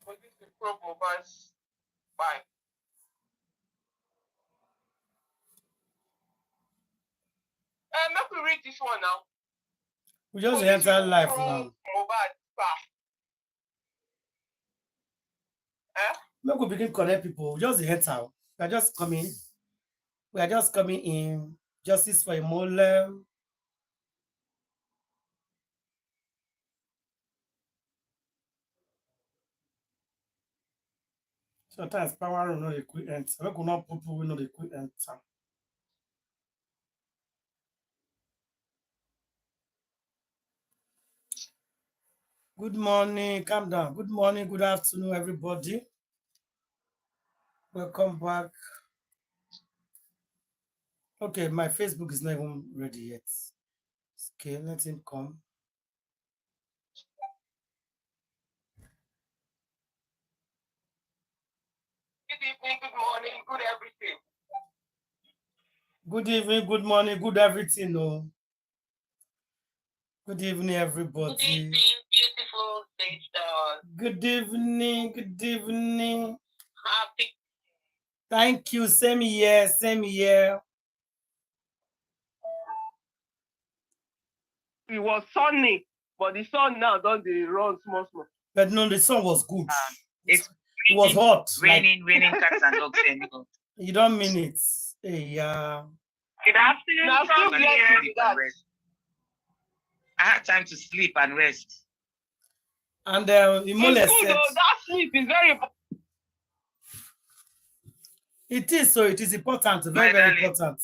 But this is from Mohbad's bye. Let me read this one now. We just enter life now. Mohbad bye. Let we begin connect people. We just enter. We are just coming. We are just coming in. Justice for Imole. Sometimes power will not quick enter. We could not people will not quick enter. Good morning. Calm down. Good morning. Good afternoon, everybody. Welcome back. Okay, my Facebook is not even ready yet. Okay, let him come. Good evening, good morning, good everything. Good evening, good morning, good everything. No. Good evening, everybody. Good evening, beautiful sister. Good evening, good evening. Happy. Thank you. Same here, same here. It was sunny, but the sun now don't run small. But no, the sun was good. It was hot. Raining, cats and dogs. You don't mean it. Hey, Good afternoon. Now, from still here. I had time to sleep and rest. And Imole said, that sleep is very important. It is so. It is important. Very, very important.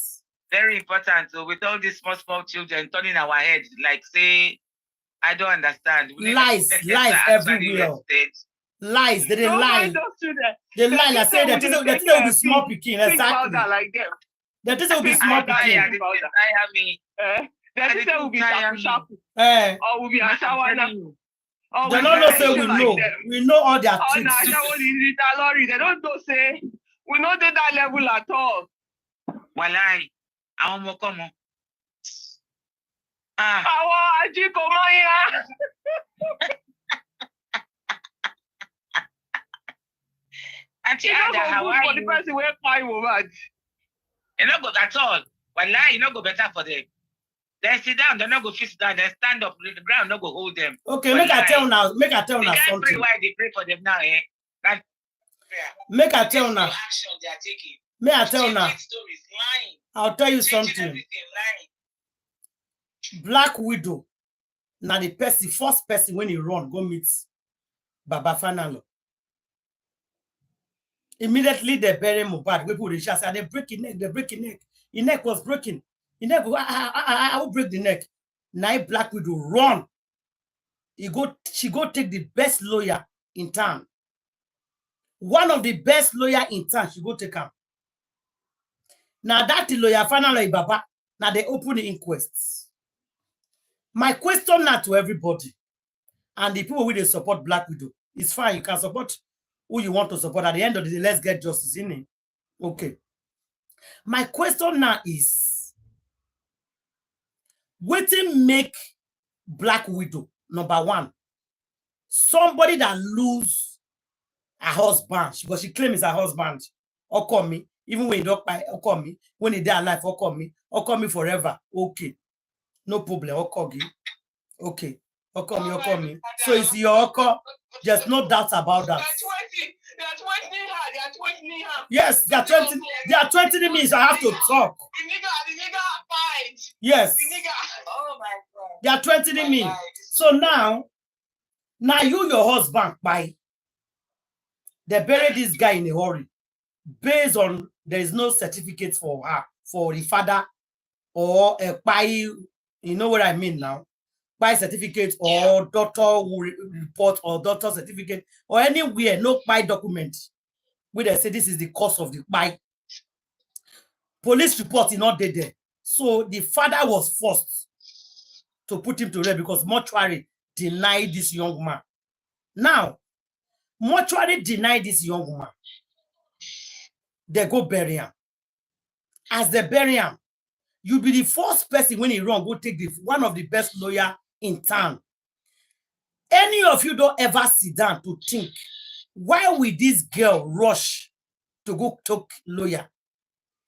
Very important. So with all these small children turning our head, like say, I don't understand. Lies everywhere. Lies. They didn't lie. They lie. Like say that this will be small picking. Exactly. Like them. That this will be small picking. That this will be sharp. Or will be a shower now. They don't say we know. We know all their tricks. They don't know say we know that level at all. Walai, I want come on. Auntie Ada, how are you? For the person who cry Mohbad. You not go at all. Walai, you not go better for them. They sit down, they not go sit down, they stand up, the ground not go hold them. Okay, make I tell now something. Pray why they pray for them now, eh? That, make I tell now. Action they are taking. May I tell now? Stories, lying. I'll tell you something. Black Widow. Now the first person when he run, go meet Baba Fanalo. Immediately they bury Mohbad. We put the chest and they break his neck. They break his neck. His neck was broken. His neck, I will break the neck. Now Black Widow run. She go take the best lawyer in town. One of the best lawyer in town. She go take him. Now that the lawyer finally Baba. Now they open the inquests. My question now to everybody and the people who they support Black Widow. It's fine. You can support who you want to support. At the end of the day, let's get justice in it. Okay. My question now is, what make Black Widow number one? Somebody that lose a husband, because she claims her husband, or call me, even when he don't buy, or call me, when he die alive, or call me forever. Okay. No problem. Okay. Or me. So it's your Oko. There's no doubt about that. They are 20 her. Yes, they are 20. They are 20 minutes. I have to talk. The nigga fight. Yes. The nigga. Oh my God. They are 20 minutes. So now you, your husband, by they bury this guy in a hurry. Based on there is no certificate for her, for the father, or a by, you know what I mean now? By certificate or doctor report or doctor certificate or anywhere, no by document where they say this is the cause of the by. Police report is not there. So the father was forced to put him to rest because mortuary denied this young man. Now, mortuary denied this young man. They go bury him. As they bury him, you be the first person when he wrong, go take one of the best lawyer in town. Any of you don't ever sit down to think Why would this girl rush to go talk lawyer?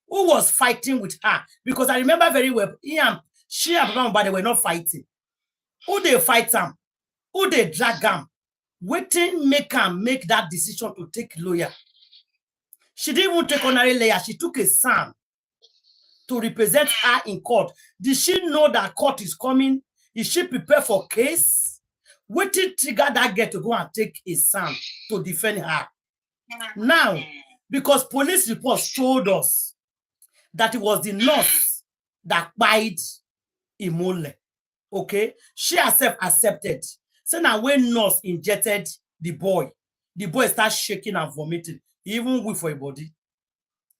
Who was fighting with her? Because I remember very well, she and Mohbad, they were not fighting. Who they fight them? Who they drag them? Waiting make her make that decision to take lawyer. She didn't even take honorary lawyer. She took a son to represent her in court. Did she know that court is coming? Is she prepared for case? Waiting trigger that girl to go and take a son to defend her. Now, because police reports told us that it was the nurse that bite Imole. Okay? She herself accepted. So now when nurse injected the boy starts shaking and vomiting. He even went for a body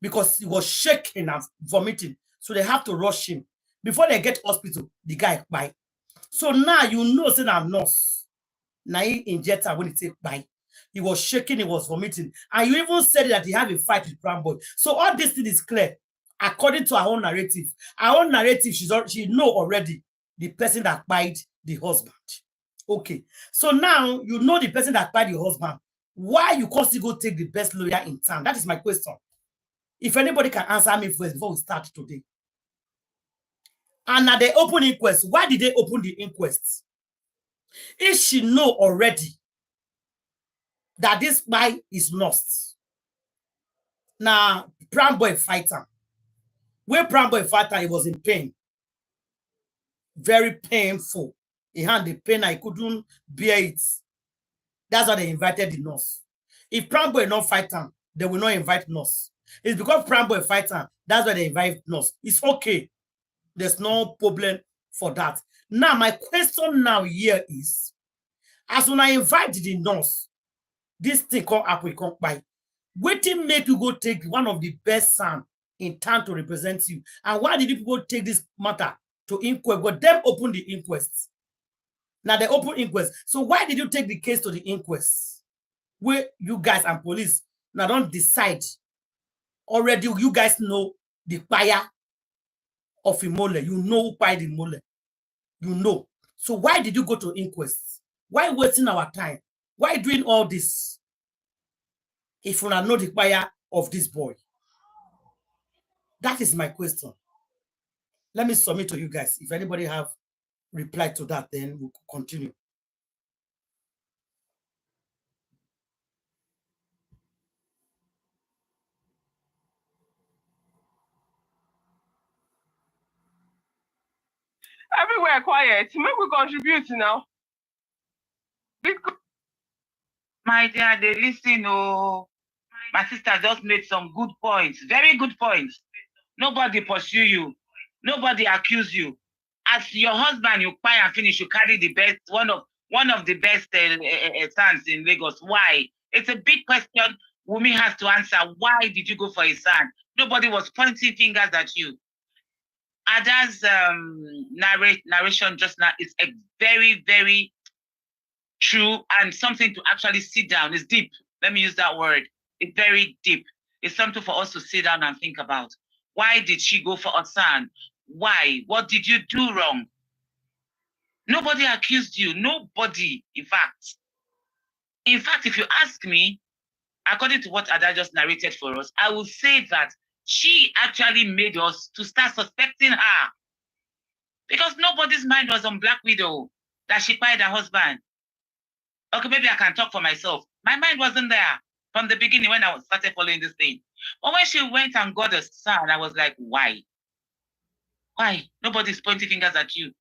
because he was shaking and vomiting. So they have to rush him. Before they get hospital, the guy bite. So now you know, say that nurse. Now he inject her when he take bite. He was shaking, he was vomiting. And you even said that he had a fight with Brown Boy. So all this thing is clear. According to our own narrative. Our own narrative, she know already the person that bite the husband. Okay. So now you know the person that bite your husband. Why you constantly go take the best lawyer in town? That is my question. If anybody can answer me first before we start today. And at the open inquest, why did they open the inquest? If she know already that this guy is lost. Now, Brown Boy fighter. When Brown Boy fighter, he was in pain. Very painful. He had the pain, I couldn't bear it. That's why they invited the nurse. If Brown Boy not fight him, they will not invite nurse. It's because Brown Boy fight him, that's why they invite nurse. It's okay. There's no problem for that. Now, my question now here is, as when I invite the nurse, this thing called Apple come by. Waiting make you go take one of the best son in town to represent you. And why did you people take this matter to inquest? But them open the inquest. Now they open inquest. So why did you take the case to the inquest? Where you guys and police now don't decide. Already you guys know the buyer of Imole. You know who buyed Imole. You know. So why did you go to inquest? Why wasting our time? Why doing all this? If you know the buyer of this boy. That is my question. Let me submit to you guys. If anybody have replied to that, then we'll continue. Everywhere quiet. Make we contribute now. My dear, they listen. Oh, my sister just made some good points. Very good points. Nobody pursue you. Nobody accuse you. As your husband, you buy and finish, you carry the best, one of the best sons in Lagos. Why? It's a big question Wumi has to answer. Why did you go for a son? Nobody was pointing fingers at you. Ada's narration just now is a very, very true and something to actually sit down. It's deep. Let me use that word. It's very deep. It's something for us to sit down and think about. Why did she go for a son? Why? What did you do wrong? Nobody accused you. Nobody, in fact. In fact, if you ask me, according to what Ada just narrated for us, I will say that she actually made us to start suspecting her. Because nobody's mind was on Black Widow, that she fired her husband. Okay, maybe I can talk for myself. My mind wasn't there from the beginning when I started following this thing. But when she went and got a son, I was like, why? Why? Nobody's pointing fingers at you.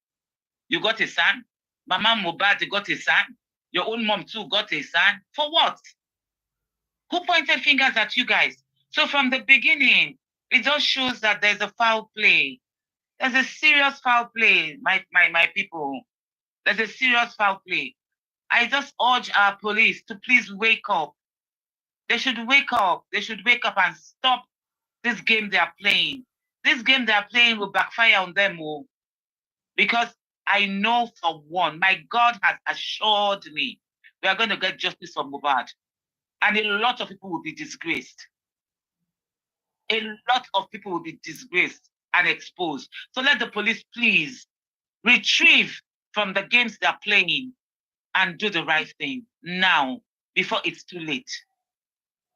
You got a son. Mama Mohbad got a son. Your own mom too got a son. For what? Who pointed fingers at you guys? So from the beginning, it just shows that there's a foul play. There's a serious foul play, my people. There's a serious foul play. I just urge our police to please wake up. They should wake up. They should wake up and stop this game they are playing. This game they are playing will backfire on them all. Because I know for one, my God has assured me we are going to get justice for Mohbad. And a lot of people will be disgraced. A lot of people will be disgraced and exposed. So let the police please retrieve from the games they're playing and do the right thing now. before it's too late.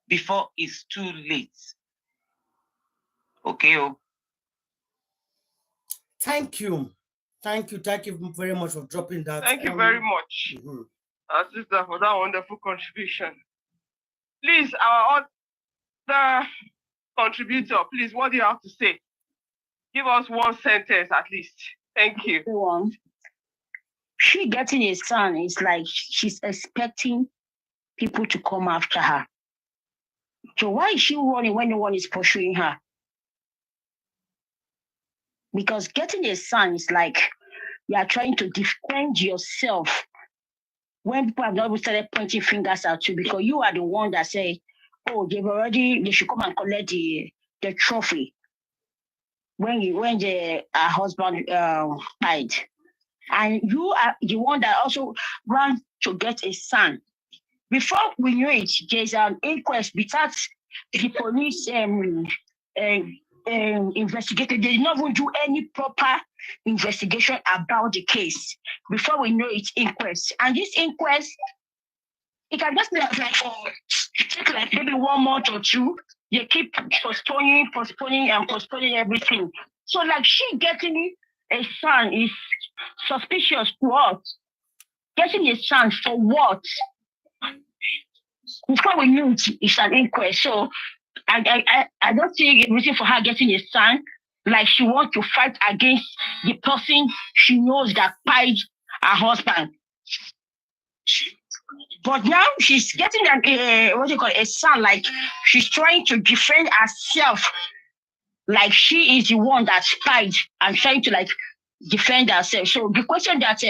Before it's too late. Okay. Oh. Thank you. Thank you very much for dropping that. Thank you very much, our sister, for that wonderful contribution. Please, our other contributor, please, what do you have to say? Give us one sentence at least. Thank you. She getting a son is like she's expecting people to come after her. So why is she running when no one is pursuing her? Because getting a son is like you are trying to defend yourself when people have not even started pointing fingers at you, because you are the one that say, oh, they should come and collect the trophy when the husband died. And you are the one that also ran to get a son. Before we knew it, there's an inquest without the police investigated. They did not even do any proper investigation about the case. Before we know it, inquest. And this inquest, it can just take like maybe 1 month or two. They keep postponing everything. So like she getting a son is suspicious to us. Getting a son for what? Before we knew it's an inquest. So I don't see a reason for her getting a son. Like she wants to fight against the person she knows that killed her husband. But now she's getting a son. Like she's trying to defend herself. Like she is the one that spied and trying to like defend herself. So the question that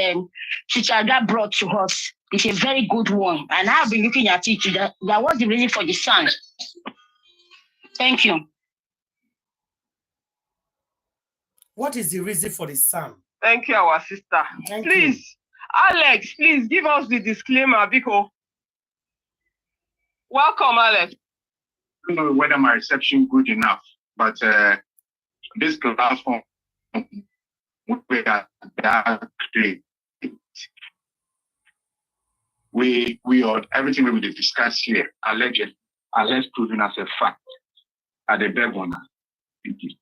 Chichaga brought to us is a very good one. And I've been looking at it. That was the reason for the son. Thank you. What is the reason for the son? Thank you, our sister. Please, Alex, please give us the disclaimer, Biko. Welcome, Alex. I don't know whether my reception good enough, but this platform we are we are everything we will discuss here alleged proven as a fact at the bare one. Thank you.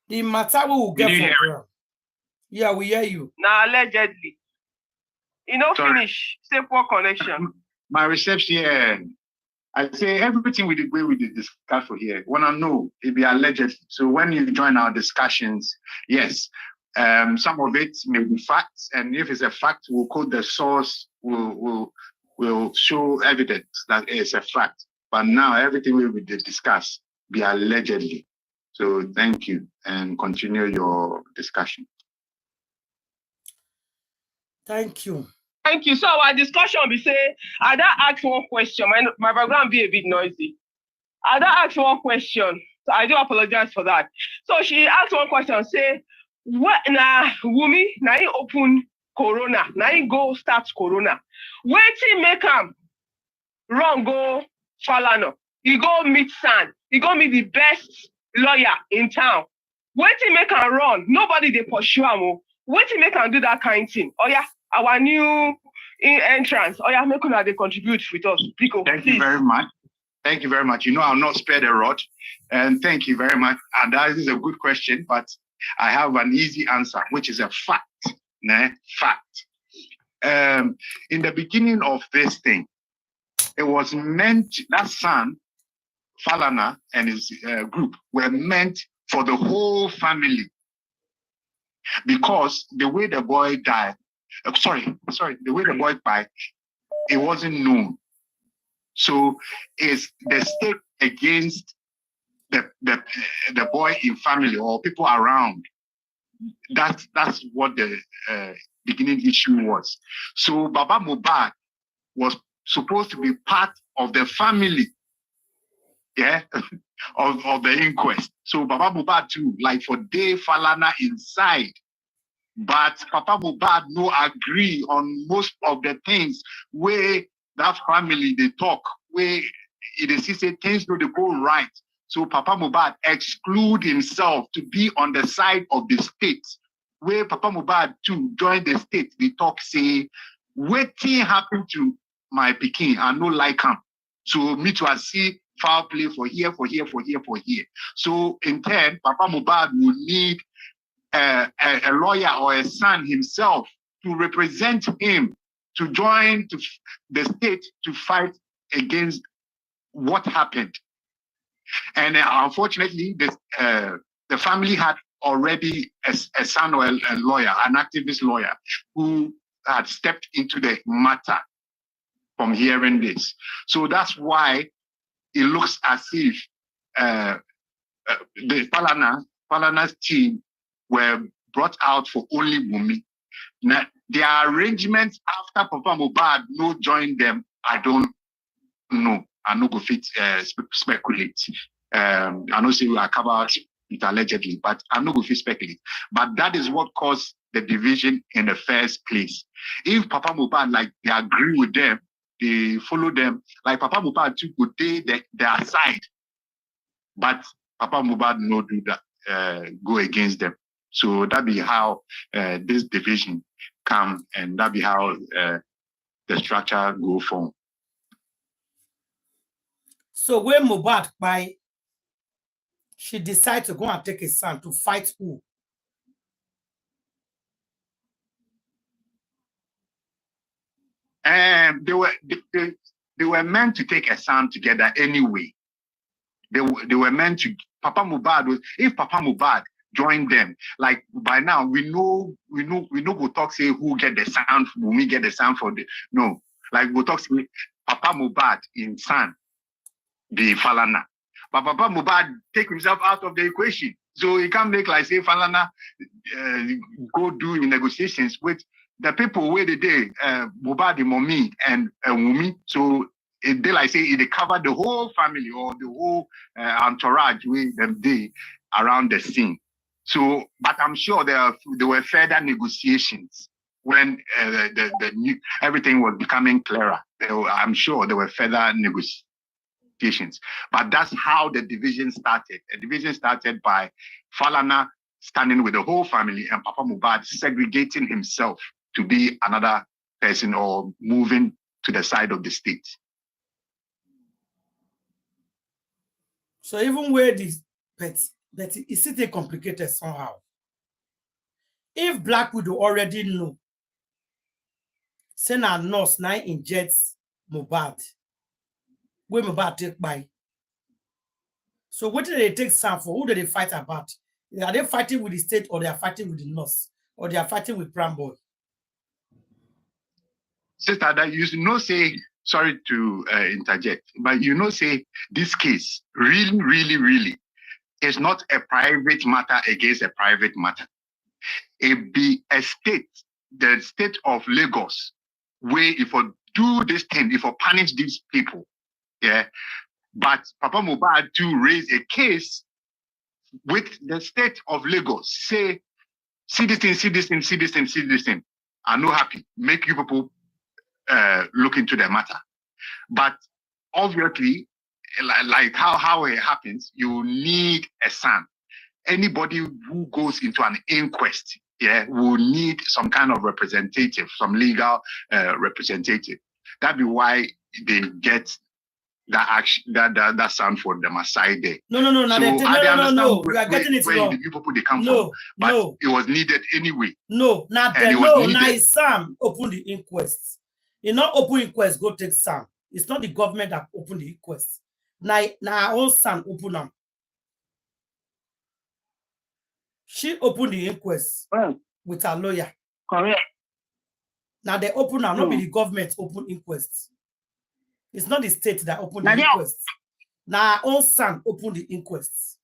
The matter we will get for ground. Yeah, we hear you. Now, allegedly. Finish. Say poor connection. My reception here, I say everything we discuss for here. When I know it be alleged. So when you join our discussions, yes, some of it may be facts, and if it's a fact, we'll quote the source. We'll show evidence that it's a fact. But now everything we will discuss be allegedly. So thank you, and continue your discussion. Thank you. Thank you. So our discussion will be say, Ada asked one question. My background be a bit noisy. Ada asked one question. So I do apologize for that. So she asked one question, say, what na Wumi, na he open Corona, na he go start Corona. Waiting make him run go Falano. He go meet San. He go meet the best lawyer in town. Waiting make him run. Nobody they pursue him. Waiting make him do that kind of thing. Oh yeah. Our new entrance. Oh yeah, make sure they contribute with us. Pico, thank you very much. Thank you very much. I'll not spare the rod. And thank you very much. And that is a good question, but I have an easy answer, which is a fact. Fact. In the beginning of this thing, it was meant, that son, Falana, and his group were meant for the whole family. Because the way the boy died, the way the boy died, it wasn't known. So it's the stake against the boy in family or people around. That's what the beginning issue was. So Baba Mohbad was supposed to be part of the family, of the inquest. So Baba Mohbad too, like for Dave Falana inside. But Papa Mohbad no agree on most of the things where that family they talk, where they say things no they go right. So Papa Mohbad exclude himself to be on the side of the state where Papa Mohbad too joined the state, they talk say, waiting happened to my pikin, I no like him. So me to see foul play for here. So in turn, Papa Mohbad will need a lawyer or a son himself to represent him, to join to the state to fight against what happened. And unfortunately, the family had already a son or a lawyer, an activist lawyer, who had stepped into the matter from hearing this. So that's why it looks as if the Falana's team were brought out for only Wunmi. Now, their arrangements after Papa Mohbad no join them, I don't know. I no go fit speculate. I know say we are covered it allegedly, but I'm not going to speculate. But that is what caused the division in the first place. If Papa Mohbad, like, they agree with them, they follow them, like Papa Mohbad too could take their side. But Papa Mohbad no do that, go against them. So that be how this division come, and that be how the structure go from. So when Mohbad by she decided to go and take his son to fight who? They were meant to take a son together anyway. They were meant to. Papa Mohbad was. If Papa Mohbad joined them, like by now we know we'll talk say who get the sound, Wunmi get the sound for the no. Like we'll talk say Papa Mohbad in son, the Falana. But Papa Mohbad take himself out of the equation. So he can't make like say Falana go do negotiations with the people where they did Mohbad, the mommy and Wunmi. So they like say they cover the whole family or the whole entourage with them day around the scene. So, but I'm sure there were further negotiations when everything was becoming clearer. I'm sure there were further negotiations. But that's how the division started. The division started by Falana standing with the whole family and Papa Mohbad segregating himself to be another person or moving to the side of the state. So even where this, but it's still complicated somehow. If Black Widow already know, send a nurse now injects Mohbad, where Mohbad take by. So what do they take Sam for? Who do they fight about? Are they fighting with the state or they are fighting with the nurse? Or they are fighting with Pram Boy? Sister, that you know say, sorry to interject, but you know say this case really is not a private matter against a private matter. It be a state, the state of Lagos, where if I do this thing, if I punish these people, yeah. But Papa Mohbad to raise a case with the state of Lagos, say, see this thing. I'm not happy. Make you people look into the matter. But obviously, like how it happens, you need a son. Anybody who goes into an inquest, yeah, will need some kind of representative, some legal representative. That'd be why they get that action, that sound for them aside there. No. You are getting it wrong. The people they come from, but it was needed anyway. No, not there. No, now it's Sam open the inquest. You not open inquest, go take Sam. It's not the government that open the inquest. Now our own son open them. She opened the inquest with her lawyer. Correct. Now they open now, not be the government open inquest. It's not the state that opened the inquest. Now our own son opened the inquest.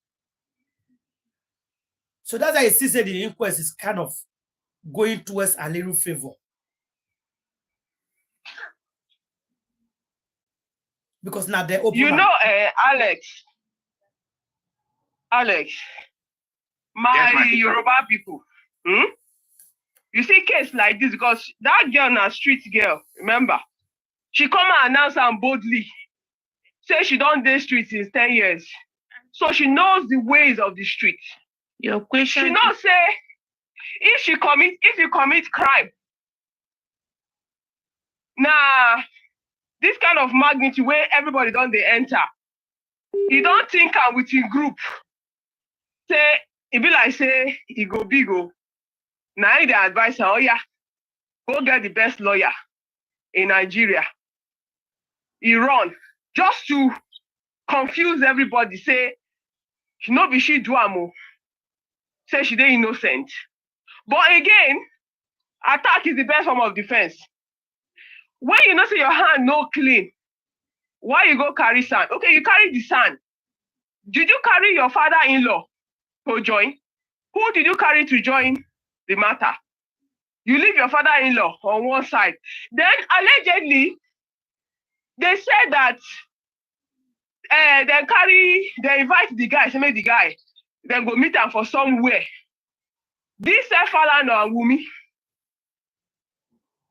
So that's why I see say the inquest is kind of going towards a little favor. Because now they open. You know, Alex, my Yoruba people. You see case like this because that girl na street girl, remember? She come and announce and boldly say she don't date street since 10 years. So she knows the ways of the street. Your question. She not say If you commit crime, now this kind of magnitude where everybody don't they enter, you don't think within group. Say it be like say he go big go. Now the advice, oh yeah, go get the best lawyer in Nigeria. He run just to confuse everybody. Say no be she do amo. Say she dey innocent. But again, attack is the best form of defense. When you know say your hand no clean, why you go carry sand? Okay, you carry the sand. Did you carry your father-in-law to join? Who did you carry to join the matter? You leave your father-in-law on one side. Then allegedly, they said that they invite the guy, say the guy, then go meet him for somewhere. This Falana and Wumi.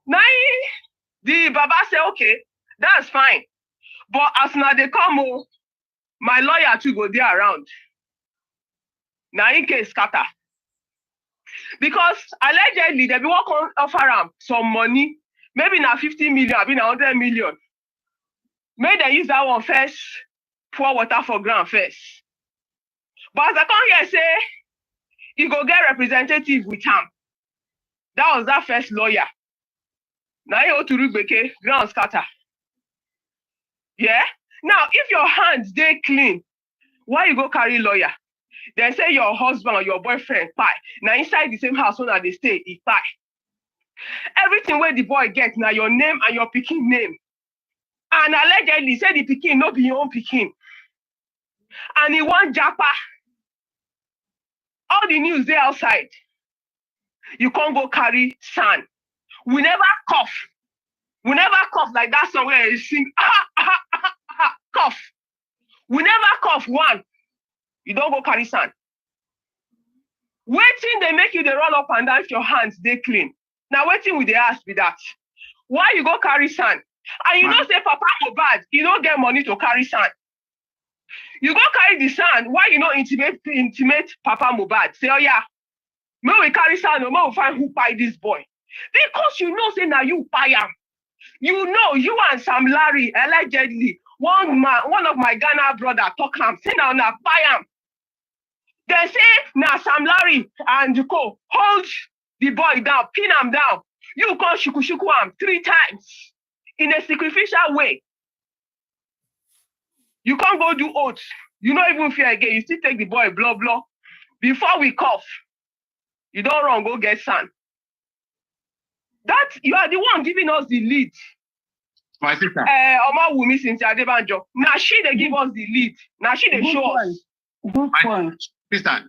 Now the Baba say, okay, that's fine. But as now they come, my lawyer too go there around. Now in case scatter. Because allegedly they be working offer him some money, maybe now 50 million, maybe now 100 million. May they use that one first, pour water for ground first. But as I come here say, he go get representative with him. That was that first lawyer. Now you go to Rubeke, ground scatter. Yeah? Now, if your hands they clean, why you go carry lawyer? Then say your husband or your boyfriend pie. Now inside the same house where they stay, he pie. Everything where the boy gets now your name and your pikin name. And allegedly say the pikin no be your own pikin. And he want japa. All the news there outside. You can't go carry sand. We never cough. We never cough like that song where you sing cough. We never cough one. You don't go carry sand. Waiting they make you they roll up and down if your hands they clean. Now waiting with the ask with that. Why you go carry sand? And you don't say Papa Mohbad, you don't get money to carry sand. You go carry the sand, why you don't intimate Papa Mohbad? Say, oh yeah, may we carry sand or may we find who buy this boy. Because you know, say now you buy him. You know, you and Sam Larry, allegedly, one of my Ghana brother talk him, say now buy him. They say now Sam Larry and you go hold the boy down, pin him down. You call shuku him 3 times in a sacrificial way. You can't go do oaths. You don't even fear again. You still take the boy, blah, blah. Before we cough, you don't run, go get sand. That, you are the one giving us the lead. My sister. Oma Wumi Cynthia Adebanjo. Now she they give us the lead. Now she they show us. Good point. Sister,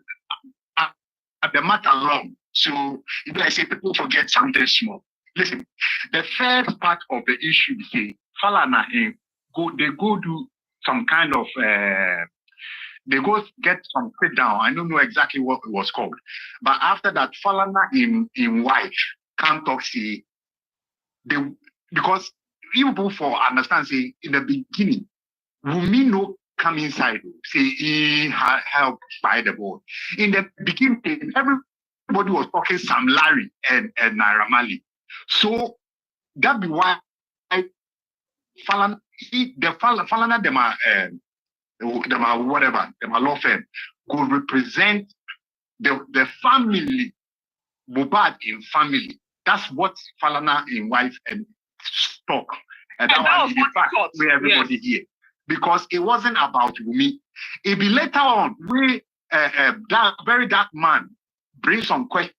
the matter long. So, if I say people forget something small. Listen, the first part of the issue is say, Falana, they go do some kind of, they go get some sit down. I don't know exactly what it was called. But after that, Falana in wife can't talk, say, because people for understand, say, in the beginning, Wumi no come inside, say, he helped by the boy. In the beginning, everybody was talking Sam Larry and Naira Marley. So that be why Falana, them are whatever, them are law firm, could represent the family, Mohbad in family. That's what Falana in wife and stock. And that was the fact where everybody here. Because it wasn't about me. It be later on where that very dark man brings some question.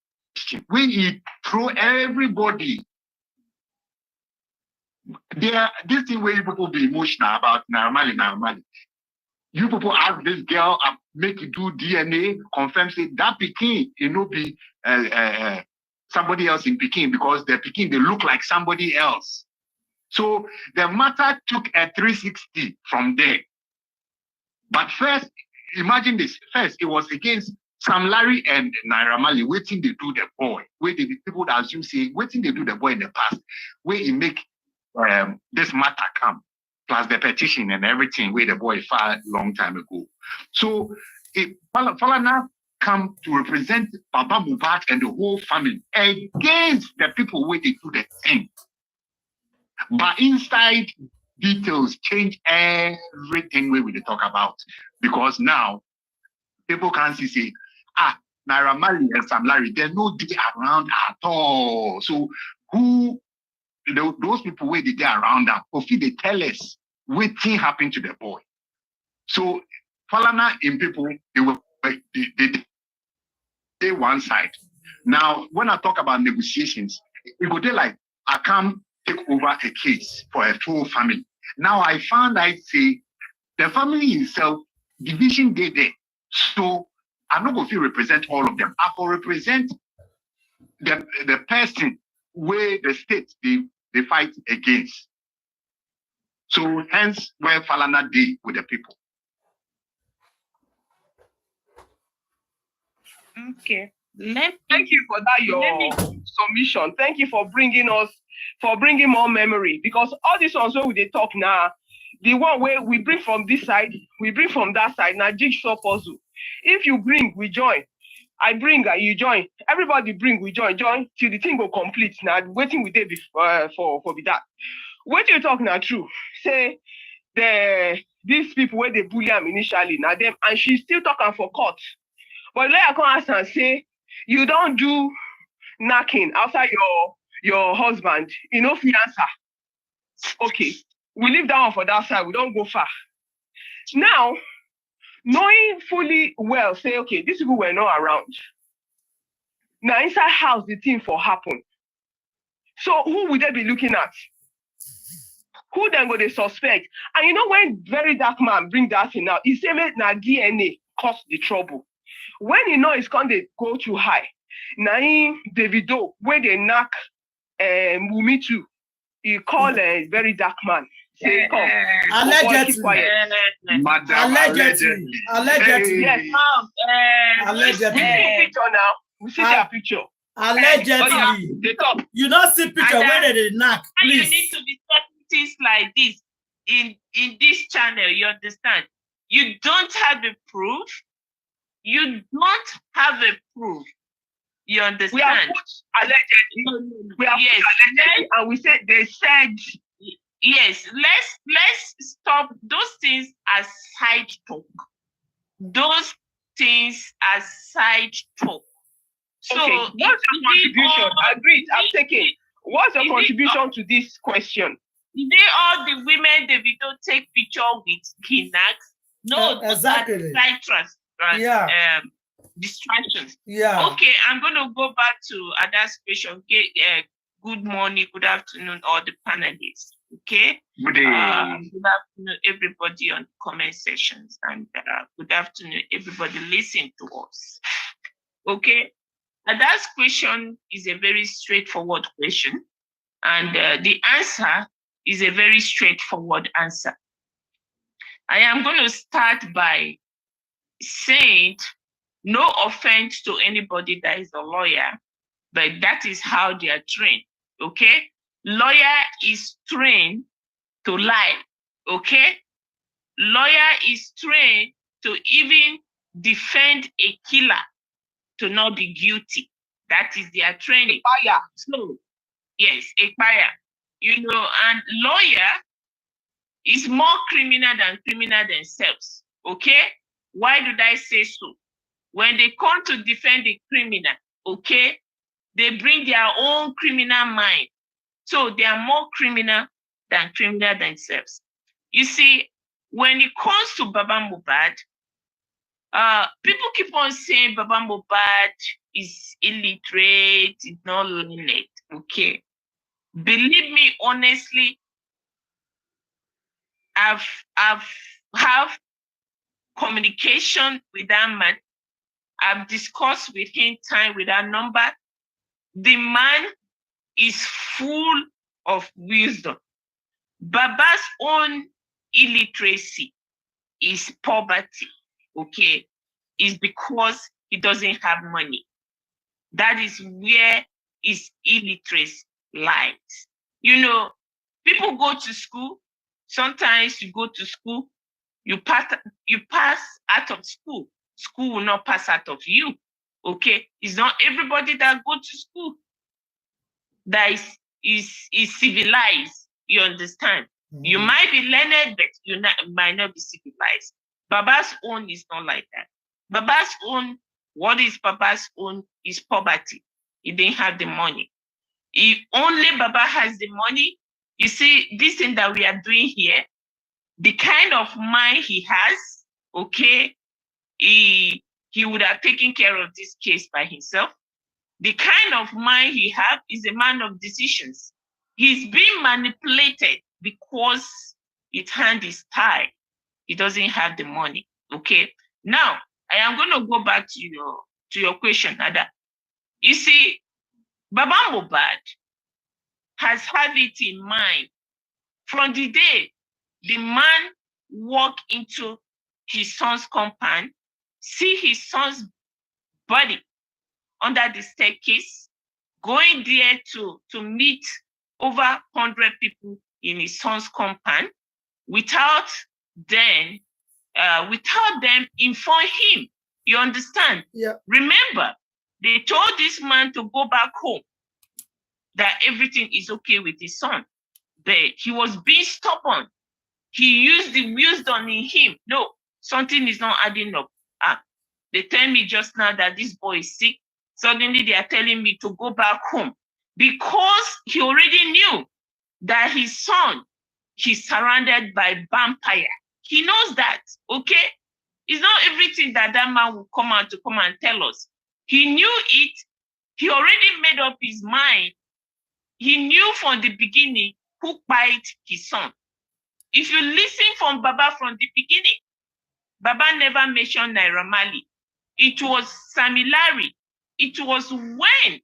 When he throw everybody there, this thing where people be emotional about normally. You people ask this girl, make you do DNA, confirm say that Peking, it no be somebody else in Peking because the Peking they look like somebody else. So the matter took a 360 from there. But first, imagine this. First, it was against Sam Larry and Naira Marley, waiting they do the boy. Where the people that assume say, waiting they do the boy in the past, where he make this matter come, plus the petition and everything, where the boy filed long time ago. So Falana come to represent Papa Mohbad and the whole family against the people where they do the thing. But inside details change everything we will talk about. Because now people can say, Naira Marley and Sam Larry, they're no day around at all. So who those people where they around them, hopefully they tell us what thing happened to the boy. So Falana in people, they one side. Now, when I talk about negotiations, it go there like I come take over a case for a full family. Now I found I say the family itself, division day there. So I'm not going to represent all of them. I will represent the person where the state they fight against. So hence where Falana did with the people. Okay. Thank you for that, your submission. Thank you for bringing more memory. Because all these ones where we talk now, the one where we bring from this side, we bring from that side. Now jigsaw puzzle. If you bring, we join. I bring, you join. Everybody bring, we join till the thing go complete. Now waiting we did for that. What you talk now true? Say these people where they bully them initially now them, and she's still talking for court. But let I come ask and say, you don't do knocking outside your husband, you know, fiancé. Okay, we leave that one for that side. We don't go far. Now, knowing fully well, say, okay, these people were not around. Now, inside house, the thing for happen. So who would they be looking at? Who then go they suspect? And you know, when very dark man bring that thing out, he say, na DNA cause the trouble. When you know it's going to go too high, now Davido, where they knock Wumi too, he call a very dark man. Say, come. Allegedly. Allegedly. Yes. Allegedly. We see picture now. We see their picture. Allegedly. They talk. You don't see picture where they knock. Please. You need to be talking things like this in this channel. You understand? You don't have a proof. You don't have a proof. You understand? We have put allegedly. We have put allegedly, and we said they said. Yes, let's stop those things as side talk. Those things as side talk. So okay, what's your contribution? Agreed, I'm taking. What's your contribution to this question? Is it all the women they don't take picture with kidnaps? No, exactly. Distractions. Yeah. Okay, I'm going to go back to Ada's question. Okay, good morning, good afternoon, all the panelists. Okay. Good day. Good afternoon, everybody on comment sessions, and good afternoon, everybody listening to us. Okay. Ada's question is a very straightforward question, and the answer is a very straightforward answer. I am going to start by saying no offense to anybody that is a lawyer, but that is how they are trained, okay? Lawyer is trained to lie, okay? Lawyer is trained to even defend a killer to not be guilty. That is their training. Fire. So, yes, a fire. You know, and lawyer is more criminal than themselves, okay? Why did I say so? When they come to defend the criminal, okay, they bring their own criminal mind. So they are more criminal than themselves. You see, when it comes to Baba Mohbad, people keep on saying Baba Mohbad is illiterate, is not learned, okay? Believe me, honestly, I've have communication with that man. I've discussed with him time with that number. The man is full of wisdom. Baba's own illiteracy is poverty, okay? Is because he doesn't have money. That is where his illiteracy lies. You know, people go to school. Sometimes you go to school, you pass out of school. school will not pass out of you. Okay, it's not everybody that go to school that is civilized. You understand? Mm-hmm. You might be learned, but you might not be civilized. Baba's own is not like that. Baba's own, what is Baba's own is poverty. He didn't have the money. If only Baba has the money, you see, this thing that we are doing here, the kind of mind he has, okay, he would have taken care of this case by himself. The kind of mind he has is a man of decisions. He's being manipulated because his hand is tied. He doesn't have the money. Okay. Now, I am going to go back to your question, Ada. You see, Baba Mohbad has had it in mind from the day the man walked into his son's compound, see his son's body under the staircase, going there to meet over 100 people in his son's compound without them inform him. You understand? Yeah. Remember, they told this man to go back home, that everything is okay with his son. But he was being stubborn. He used the wisdom in him. No, something is not adding up. They tell me just now that this boy is sick. Suddenly they are telling me to go back home because he already knew that his son, he's surrounded by vampire. He knows that, okay? It's not everything that man will come out to come and tell us. He knew it. He already made up his mind. He knew from the beginning who bite his son. If you listen from Baba from the beginning, Baba never mentioned Naira Marley. It was Sammy Larry. It was when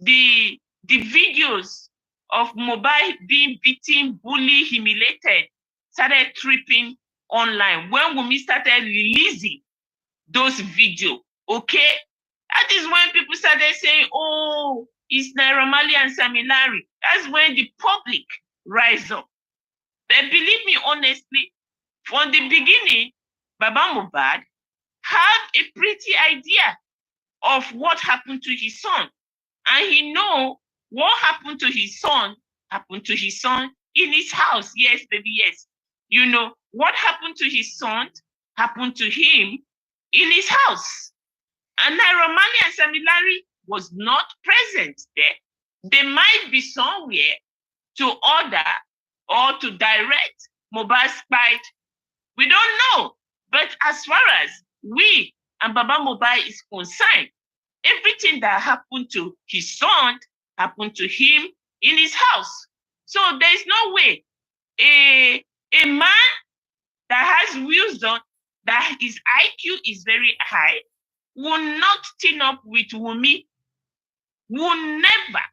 the videos of Mohbad being beaten, bullied, humiliated started tripping online. When Wunmi started releasing those videos, okay? That is when people started saying, oh, it's Naira Marley and Sammy Larry. That's when the public rise up. But believe me, honestly, from the beginning, Baba Mohbad had a pretty idea of what happened to his son. And he know what happened to his son in his house. Yes, baby, yes. You know, what happened to his son happened to him in his house. And Naira Marley and Sammy Larry was not present there. They might be somewhere to order or to direct Mohbad's fight. We don't know. But as far as we and Baba Mohbad is concerned, everything that happened to his son happened to him in his house. So there's no way a man that has wisdom, that his IQ is very high, will not team up with Wunmi, will never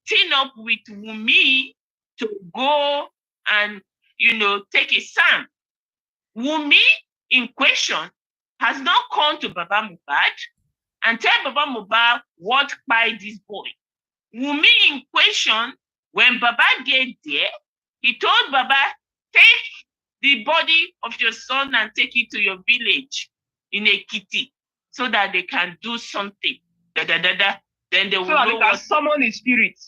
team up with Wunmi to go and, take a stand. Wunmi in question has not come to Baba Mohbad and tell Baba Mohbad what by this boy. Wunmi in question, when Baba get there, he told Baba, take the body of your son and take it to your village in Ekiti so that they can do something. Then they will so that know they can summon his spirit.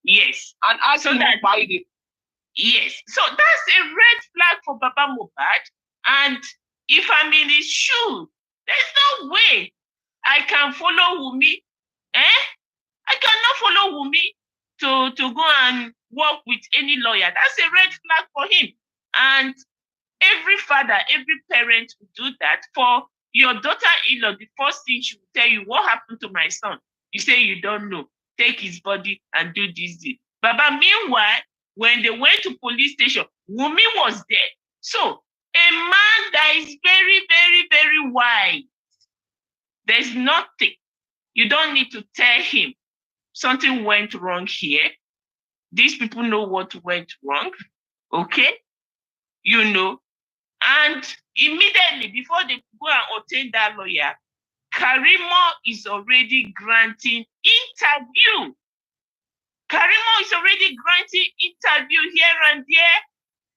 Yes. And ask him to buy it. Yes. So that's a red flag for Baba Mohbad. And if I'm in his shoe, there's no way I can follow Wunmi. I cannot follow Wunmi to go and work with any lawyer. That's a red flag for him. And every father, every parent will do that. For your daughter-in-law, the first thing she will tell you, what happened to my son? You say you don't know. Take his body and do this. Baba, meanwhile, when they went to police station, Wunmi was there. So a man that is very, very, very wise, there's nothing. You don't need to tell him something went wrong here. These people know what went wrong. Okay? And immediately before they go and obtain that lawyer, Karimo is already granting interview. Karimo is already granting interview here and there,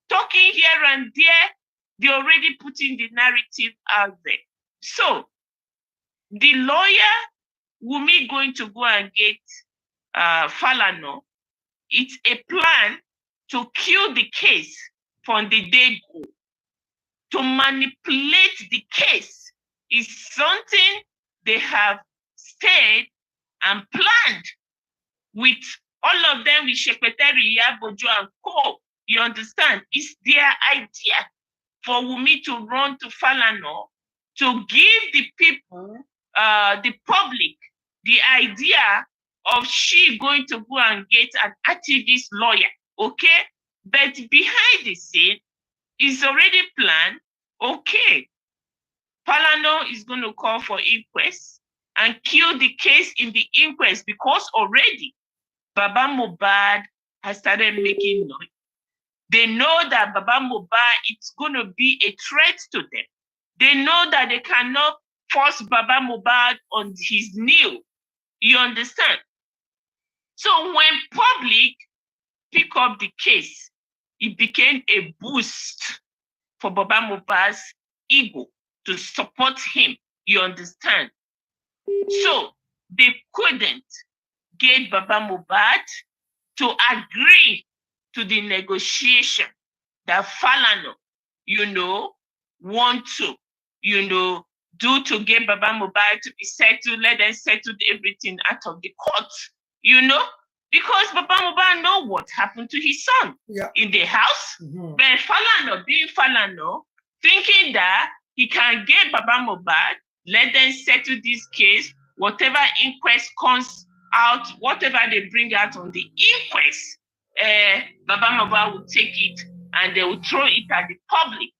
talking here and there. They're already putting the narrative out there. So the lawyer Wumi going to go and get Falano, it's a plan to kill the case from the day go. To manipulate the case is something they have stayed and planned with all of them, with Secretary Yabojo and Co. You understand? It's their idea for Wumi to run to Falano to give the people, the public, the idea of she going to go and get an activist lawyer, okay? But behind the scene, it's already planned, okay, Falano is going to call for inquest and kill the case in the inquest because already Baba Mohbad has started making noise. They know that Baba Mohbad is going to be a threat to them. They know that they cannot force Baba Mohbad on his knee. You understand? So when public pick up the case, it became a boost for Baba Mohbad's ego to support him. You understand? So they couldn't get Baba Mohbad to agree to the negotiation that Falano, want to, do to get Baba Mohbad to be settled, let them settle everything out of the court, because Baba Mohbad know what happened to his son in the house. Mm-hmm. But Falano, being Falano, thinking that he can get Baba Mohbad, let them settle this case, whatever inquest comes out, whatever they bring out on the inquest, Baba Mohbad will take it and they will throw it at the public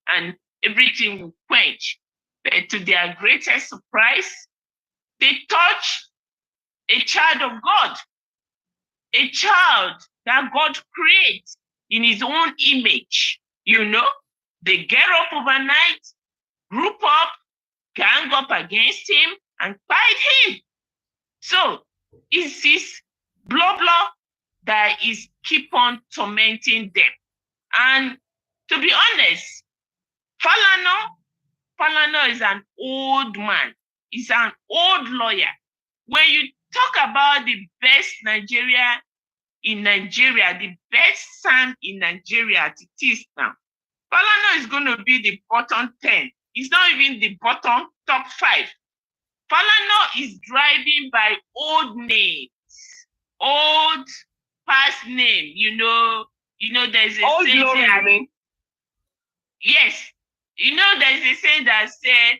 and everything will quench. But to their greatest surprise, they touch a child of God, a child that God creates in his own image. They get up overnight, group up, gang up against him and fight him. So it's this blah blah that is keep on tormenting them. And to be honest, Falano is an old man. He's an old lawyer. When you talk about the best Nigeria, the best Sam in Nigeria as it is now, Falano is going to be the bottom 10. It's not even the bottom top 5. Falano is driving by old names, old past name. There's a old saying. Glory, I mean. Yes. There's a saying that said,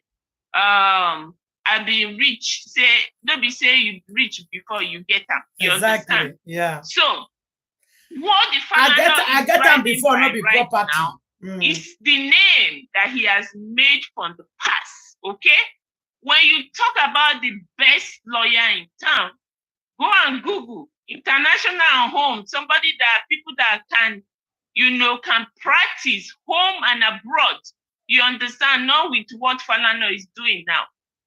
I've been rich. Don't be say you rich before you get them. You exactly. Understand? Yeah. So what the I get them before, not be right property. Now, is the name that he has made from the past. Okay? When you talk about the best lawyer in town, go and Google international home, somebody that people that can, can practice home and abroad. You understand? Not with what Falano is doing now.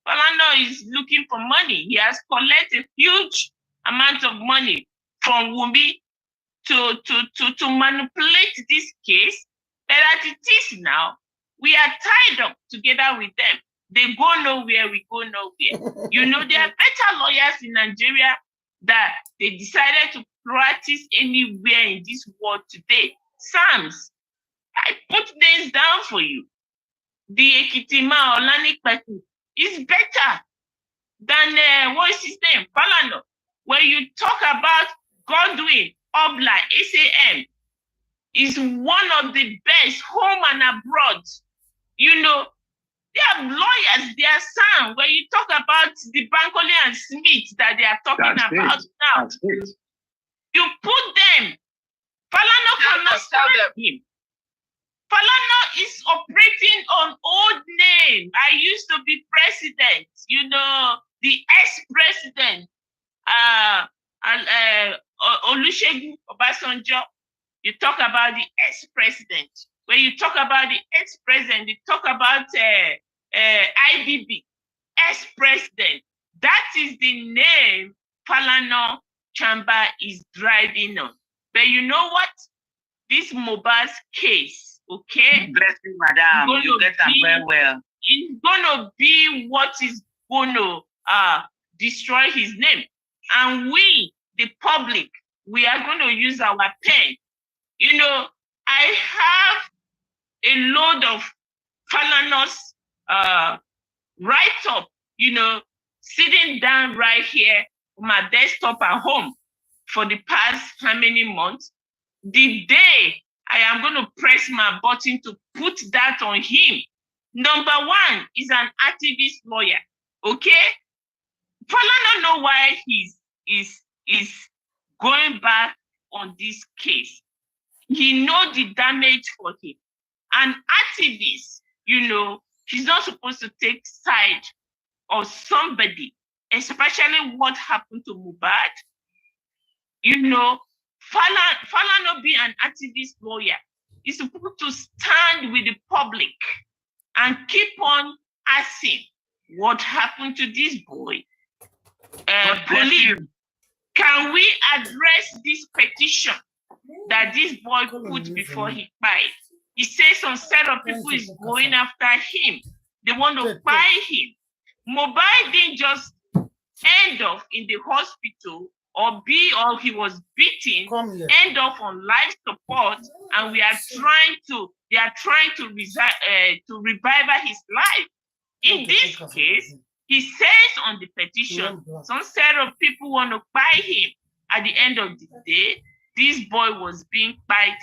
Falano is looking for money. He has collected a huge amount of money from Wumi to manipulate this case. But as it is now, we are tied up together with them. They go nowhere, we go nowhere. There are better lawyers in Nigeria that they decided to practice anywhere in this world today. Sams, I put names down for you. The Ekitima Olani Peku is better than, what is his name? Falano. When you talk about Godwin, Obla, SAM, is one of the best home and abroad. They have lawyers, they are sound. When you talk about the Bankole and Smith that they are talking about now, you put them. Falano cannot stand him. Falano is operating on old name. I used to be president, the ex-president, Olusegun Obasanjo. You talk about the ex-president. When you talk about the ex-president, you talk about IBB, ex-president. That is the name Falano Chamba is driving on. But you know what? This Mohbad's case, okay? Bless you, madam. You get them very well. It's going to be what is going to destroy his name. And we, the public, we are going to use our pen. You know, I have a load of Falana's write-up, you know, sitting down right here on my desktop at home for the past how many months. The day I am going to press my button to put that on him, number one is an activist lawyer, okay? Falana know why he's going back on this case. He know the damage for him. An activist, you know, she's not supposed to take side of somebody, especially what happened to Mohbad. You know, Falana be an activist lawyer. He's supposed to stand with the public and keep on asking what happened to this boy. Police, can we address this petition that this boy put before he died? He says some set of people is going after him. They want to buy him. Mohbad didn't just end up in the hospital or he was beaten, end up on life support, and they are trying to revive his life. In this case, he says on the petition, some set of people want to buy him. At the end of the day, this boy was being bought.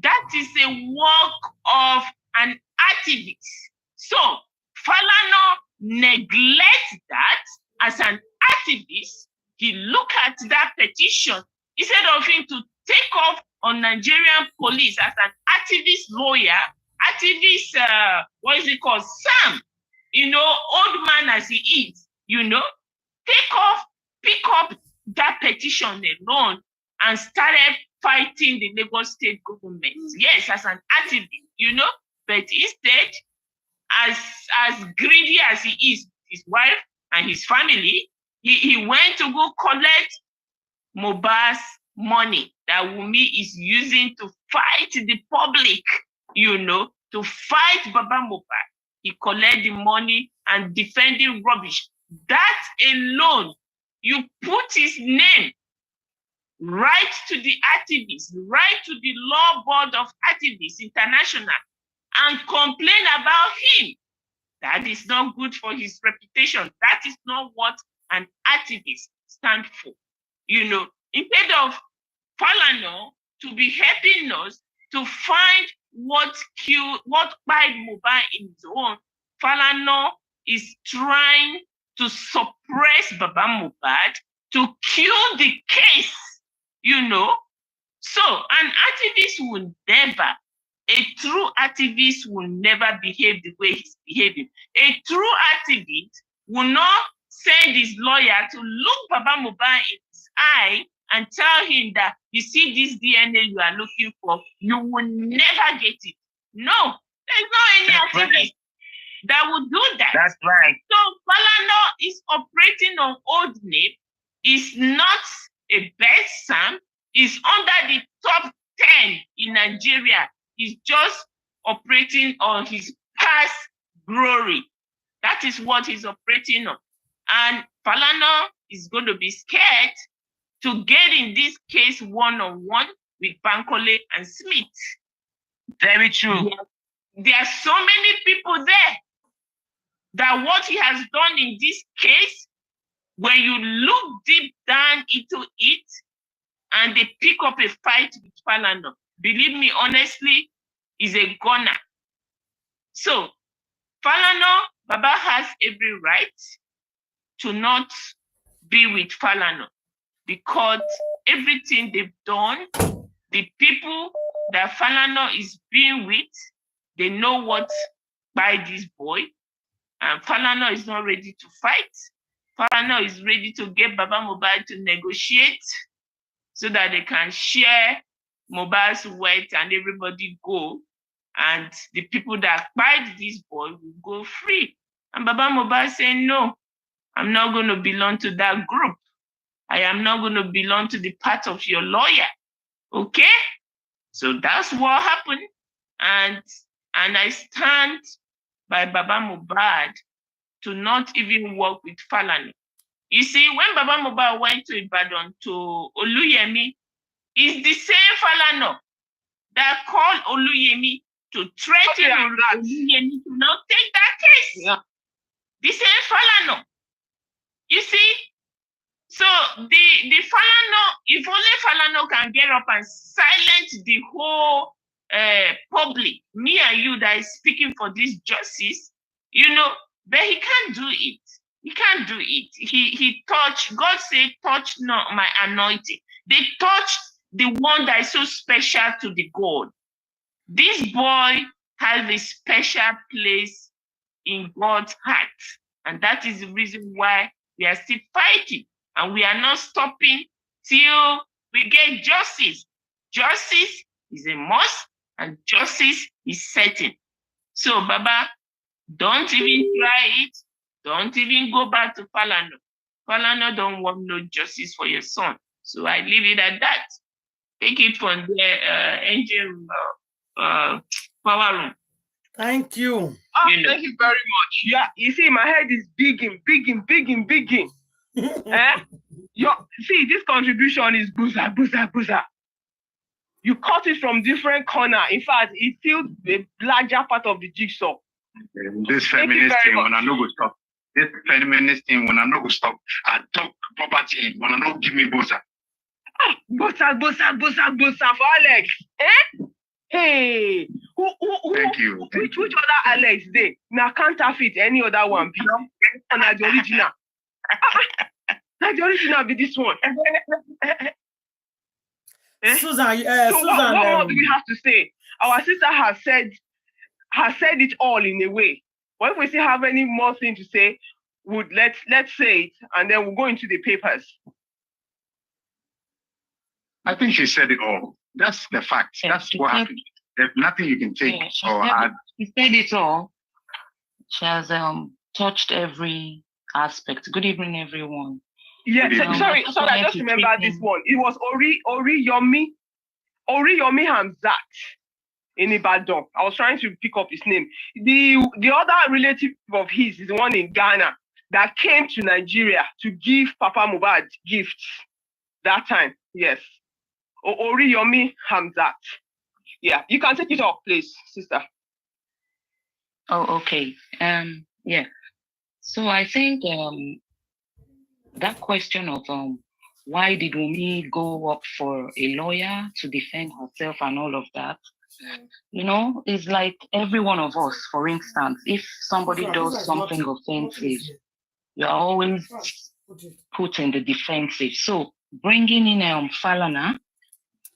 That is a work of an activist. So Falana neglects that as an activist. He look at that petition instead of him to take off on Nigerian police as an activist lawyer, what is it called? Sam, you know, old man as he is, you know, pick up that petition alone and started fighting the Lagos state government. Yes, as an activist, you know, but instead, as greedy as he is, his wife and his family, he went to go collect Mohbad's money that Wunmi is using to fight the public, you know, to fight Baba Mohbad. He collect the money and defending rubbish. That alone, you put his name right to the activists, right to the Law Board of Activists International, and complain about him. That is not good for his reputation. That is not what an activist stands for. You know, instead of Falana to be helping us to find what killed Mohbad in his own, Falana is trying to suppress Baba Mohbad to kill the case, you know. So an activist will never, a true activist will never behave the way he's behaving. A true activist will not send his lawyer to look Baba Mohbad in his eye and tell him that, you see this DNA you are looking for, you will never get it. No, there's no any activist that will do that. That's right. So Falana is operating on old name, is not a best Sam, is under the top 10 in Nigeria. He's just operating on his past glory. That is what he's operating on. And Falana is going to be scared to get in this case one-on-one with Bankole and Smith. Very true. There are so many people there that what he has done in this case, when you look deep down into it, and they pick up a fight with Falana, believe me, honestly, is a gunner. So, Falana, Baba has every right to not be with Falana, because everything they've done, the people that Falana is being with, they know what by this boy, and Falana is not ready to fight. Falana is ready to get Baba Mohbad to negotiate so that they can share Mohbad's wealth and everybody go, and the people that fight this boy will go free. And Baba Mohbad saying, no, I'm not going to belong to that group. I am not going to belong to the part of your lawyer. Okay? So that's what happened. And I stand by Baba Mohbad to not even work with Falana. You see, when Baba Mohbad went to Ibadan to Oluyemi, it's the same Falana that called Oluyemi to threaten Oluyemi to not take that case. Yeah. The same Falana. You see? So the Falana, if only Falana can get up and silence the whole public, me and you that is speaking for this justice, you know, but he can't do it. He can't do it. He touched, God said, touch not my anointing. They touched the one that is so special to the God. This boy has a special place in God's heart. And that is the reason why we are still fighting. And we are not stopping till we get justice. Justice is a must, and justice is certain. So, Baba, don't even try it. Don't even go back to Falana. Falana don't want no justice for your son. So I leave it at that. Take it from the engine power room. Thank you. Thank you very much. Yeah, you see, my head is bigging. See, this contribution is booza. You cut it from different corner. In fact, it feels a larger part of the jigsaw. This feminist thing, when I know go stop. This feminist thing, when I know go stop. I talk property, when I know give me booza. Bosa for Alex. Eh? Hey, who Thank you. Which other Alex they? Now counterfeit any other one be and the original. Now the original be this one. Susan, So Susan, what more do we have to say? Our sister has said it all in a way. But if we still have any more thing to say, let's say it, and then we'll go into the papers. I think she said it all. That's the fact. Yeah, That's what happened. There's nothing you can take or add. She said it all. She has touched every aspect. Good evening, everyone. Yeah, Yeah. sorry, I just remember this one. It was Oriyomi Hamzat in Ibadan. I was trying to pick up his name. The other relative of his is the one in Ghana that came to Nigeria to give Papa Mohbad gifts that time. Yes. Oriyomi Hamzat. Yeah, you can take it off, please, sister. Oh, okay. Yeah. So I think that question of why did Wunmi go up for a lawyer to defend herself and all of that, you know, it's like every one of us, for instance, if somebody does something offensive, you're always put in the defensive. So bringing in Falana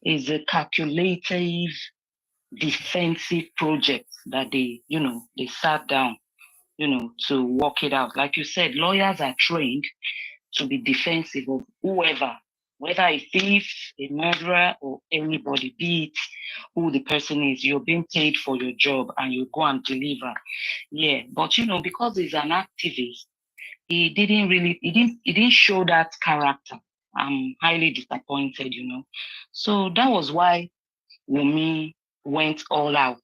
is a calculative defensive project that they sat down, to work it out. Like you said, lawyers are trained to be defensive of whoever, whether a thief, a murderer, or anybody, be it who the person is. You're being paid for your job and you go and deliver. Yeah, but because he's an activist, he didn't show that character. I'm highly disappointed, So that was why Wunmi went all out,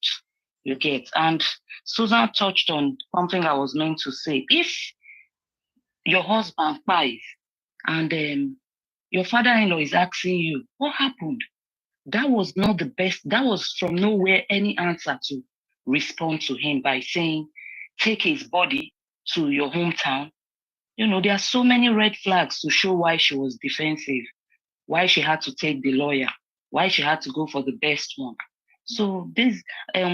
you get. And Susan touched on something I was meant to say. If your husband dies and your father-in-law is asking you, what happened? That was not the best. That was from nowhere any answer to respond to him by saying, take his body to your hometown. There are so many red flags to show why she was defensive, why she had to take the lawyer, why she had to go for the best one. So this,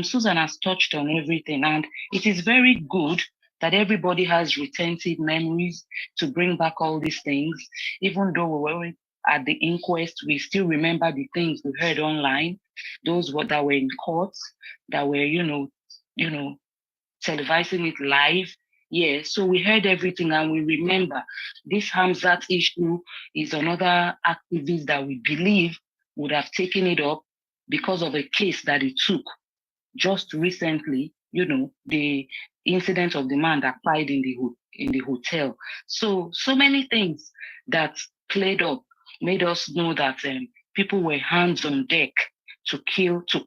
Susan has touched on everything, and it is very good that everybody has retentive memories to bring back all these things. Even though we were at the inquest, we still remember the things we heard online, those that were in court, that were, televising it live. Yeah, so we heard everything and we remember this Hamzat issue is another activist that we believe would have taken it up because of a case that he took just recently, the incident of the man that cried in the hotel. So many things that played up made us know that people were hands on deck to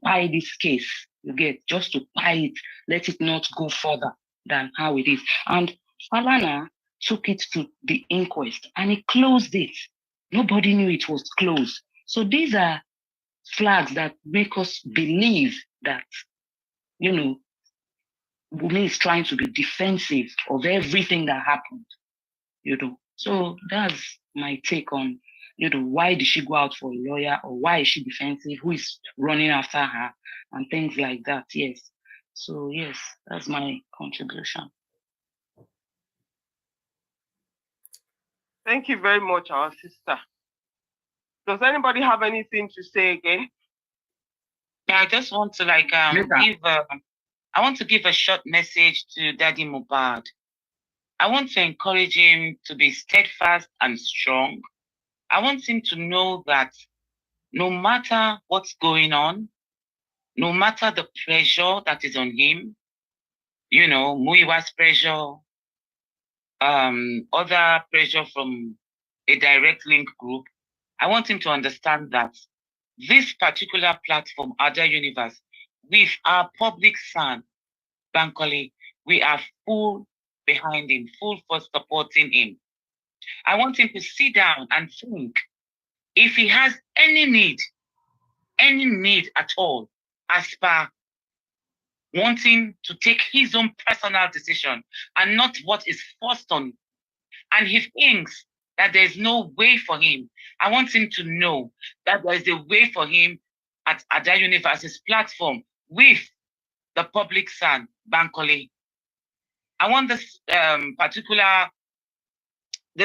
pie this case. You get, just to pie it, let it not go further than how it is. And Falana took it to the inquest and he closed it. Nobody knew it was closed. So these are flags that make us believe that, you know, Wunmi is trying to be defensive of everything that happened, you know. So that's my take on, you know, why did she go out for a lawyer, or why is she defensive? Who is running after her and things like that? Yes. So yes, that's my contribution. Thank you very much, our sister. Does anybody have anything to say again? Yeah, I just want to I want to give a short message to Daddy Mohbad. I want to encourage him to be steadfast and strong. I want him to know that no matter what's going on, no matter the pressure that is on him, you know, Muiwa's pressure, other pressure from a direct link group, I want him to understand that this particular platform, Ada Universe, with our public son, Bankole, we are full behind him, full for supporting him. I want him to sit down and think if he has any need at all, as per wanting to take his own personal decision and not what is forced on him. And he thinks that there's no way for him. I want him to know that there is a way for him at Ada Universe's platform with the public son, Bankole. I want this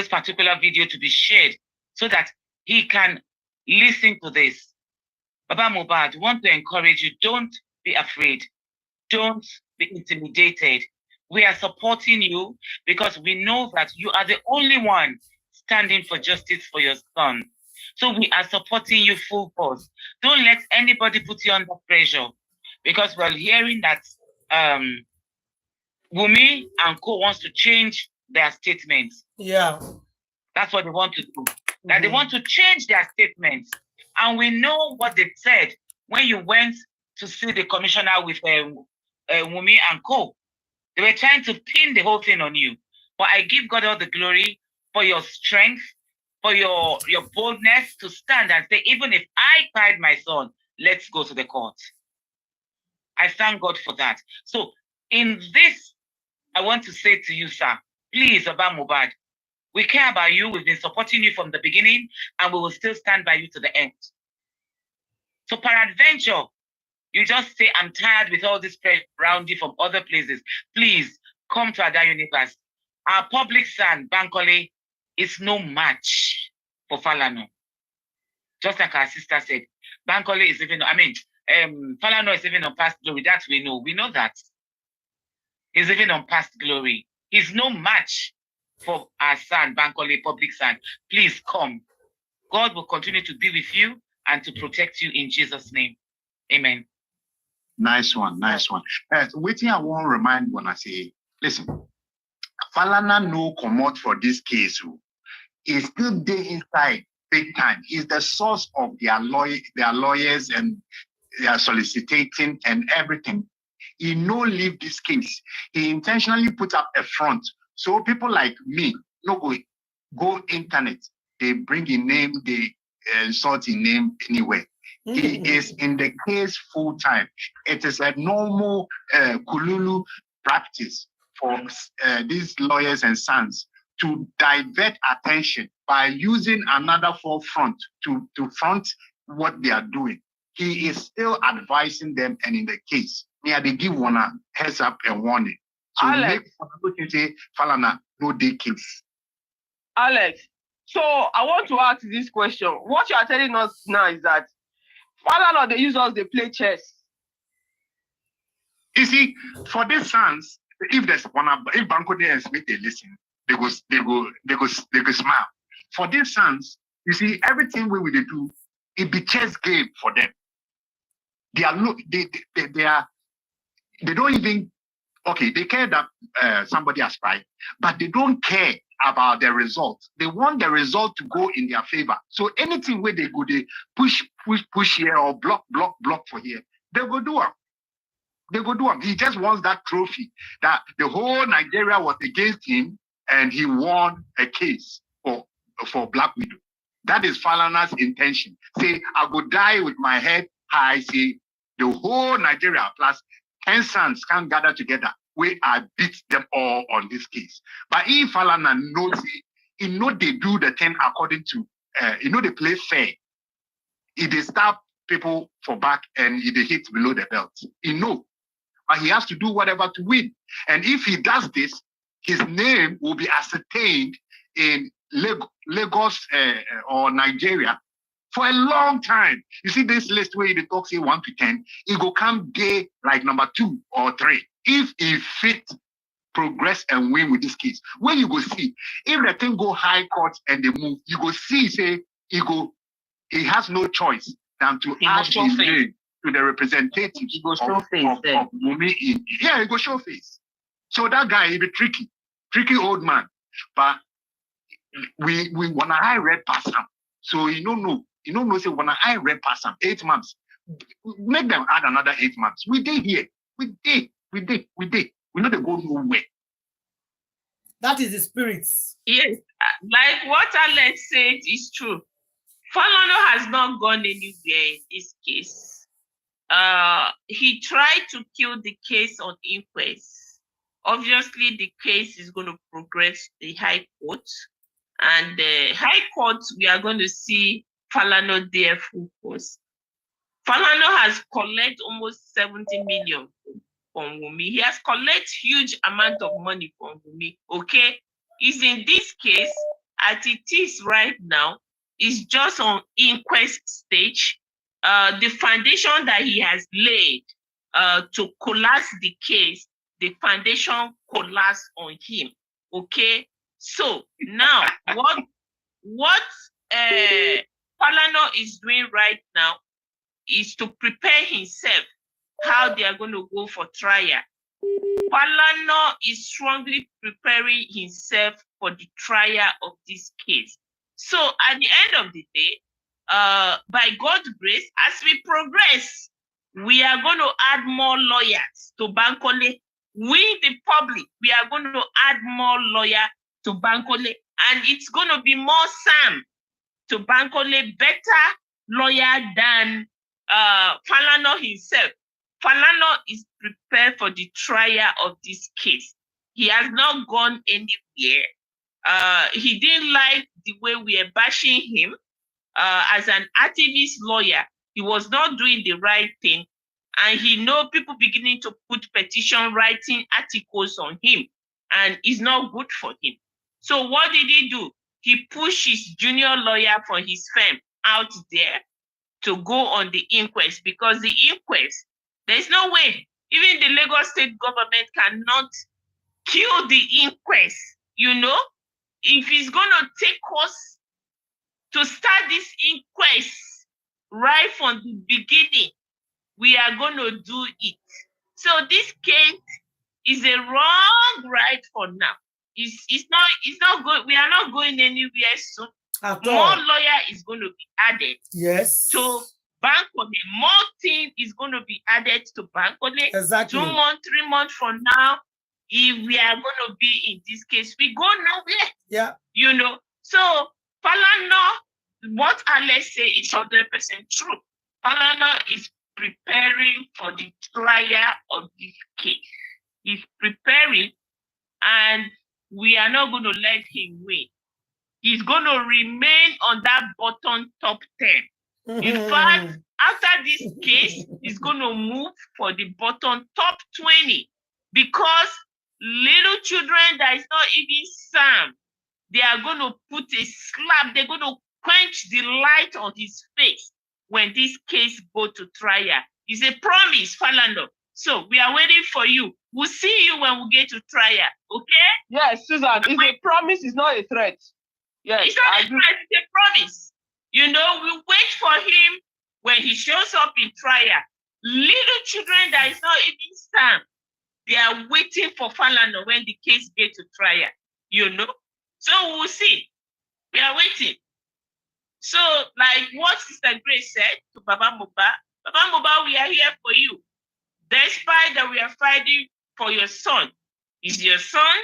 particular video to be shared so that he can listen to this. Baba Mohbad, want to encourage you, don't be afraid. Don't be intimidated. We are supporting you because we know that you are the only one standing for justice for your son. So we are supporting you full force. Don't let anybody put you under pressure, because we're hearing that Wunmi and Co wants to change their statements. Yeah. That's what they want to do. That they want to change their statements. And we know what they said when you went to see the commissioner with Wunmi and Co. They were trying to pin the whole thing on you. But I give God all the glory for your strength, for your boldness to stand and say, even if I cried my son, let's go to the court. I thank God for that. So in this, I want to say to you, sir, please, Baba Mohbad, we care about you. We've been supporting you from the beginning, and we will still stand by you to the end. So peradventure, you just say, I'm tired with all this pressure around you from other places. Please come to Ada Universe. Our public son, Bankole, is no match for Falana. Just like our sister said, Bankole is even, Falana is even on past glory. That we know. We know that. He's even on past glory. He's no match for our son, Bankole, public son. Please come. God will continue to be with you and to protect you in Jesus' name. Amen. Nice one, nice one. Waiting, I want to remind when I say, listen, Falana no come for this case. He's still there inside big time. He's the source of their lawyers and they are soliciting and everything. He no leave this case. He intentionally put up a front. So people like me no go internet. They bring a name, they insult a name anywhere. He is in the case full time. It is a normal Kululu practice for these lawyers and sons to divert attention by using another forefront to front what they are doing. He is still advising them and in the case. Yeah, they give one a heads up and warning. So Alex, make say Falana no day case. Alex, so I want to ask this question. What you are telling us now is that Falana, they use us, they play chess. You see, for these sons, if there's one, if Banco and Smith they listen, they go smile. For these sons, you see, everything we do, it be chess game for them. They don't even, okay, they care that somebody has tried, but they don't care about the result. They want the result to go in their favor. So anything where they go, they push here or block for here, they will do it. They go do him. He just wants that trophy that the whole Nigeria was against him and he won a case for Black Widow. That is Falana's intention. Say, I go die with my head high. Say, the whole Nigeria plus 10 sons can gather together where I beat them all on this case. But if Falana knows it, he know they do the thing according to, they play fair. If they stab people for back and if they hit below the belt, he know. But he has to do whatever to win. And if he does this, his name will be ascertained in Lagos or Nigeria for a long time. You see this list where they talk say 1 to 10, it will come day like number 2 or 3. If he fit, progress and win with this case. When you go see, if the thing go high court and they move, you go see, say, he has no choice than to add his name to the representatives of Wunmi. He go show face. So that guy, he be tricky old man. But we want to high red pass him. So he don't know, say when I red pass him 8 months, make them add another 8 months. We did here. We did. We know they go nowhere. That is the spirit. Yes, like what Alex said is true. Falana has not gone anywhere in this case. He tried to kill the case on inquest. Obviously, the case is going to progress to the High Court. And the High Court, we are going to see Falana there full force. Falana has collected almost 70 million from Wunmi. He has collected huge amount of money from Wunmi. Okay, is in this case, as it is right now, is just on inquest stage. The foundation that he has laid to collapse the case, the foundation collapsed on him. Okay, so now what Falana is doing right now is to prepare himself how they are going to go for trial. Falana is strongly preparing himself for the trial of this case. So at the end of the day, by God's grace, as we progress, we are going to add more lawyers to Bankole. We, the public, we are going to add more lawyers to Bankole. And it's going to be more Sam to Bankole, better lawyer than Falana himself. Falana is prepared for the trial of this case. He has not gone anywhere. He didn't like the way we are bashing him as an activist lawyer. He was not doing the right thing. And he know people beginning to put petition writing articles on him. And it's not good for him. So what did he do? He pushed his junior lawyer from his firm out there to go on the inquest, because the inquest, there's no way, even the Lagos state government cannot kill the inquest, you know? If it's going to take us to start this inquest right from the beginning, we are going to do it. So this case is a wrong right for now. It's not good. We are not going anywhere soon. More lawyer is going to be added. Yes. To Bankole. More team is going to be added to Bankole. Exactly. 2 months, 3 months from now, if we are going to be in this case, we go nowhere. Yeah. You know. So Falana, what Alex say is 100% true. Falana is preparing for the trial of this case. He's preparing, and we are not going to let him win. He's going to remain on that bottom top 10. In fact, after this case, he's going to move for the bottom top 20, because little children that is not even Sam, they are going to put a slap, they're going to quench the light on his face when this case go to trial. It's a promise, Falana. So we are waiting for you. We'll see you when we get to trial, okay? Yes, Susan, it's a promise, it's not a threat. Yes, it's not a threat, it's a promise. You know, we wait for him when he shows up in trial. Little children that is not even Sam, they are waiting for Falana when the case gets to trial, you know? So we'll see. We are waiting. So, like what Sister Grace said to Baba Mohbad, we are here for you. Despite that we are fighting for your son. He's your son.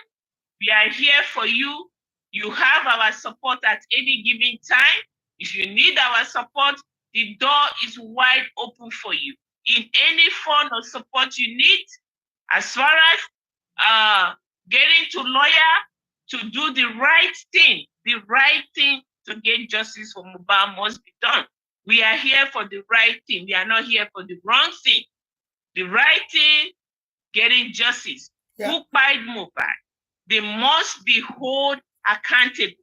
We are here for you. You have our support at any given time. If you need our support, the door is wide open for you. In any form of support you need, as far as getting to lawyer to do the right thing to get justice for Mohbad must be done. We are here for the right thing. We are not here for the wrong thing. The right thing, getting justice. Yeah. Who fight Mohbad? They must be held accountable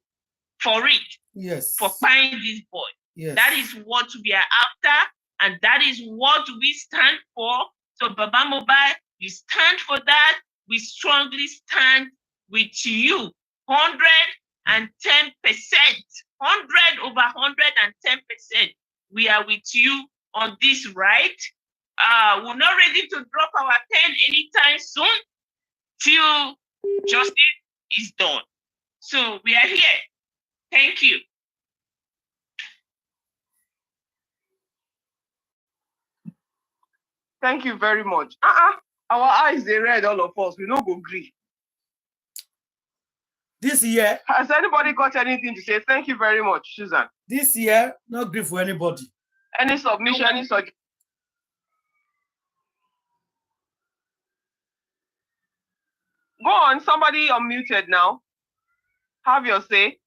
for it. Yes. For finding this boy. Yes. That is what we are after, and that is what we stand for. So Baba Mohbad, you stand for that. We strongly stand with you. 110%. 110%. We are with you on this right. We're not ready to drop our pen anytime soon till justice is done. So we are here. Thank you. Thank you very much. Our eyes, they red, all of us. We no go agree. This year. Has anybody got anything to say? Thank you very much, Susan. This year, no grief for anybody. Any submission, any suggestion? Go on, somebody unmuted now. Have your say.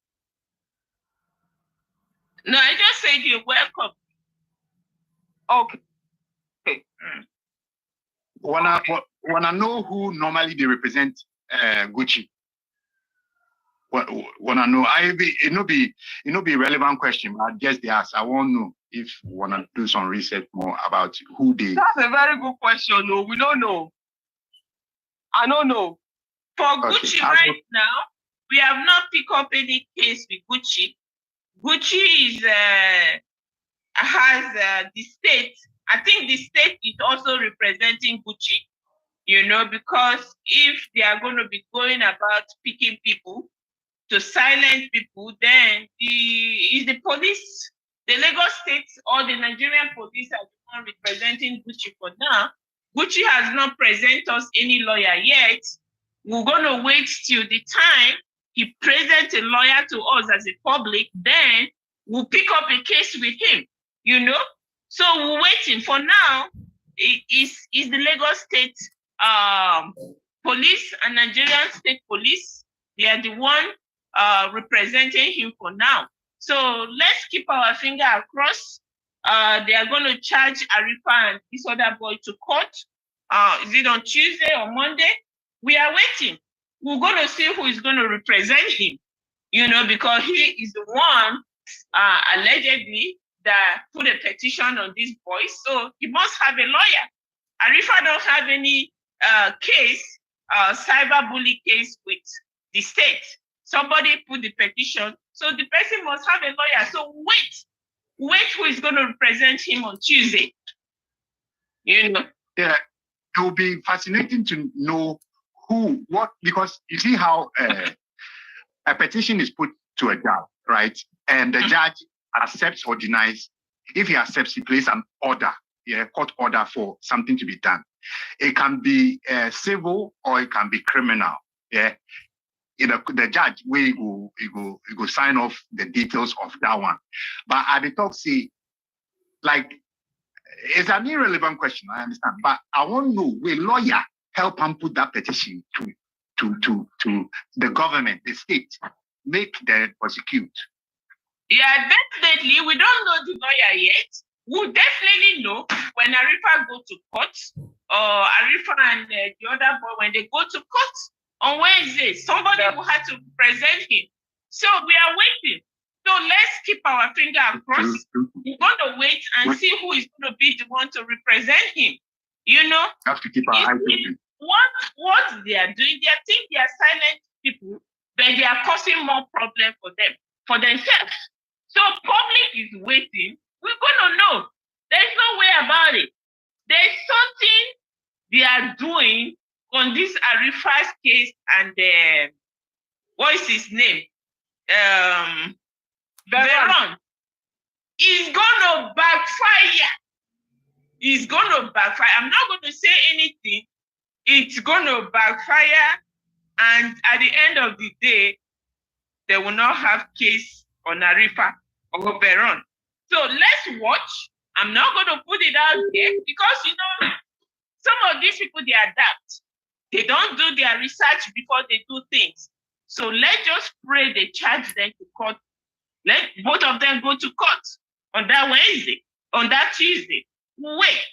No, I just said you're welcome. Okay. When I know who normally they represent Gucci. When I know, it no be relevant question. I guess they ask. I won't know if wanna do some research more about who they. That's a very good question. No, we don't know. I don't know. For Gucci right now, we have not picked up any case with Gucci. Gucci is has the state. I think the state is also representing Gucci, because if they are going to be going about picking people to silence people, then the police, the Lagos State or the Nigerian police are the one representing Gucci for now. Gucci has not presented us any lawyer yet. We're going to wait till the time he presents a lawyer to us as a public, then we'll pick up a case with him, So we're waiting. For now, is the Lagos State police and Nigerian State Police. They are the one representing him for now. So let's keep our finger across. They are going to charge Arifa and this other boy to court. Is it on Tuesday or Monday? We are waiting. We're going to see who is going to represent him, because he is the one allegedly that put a petition on this boy. So he must have a lawyer. Arifa don't have any case, cyberbully case with the state. Somebody put the petition. So the person must have a lawyer. So wait who is going to represent him on Tuesday. Yeah, it will be fascinating to know because you see how a petition is put to a judge, right? And the judge accepts or denies. If he accepts, he places an order, court order for something to be done. It can be civil or it can be criminal. Yeah, the judge he go sign off the details of that one. But at the talk, it's an irrelevant question. I understand, but I want to know will lawyer help him put that petition to the government, the state, make them prosecute. Yeah, definitely. We don't know the lawyer yet. We'll definitely know when Arifa go to court, or Arifa and the other boy, when they go to court on Wednesday, somebody will have to present him. So we are waiting. So let's keep our finger across. We're going to wait and see who is going to be the one to represent him. Have to keep our eyes open. What they are doing, they think they are silent people, but they are causing more problem for themselves. So public is waiting. We're going to know. There's no way about it. There's something they are doing on this Arifa's case and what is his name? Veron. It's going to backfire. It's going to backfire. I'm not going to say anything. It's going to backfire. And at the end of the day, they will not have case on Arifa or Veron. So let's watch. I'm not going to put it out there because, you know, some of these people, they adapt. They don't do their research before they do things. So let's just pray they charge them to court. Let both of them go to court on that Wednesday, on that Tuesday. Wait.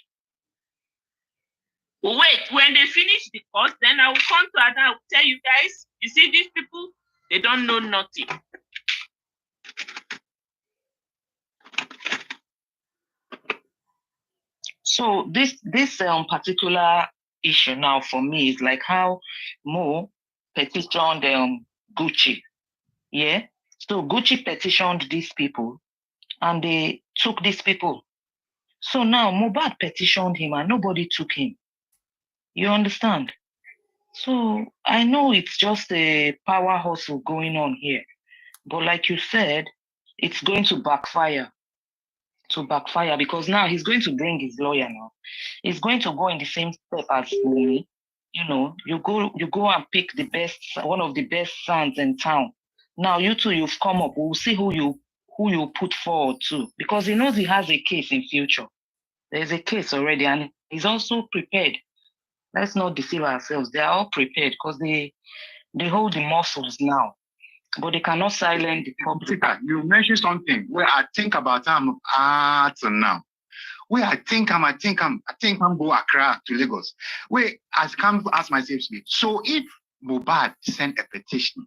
When they finish the course, then I will come to Ada and tell you guys, you see these people, they don't know nothing. So this particular issue now for me is like how Mo petitioned Gucci. Yeah. So Gucci petitioned these people and they took these people. So now Mohbad petitioned him and nobody took him. You understand? So I know it's just a power hustle going on here. But like you said, it's going to backfire. Because now he's going to bring his lawyer now. He's going to go in the same step as Wumi. You know, you go and pick one of the best sons in town. Now you two, you've come up. We'll see who you put forward to, because he knows he has a case in future. There's a case already, and he's also prepared. Let's not deceive ourselves. They are all prepared because they hold the muscles now, but they cannot silence the public. You mentioned something where I think about till now. Where I think I'm go Accra to Lagos. Where I come to ask myself, so if Mohbad sent a petition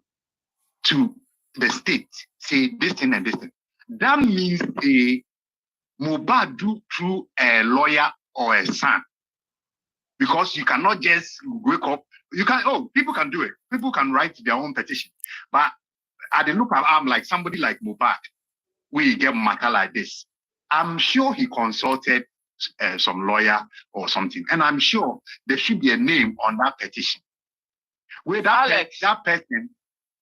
to the state, say this thing and this thing, that means the Mohbad do through a lawyer or a son. Because you cannot just wake up. People can do it. People can write their own petition. But at the look of I'm like somebody like Mohbad, we get matter like this. I'm sure he consulted some lawyer or something. And I'm sure there should be a name on that petition. Where that person,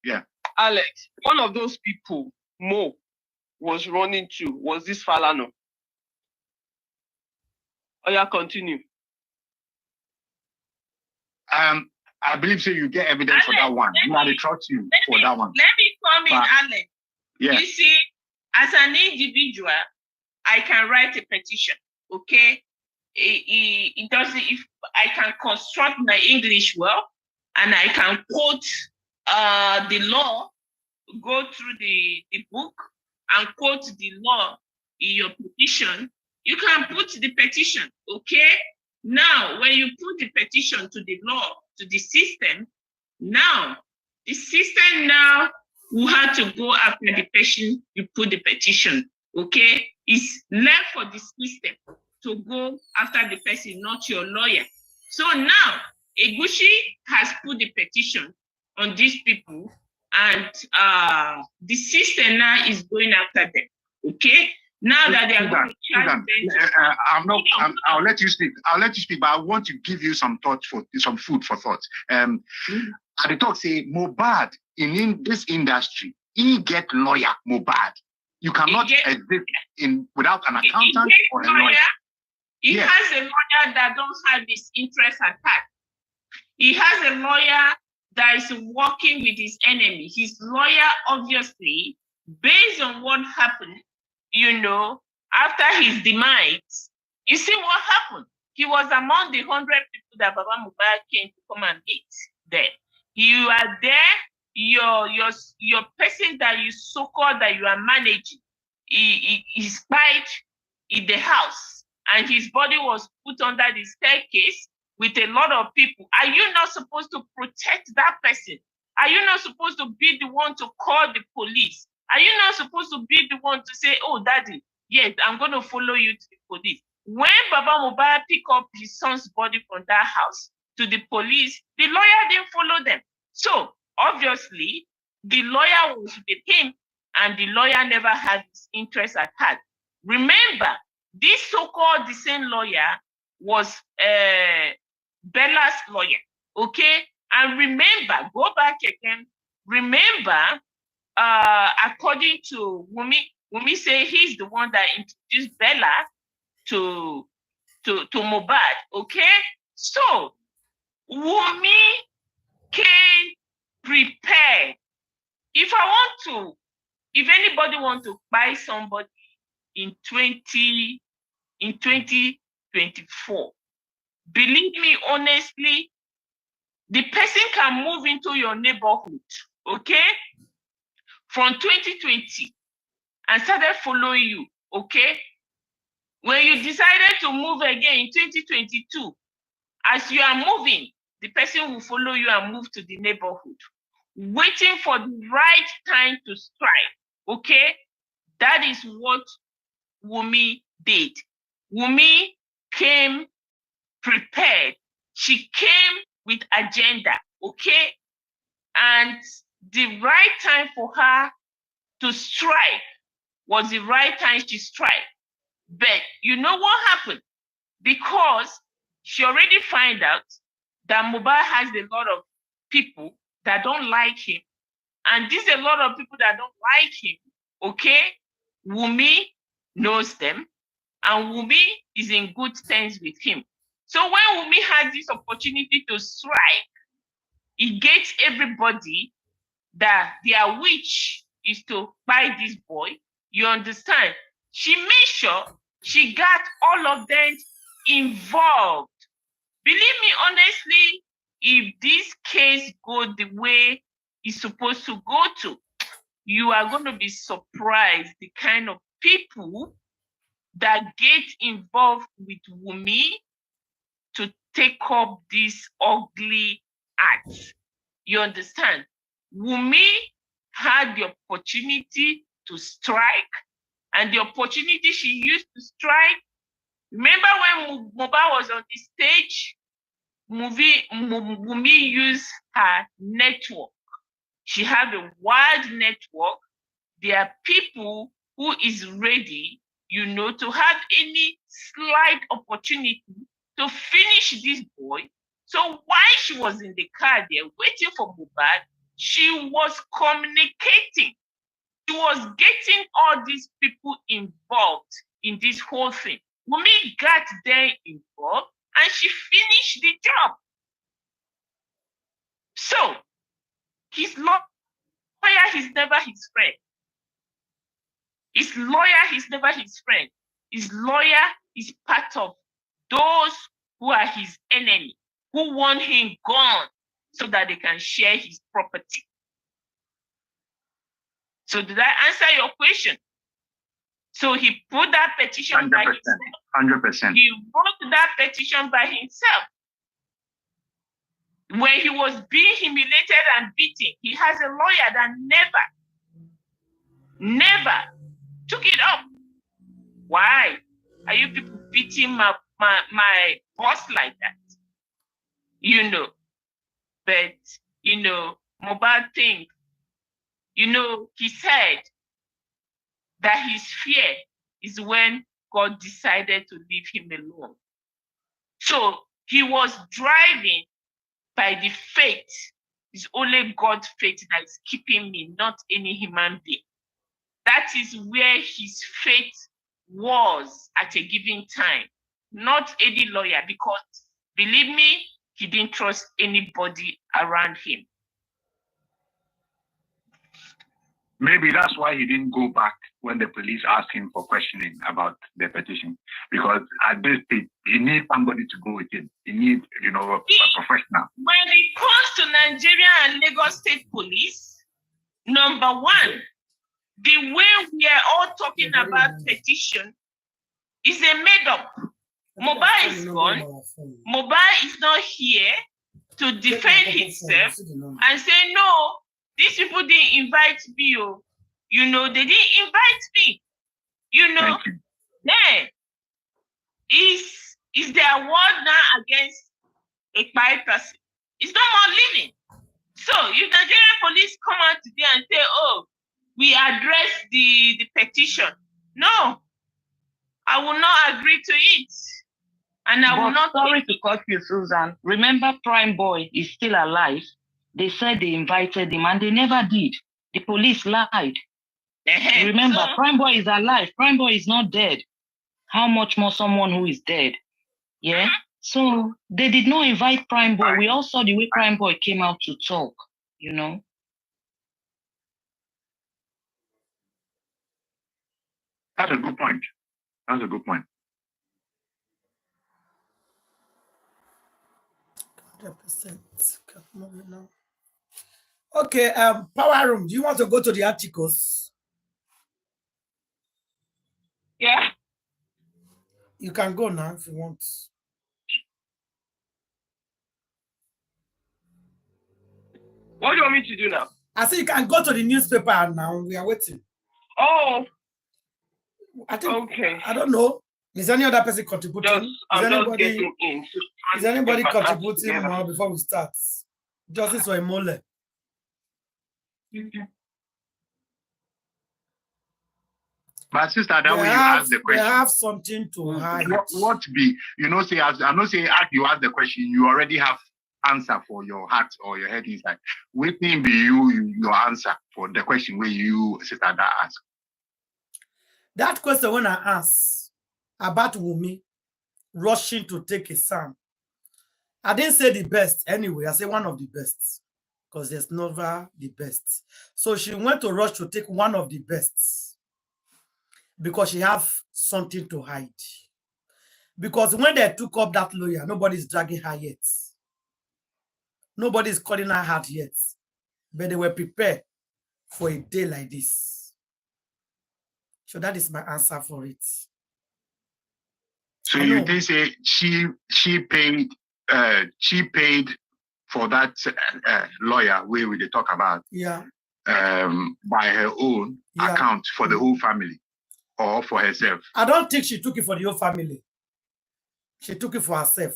yeah. Alex, one of those people Mo was running to was this Falano. Oh yeah, continue. I believe so. You get evidence for that one. You are the trust you for that one. Let me come in, Alex. Yeah. You see, as an individual, I can write a petition. Okay, it doesn't. If I can construct my English well, and I can quote the law, go through the book and quote the law in your petition, you can put the petition. Okay. Now, when you put the petition to the law, to the system, now, the system now will have to go after the person you put the petition, okay? It's left for the system to go after the person, not your lawyer. So now, Egushi has put the petition on these people, and the system now is going after them, okay? Now that they are going to charge them. I'll let you speak. But I want to give you some thoughts some food for thought. At the talk say Mohbad in this industry, he get lawyer Mohbad. You cannot exist without an accountant or a lawyer. He has a lawyer that don't have his interest at heart. He has a lawyer that is working with his enemy. His lawyer, obviously, based on what happened, you know, after his demise, you see what happened. He was among the 100 people that Baba Mohbad came to come and meet there. You are there, your person that you so-called that you are managing, he spied in the house, and his body was put under the staircase with a lot of people. Are you not supposed to protect that person? Are you not supposed to be the one to call the police? Are you not supposed to be the one to say, oh, daddy, yes, I'm going to follow you to the police? When Baba Mohbad picked up his son's body from that house to the police, the lawyer didn't follow them. So, obviously, the lawyer was with him, and the lawyer never had his interest at heart. Remember, this so-called the same lawyer was Bella's lawyer, okay? And remember, go back again, remember, according to Wumi say he's the one that introduced Bella to Mohbad, okay? So, Wunmi came prepared. If anybody want to buy somebody in 2024, believe me honestly, the person can move into your neighborhood, okay? From 2020 and started following you, okay? When you decided to move again in 2022, as you are moving, the person will follow you and move to the neighborhood, waiting for the right time to strike, okay? That is what Wunmi did. Wunmi came prepared. She came with agenda, okay? And the right time for her to strike was the right time she struck. But you know what happened? Because she already found out that Mohbad has a lot of people that don't like him. And there's a lot of people that don't like him, okay? Wunmi knows them, and Wunmi is in good terms with him. So when Wunmi has this opportunity to strike, it gets everybody that their wish is to buy this boy. You understand? She made sure she got all of them involved. Believe me, honestly, if this case goes the way it's supposed to go to, you are going to be surprised the kind of people that get involved with Wunmi to take up this ugly act. You understand? Wunmi had the opportunity to strike, and the opportunity she used to strike. Remember when Mohbad was on the stage? Wunmi used her network. She had a wide network. There are people who is ready, to have any slight opportunity to finish this boy. So while she was in the car there waiting for Mohbad, she was communicating. She was getting all these people involved in this whole thing. Wunmi got them involved and she finished the job. So his lawyer is never his friend. His lawyer is never his friend. His lawyer is part of those who are his enemy, who want him gone so that they can share his property. So did I answer your question? So he put that petition 100%, by himself. 100%. He wrote that petition by himself. When he was being humiliated and beaten, he has a lawyer that never took it up. Why are you people beating my boss like that? But Mohbad thing, he said that his fear is when God decided to leave him alone. So he was driving by the faith. It's only God's faith that is keeping me, not any human being. That is where his faith was at a given time, not any lawyer, because believe me, he didn't trust anybody around him. Maybe that's why he didn't go back when the police asked him for questioning about the petition. Because at this stage, he needs somebody to go with him. He needs, a professional. When it comes to Nigeria and Lagos State Police, number one, the way we are all talking about petition is a made-up. Mohbad is gone. Mohbad is not here to defend himself and say, no, these people didn't invite me. They didn't invite me. Then is their word now against a quiet person? It's no more living. So if Nigerian police come out today and say, oh, we address the petition, no, I will not agree to it. And I will not. Sorry to cut you, Susan. Remember, Prime Boy is still alive. They said they invited him and they never did. The police lied. Remember, Prime Boy is alive. Prime Boy is not dead. How much more someone who is dead? Yeah. So they did not invite Prime Boy. We all saw the way Prime Boy came out to talk, you know. That's a good point. That's a good point. 100%. Okay, Power Room, do you want to go to the articles? Yeah. You can go now if you want. What do you want me to do now? I say you can go to the newspaper now. We are waiting. Oh. I think. Okay. I don't know. Is any other person contributing? I'm just getting in. Is anybody contributing more before we start? Justice or Emole? But sister, that way you ask the question. They have something to hide. What be? You know, say as I know, say you ask the question, you already have answer for your heart or your head inside. Waiting be your answer for the question where you sister that ask. That question when I asked about Wumi rushing to take a son, I didn't say the best anyway. I said one of the best because there's never the best. So she went to rush to take one of the best because she have something to hide. Because when they took up that lawyer, nobody's dragging her yet. Nobody's calling her hard yet. But they were prepared for a day like this. So that is my answer for it. So you didn't say she paid for that lawyer where we talk about by her own account for the whole family or for herself? I don't think she took it for the whole family. She took it for herself.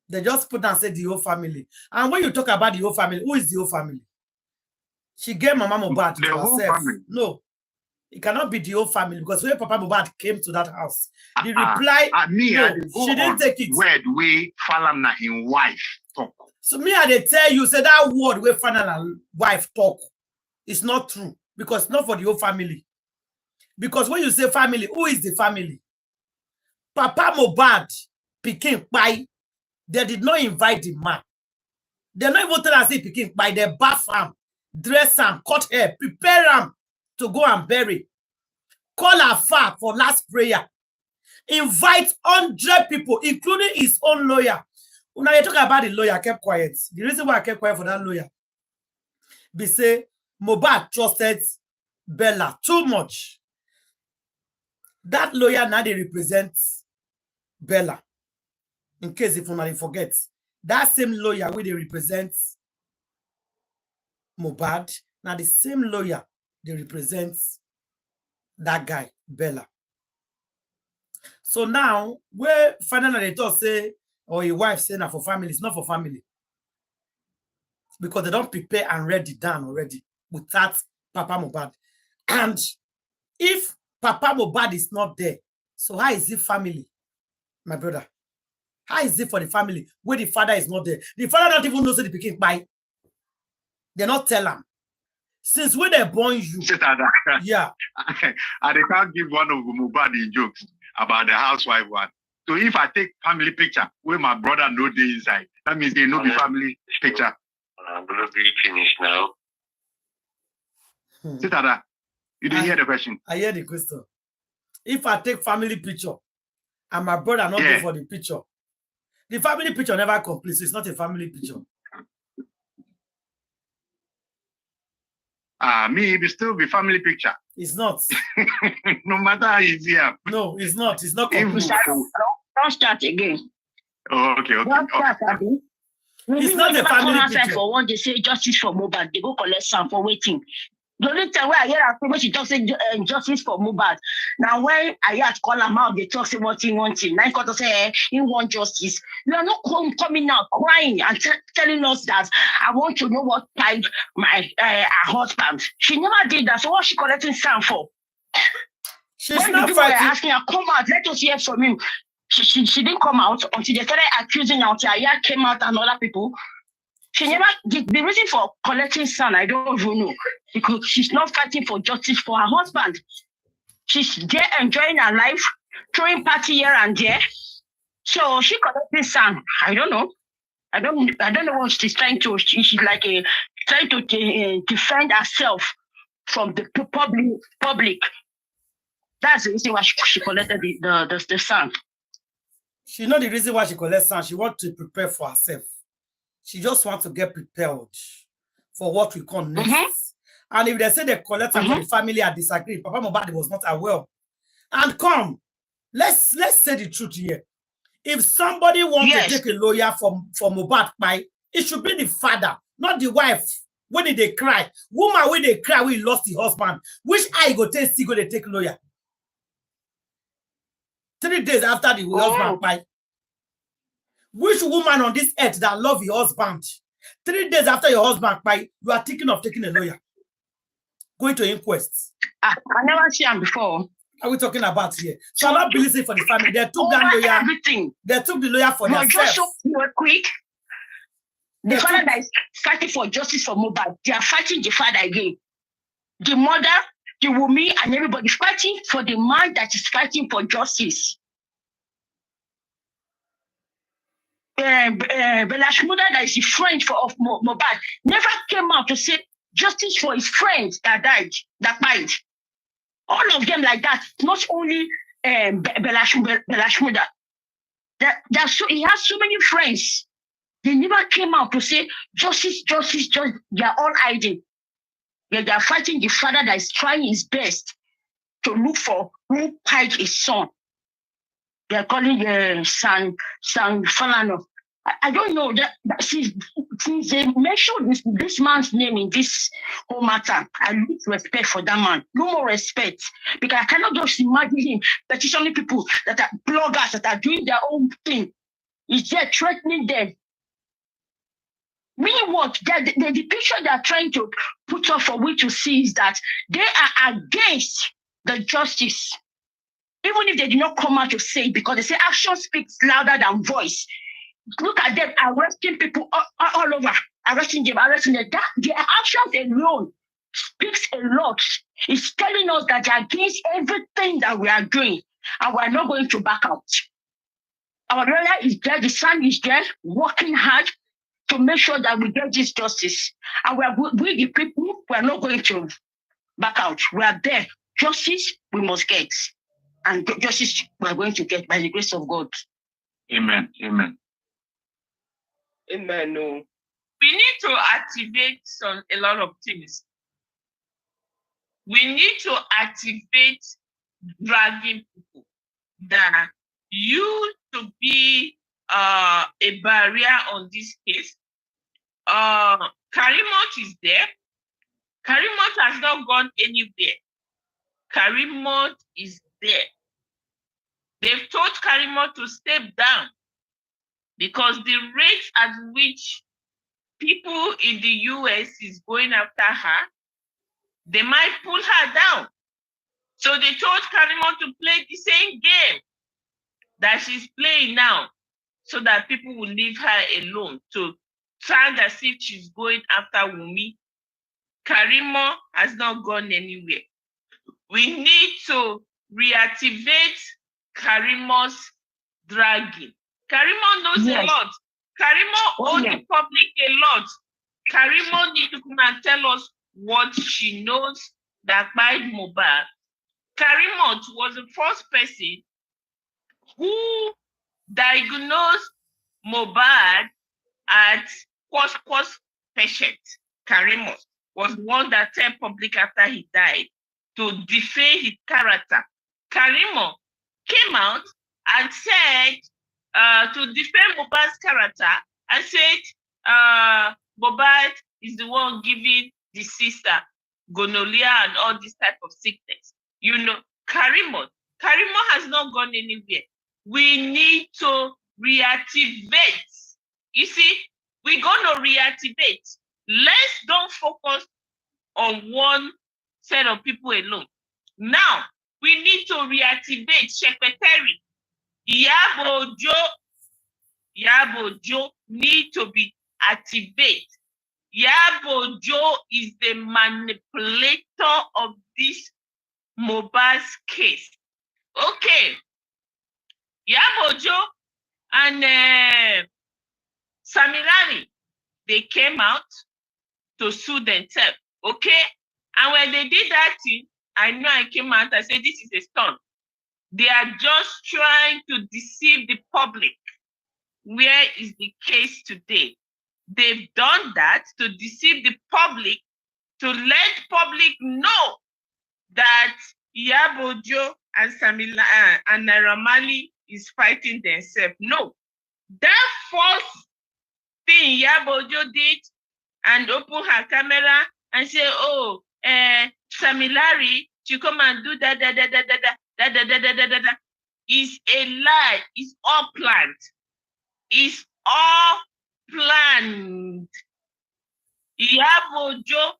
They just put and said the whole family. And when you talk about the whole family, who is the whole family? She gave Mama Mohbad to herself. Family. No, it cannot be the whole family because when Papa Mohbad came to that house, the reply, she didn't take it. Word way Falana in wife talk. So me, they tell you, say that word where Falana wife talk is not true because it's not for the whole family. Because when you say family, who is the family? Papa Mohbad became by. They did not invite the man. They not even tell us he became by. They bath him, dress him, cut hair, prepare him to go and bury. Call her far for last prayer. Invite 100 people, including his own lawyer. When I talk about the lawyer, I kept quiet. The reason why I kept quiet for that lawyer, be say Mohbad trusted Bella too much. That lawyer now they represent Bella. In case if somebody forgets, that same lawyer where they represent Mohbad, now the same lawyer they represent that guy, Bella. So now, where finally they talk say, or your wife say now for family, it's not for family. Because they don't prepare and ready done already without Papa Mohbad. And if Papa Mohbad is not there, so how is it family, my brother? How is it for the family where the father is not there? The father not even knows the pikin by. They not tell him. Since when they born you, yeah. And they can't give one of Mohbad jokes about the housewife one. So if I take family picture where my brother no day inside, that means they know the family picture. I'm gonna be finished now. Sitada, you didn't hear the question. I hear the question. If I take family picture and my brother not go for the picture, the family picture never complete, so it's not a family picture. Me, it will still be family picture. It's not. No matter how it's here. No, it's not. It's not complete. Don't start again. Oh, okay. It's not a family picture. For one, they say justice for Mohbad. They go collect some for waiting. The only time where I hear when she talks justice for Mohbad. Now when I hear call them out, they talk say one thing. Now you got to say you want justice. You are not coming out crying and telling us that I want to know what type my husband. She never did that. So what she collecting some for? She's when not fighting. Asking her, come out, let us hear from him. She didn't come out until they started accusing her. Until Aya came out and other people. She never did. The reason for collecting son, I don't even know. Because she's not fighting for justice for her husband. She's there enjoying her life, throwing party here and there. So she collected some. I don't know. I don't know what she's trying to. She's like trying to defend herself from the public. That's the reason why she collected the sand. She know the reason why she collects sand. She wants to prepare for herself. She just wants to get prepared for what will come next. And if they say they collect sand for the family, I disagree. Papa Mohbad was not aware. And come, let's say the truth here. If somebody wants to take a lawyer for Mohbad, it should be the father, not the wife. When did they cry? Woman, when they cry, we lost the husband. Which eye go take see go they take lawyer? 3 days after the husband died. Which woman on this earth that love your husband? 3 days after your husband died, you are thinking of taking a lawyer, going to inquest. I never seen him before. Are we talking about here? So I'm not believing for the family. They took that lawyer. Everything. They took the lawyer for themselves. Just so quick. The father that is fighting for justice for Mohbad, they are fighting the father again. The mother, the woman, and everybody fighting for the man that is fighting for justice. Bela's mother, that is a friend of Mohbad, never came out to say justice for his friend that died. All of them like that. Not only Bela's mother. He has so many friends. They never came out to say justice. They are all hiding. They are fighting the father that is trying his best to look for who killed his son. They are calling San Falano. I don't know that since they mentioned this man's name in this whole matter, I lose respect for that man. No more respect. Because I cannot just imagine him petitioning people that are bloggers that are doing their own thing. He's there threatening them. Meaning what? The picture they are trying to put up for we to see is that they are against the justice. Even if they do not come out to say it, because they say action speaks louder than voice. Look at them arresting people all over, arresting them. That their actions alone speaks a lot. It's telling us that they're against everything that we are doing, and we're not going to back out. Our brother is there, the son is there, working hard to make sure that we get this justice. And we the people, we are not going to back out. We are there. Justice, we must get. And justice, we are going to get by the grace of God. Amen. Amen. Amen. No. We need to activate a lot of things. We need to activate dragging people that used to be a barrier on this case. Karimo is there. Karimo has not gone anywhere. Karimo is there. They've told Karimo to step down because the rate at which people in the US is going after her, they might pull her down. So they told Karimo to play the same game that she's playing now, so that people will leave her alone to sound as if she's going after Wunmi. Karimo has not gone anywhere. We need to reactivate Karimo's dragging. Karimo knows a lot. Karimo owes the public a lot. Karimo needs to come and tell us what she knows that by Mohbad. Karimo was the first person who diagnosed Mohbad at post patient. Karimo was one that told public after he died to defend his character. Karimo came out and said to defend Mohbad's character and said Mohbad is the one giving the sister gonorrhea and all this type of sickness. You know, Karimo has not gone anywhere. We need to reactivate. You see, we're going to reactivate. Let's don't focus on one set of people alone. Now, we need to reactivate Secretary. Yabo Jo need to be activated. Yabo Jo is the manipulator of this Mohbad's case. Okay. Yabo Jo and Samirari, they came out to sue themselves, okay? And when they did that thing, I know I came out, I said, this is a stunt. They are just trying to deceive the public. Where is the case today? They've done that to deceive the public, to let public know that Yabojo and Samila and Naramali is fighting themselves. No, that first thing Yabojo did and open her camera and say, oh, Samilari, she come and do that, is a lie. It's all planned. It's all planned. Yabojo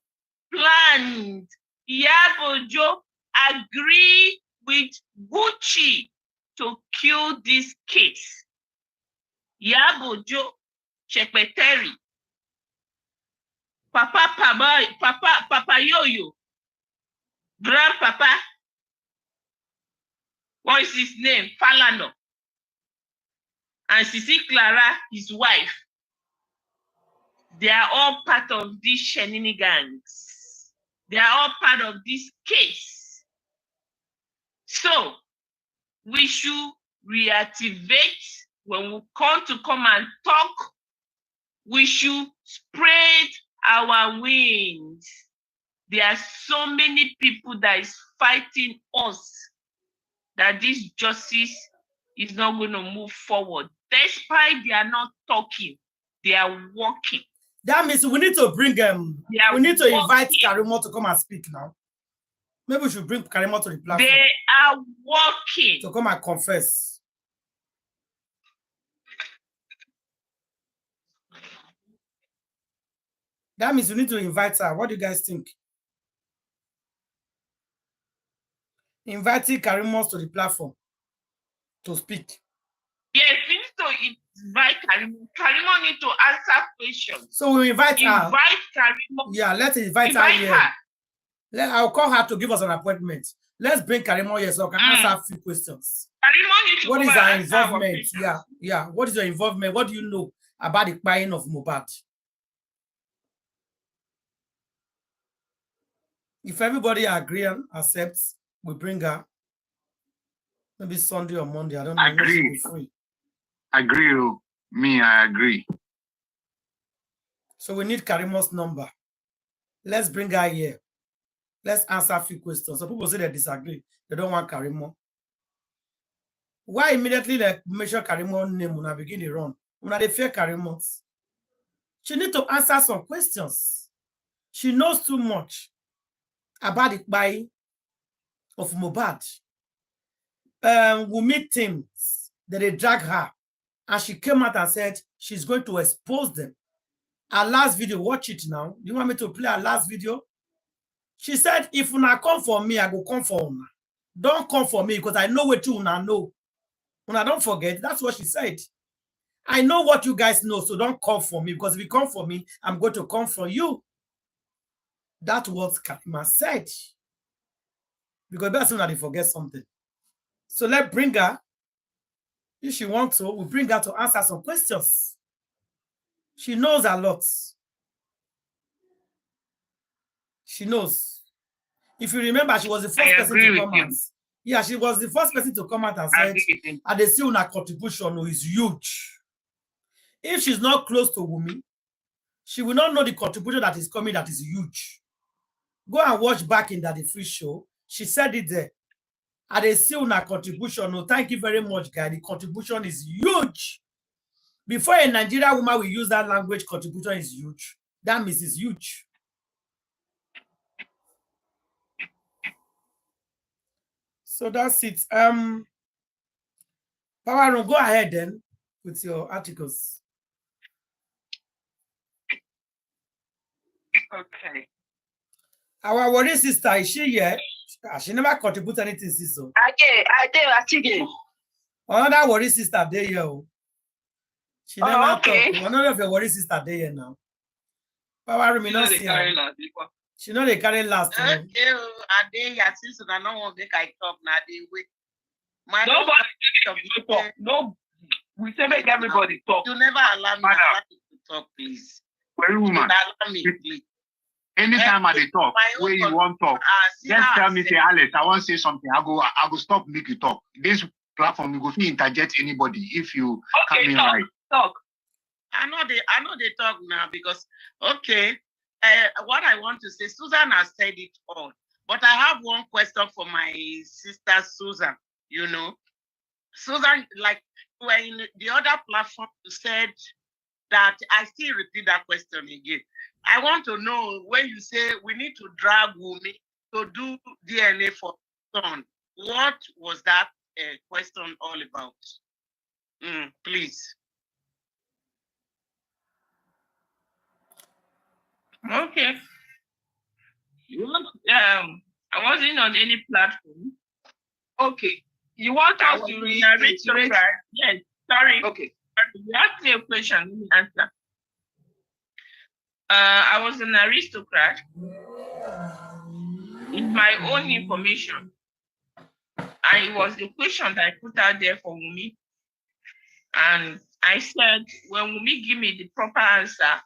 planned. Yabojo agree with Gucci to kill this case. Yabojo Secretary, Papa Yoyo, Grandpapa, what is his name? Falano. And Sisi Clara, his wife. They are all part of these shenanigans. They are all part of this case. So, we should reactivate when we come and talk. We should spread our wings. There are so many people that is fighting us that this justice is not going to move forward. Despite they are not talking, they are working. That means we need to bring we need to invite Karimo to come and speak now. Maybe we should bring Karimo to the platform. They are working to come and confess. That means we need to invite her. What do you guys think? Inviting Karimo to the platform to speak. Yes, we need to invite Karimo. Karimo need to answer questions. So we invite her. Invite Karimo. Yeah, let's invite her here. I'll call her to give us an appointment. Let's bring Karimo here so I can answer a few questions. Karimo needs to what is her involvement? Yeah. What is your involvement? What do you know about the buying of Mohbad? If everybody agree and accepts, we bring her. Maybe Sunday or Monday. I don't know. Agree. Agree. Me, I agree. So we need Karimo's number. Let's bring her here. Let's answer a few questions. Some people say they disagree. They don't want Karimo. Why immediately they measure Karimo's name when I begin to run? When they fear Karimo? She need to answer some questions. She knows too much about the buying of Mohbad. We meet teams that they drag her, and she came out and said she's going to expose them. Her last video, watch it now. You want me to play her last video? She said, if una come for me, I go come for una. Don't come for me because I know what you una know. Una don't forget, that's what she said. I know what you guys know, so don't come for me because if you come for me, I'm going to come for you. That's what Karimo said. Because that's when they forget something. So let's bring her. If she wants to, we'll bring her to answer some questions. She knows a lot. She knows. If you remember, she was the first person to come out. Yeah, she was the first person to come out and said, and they see her contribution is huge. If she's not close to Wumi, she will not know the contribution that is coming that is huge. Go and watch back in that free show. She said it there. And they see her contribution. No, thank you very much, guy. The contribution is huge. Before a Nigerian woman will use that language, contribution is huge. That means it's huge. So that's it. Power Room, go ahead then with your articles. Okay. Our worry sister, is she here? She never contributed anything, sister. I did. Another worry sister there here. She never talk. One of your worry sister there here now. Power Room, not see her. She know they carry last. I did ya since I don't want to talk now. They wait. We say make everybody talk. You never allow me to talk, please. Very woman. Allow me, please. Anytime I dey talk, where you want talk, just tell me, say, Alex, I want to say something. I go stop, make you talk. This platform, you go to interject anybody if you come in right. Talk. I know they talk now because, okay, what I want to say, Susan has said it all. But I have one question for my sister, Susan. You know, Susan, like, when the other platform said that, I still repeat that question again. I want to know when you say we need to drag Wumi to do DNA for son, what was that question all about? Please. Okay. I wasn't on any platform. Okay. You want us to reiterate? Yes. Sorry. Okay. You asked me a question. Let me answer. I was an aristocrat. It's my own information. And it was the question that I put out there for Wumi. And I said, when Wumi give me the proper answer,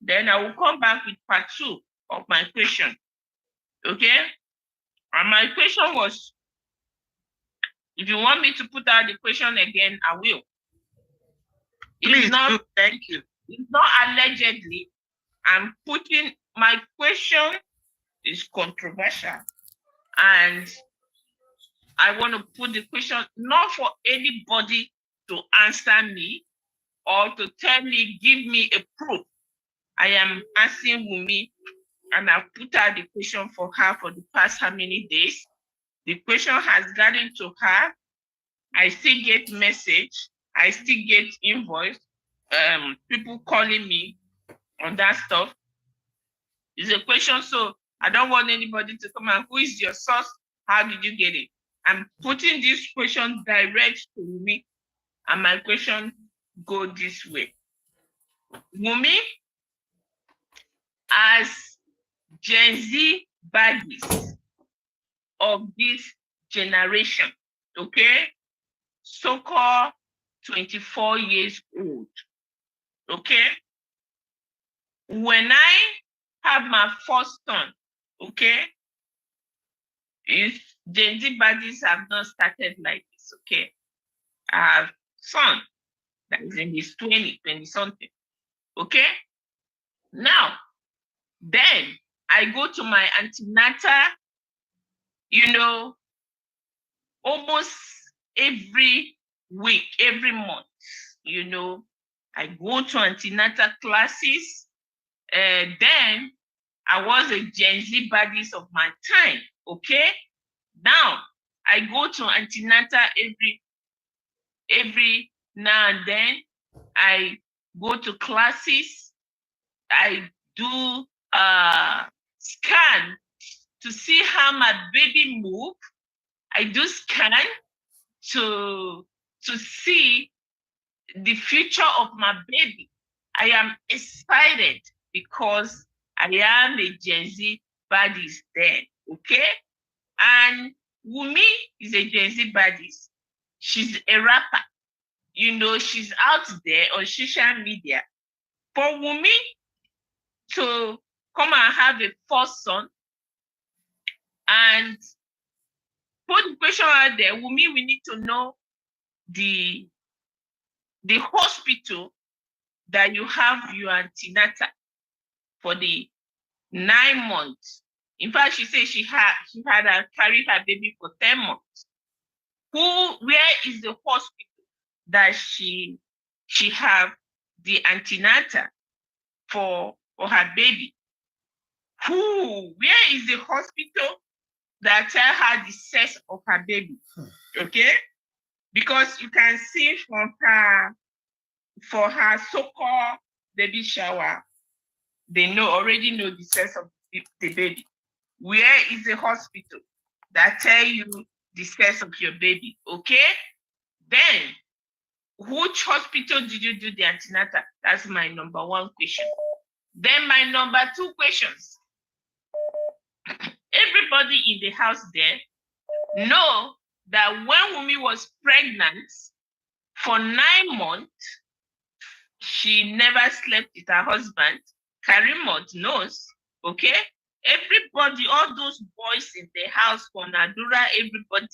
then I will come back with part 2 of my question. Okay? And my question was, if you want me to put out the question again, I will. Please, thank you. It's not allegedly. I'm putting, my question is controversial. And I want to put the question not for anybody to answer me or to tell me, give me a proof. I am asking Wumi, and I've put out the question for her for the past how many days. The question has gotten to her. I still get message. I still get invoice. People calling me on that stuff. It's a question, so I don't want anybody to come and, who is your source? How did you get it? I'm putting this question direct to Wumi, and my question go this way. Wumi, as Gen Z baddies of this generation, okay? So-called 24 years old, okay? When I have my first son, okay? If Gen Z baddies have not started like this, okay? I have son that is in his 20 something, okay? Now, then I go to my antenatal, you know, almost every week, every month, you know, I go to antenatal classes. Then I was a Gen Z baddies of my time, okay? Now, I go to antenatal every now and then. I go to classes. I do scan to see how my baby move. I do scan to see the future of my baby. I am excited because I am a Gen Z baddies then, okay? And Wumi is a Gen Z baddies. She's a rapper. You know, she's out there on social media. For Wumi to come and have a first son and put the question out there, Wumi, we need to know the hospital that you have your antenatal for the 9 months. In fact, she said she had carried her baby for 10 months. Where is the hospital that she have the antenatal for her baby? Where is the hospital that tell her the sex of her baby? Okay? Because you can see for her so-called baby shower, they already know the sex of the baby. Where is the hospital that tell you the sex of your baby? Okay? Then, which hospital did you do the antenatal? That's my number 1 question. Then my number 2 questions. Everybody in the house there know that when Wumi was pregnant For 9 months, she never slept with her husband. Karimo knows, okay? Everybody, all those boys in the house, Konadura, everybody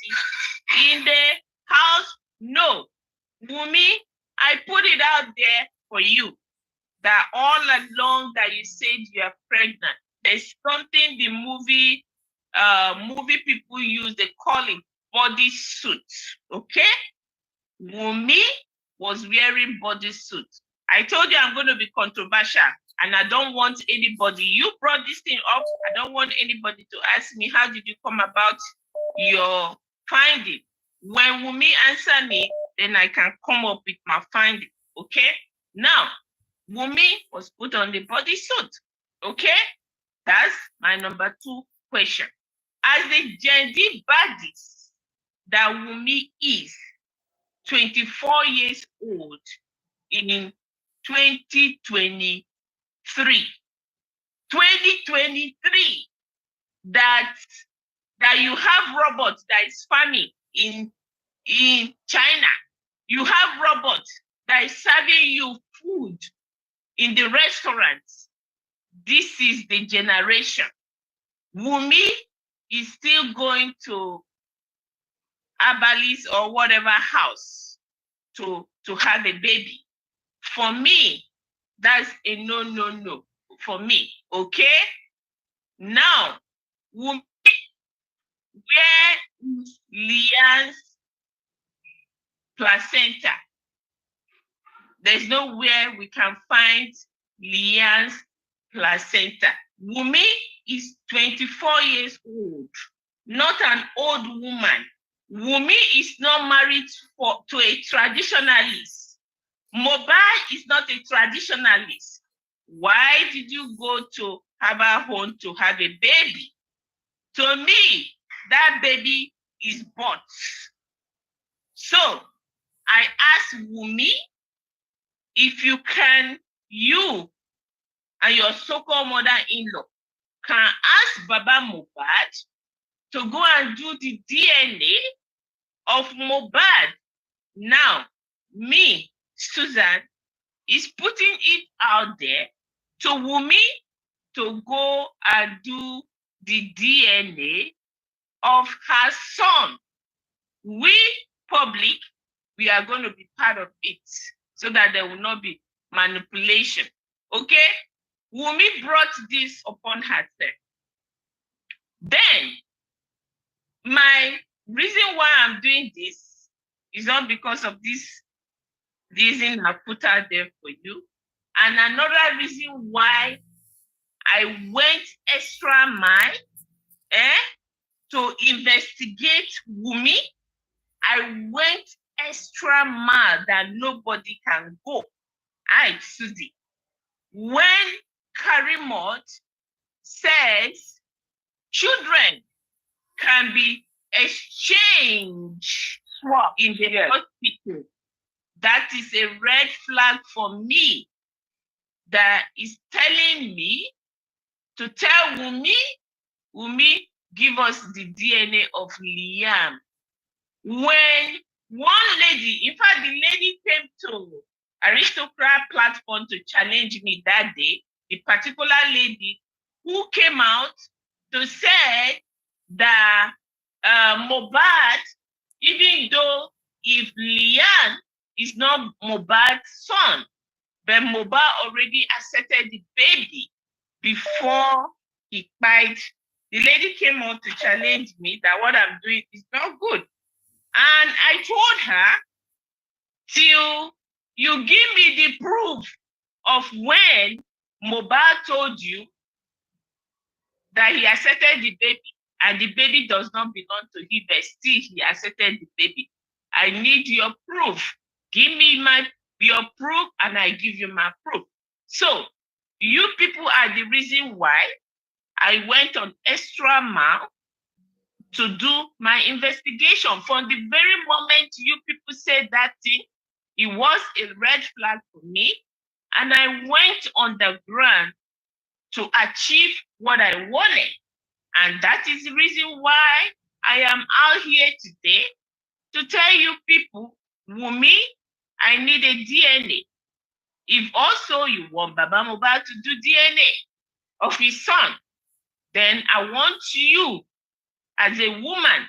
in the house, no. Wumi, I put it out there for you that all along that you said you are pregnant, there's something the movie people use, they call it bodysuit, okay? Wumi was wearing bodysuit. I told you I'm going to be controversial, and I don't want anybody. You brought this thing up. I don't want anybody to ask me, how did you come about your finding? When Wumi answer me, then I can come up with my finding. Okay? Now, Wumi was put on the bodysuit. Okay? That's my number 2 question. As the Gen Z baddies that Wumi is, 24 years old in 2023. 2023, that you have robots that is farming in China. You have robots that is serving you food in the restaurants. This is the generation. Wumi is still going to Abali's or whatever house to have a baby. For me, that's a no for me, okay? Now, where is Leanne's placenta? There's nowhere we can find Leanne's placenta. Wumi is 24 years old, not an old woman. Wumi is not married to a traditionalist. Mohbad is not a traditionalist. Why did you go to her home to have a baby? To me, that baby is bought. So I asked Wumi, if you can, you and your so-called mother-in-law can ask Baba Mohbad to go and do the DNA of Mohbad. Now, me, Susan, is putting it out there to Wumi to go and do the DNA of her son. We, public, we are going to be part of it so that there will not be manipulation. Okay? Wumi brought this upon herself. Then, my reason why I'm doing this is not because of this reason I put out there for you. And another reason why I went extra mile to investigate Wumi, I went extra mile that nobody can go. Susie, when Karimo says children can be exchanged in the hospital, that is a red flag for me. That is telling me to tell Wumi, give us the DNA of Liam. When one lady, in fact, the lady came to Aristocrat platform to challenge me that day, the particular lady who came out to say that Mohbad, even though if Liam is not Mohbad's son, but Mohbad already accepted the baby before he died. The lady came out to challenge me that what I'm doing is not good. And I told her, till you give me the proof of when Mohbad told you that he accepted the baby and the baby does not belong to him, but still he accepted the baby. I need your proof. Give me your proof and I give you my proof. So you people are the reason why I went on extra mile to do my investigation. From the very moment you people said that thing, it was a red flag for me. And I went on the ground to achieve what I wanted. And that is the reason why I am out here today to tell you people, Wumi I need a DNA. If also you want Baba Mohbad to do DNA of his son, then I want you as a woman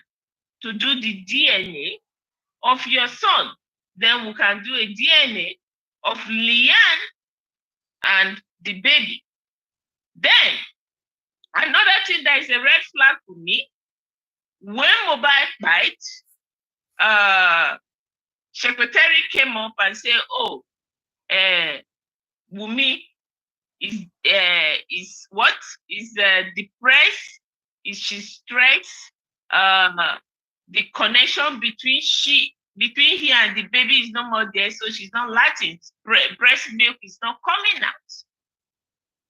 to do the DNA of your son. Then we can do a DNA of Liam and the baby. Then, another thing that is a red flag for me, when Mohbad died, secretary came up and said, oh, Wunmi is what? Is depressed? Is she stressed? The connection between he and the baby is no more there, so she's not latching. Breast milk is not coming out.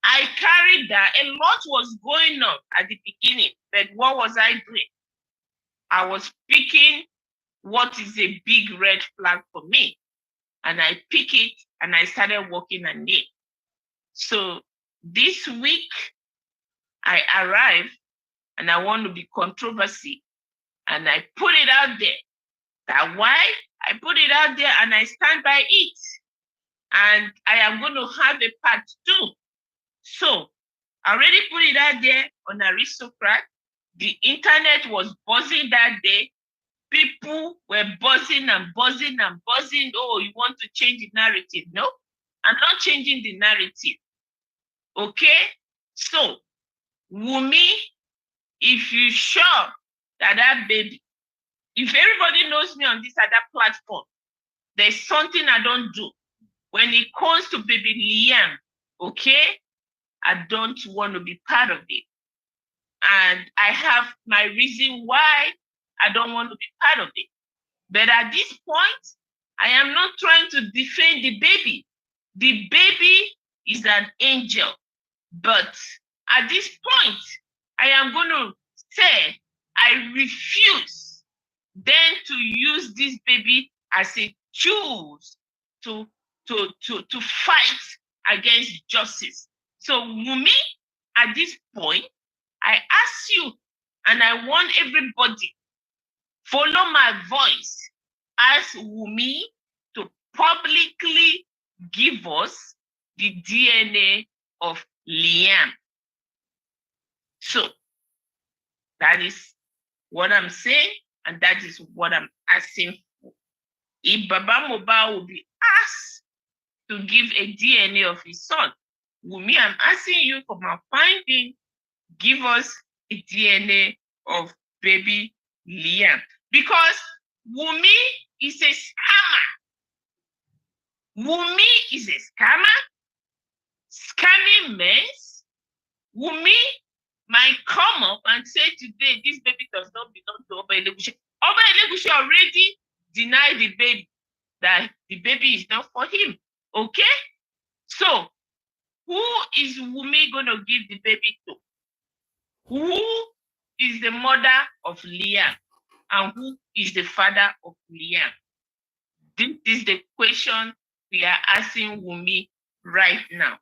I carried that. A lot was going on at the beginning, but what was I doing? I was picking what is a big red flag for me, and I pick it and I started working on it. So this week, I arrived and I want to be controversy, and I put it out there. That why I put it out there and I stand by it. And I am going to have a part 2. So I already put it out there on Aristocrat. The internet was buzzing that day. People were buzzing and buzzing and buzzing. Oh, you want to change the narrative? No, I'm not changing the narrative. Okay? So, Wunmi, if you're sure that baby, if everybody knows me on this other platform, there's something I don't do. When it comes to baby Liam, okay, I don't want to be part of it. And I have my reason why I don't want to be part of it. But at this point, I am not trying to defend the baby. The baby is an angel. But at this point, I am going to say I refuse then to use this baby as a tool to fight against justice. So Wunmi, at this point, I ask you, and I want everybody follow my voice, ask Wunmi to publicly give us the DNA of Liam. So that is what I'm saying, and that is what I'm asking for. If Baba Mohbad will be asked to give a DNA of his son, Wunmi, I'm asking you for my finding, give us a DNA of baby Liam. Because Wunmi is a scammer. Wunmi is a scammer, scamming mess. Wunmi might come up and say today, this baby does not belong to Oba Elegushi. Oba Elegushi already denied the baby, that the baby is not for him. Okay? So, who is Wunmi going to give the baby to? Who is the mother of Liam? And who is the father of Liam? This is the question we are asking Wunmi right now.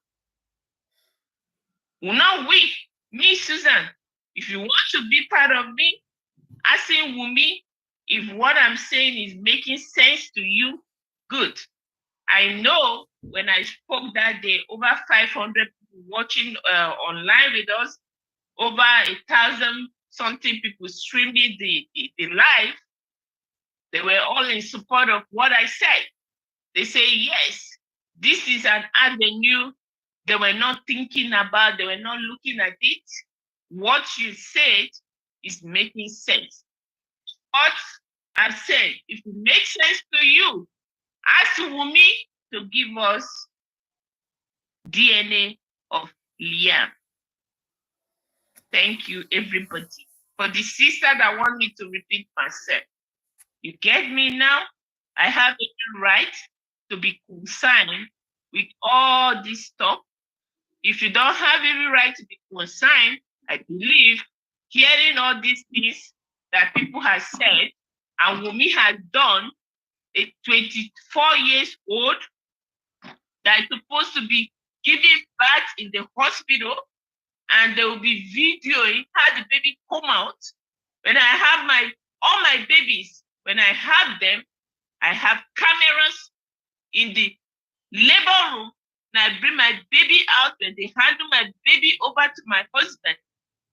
Now me, Susan, if you want to be part of me, asking Wunmi if what I'm saying is making sense to you, good. I know when I spoke that day, over 500 people watching online with us, over 1,000 something people streaming the live. They were all in support of what I said. They say, yes, this is an avenue they were not thinking about, they were not looking at it. What you said is making sense. What I said, if it makes sense to you, ask Wunmi to give us DNA of Liam. Thank you, everybody. For the sister that want me to repeat myself, you get me now? I have the right to be concerned with all this stuff. If you don't have every right to be concerned, I believe hearing all these things that people have said and Wunmi has done, a 24 years old that is supposed to be giving birth in the hospital, and they will be videoing how the baby come out. When I have all my babies, when I have them, I have cameras in the labor room. Now I bring my baby out and they handle my baby over to my husband,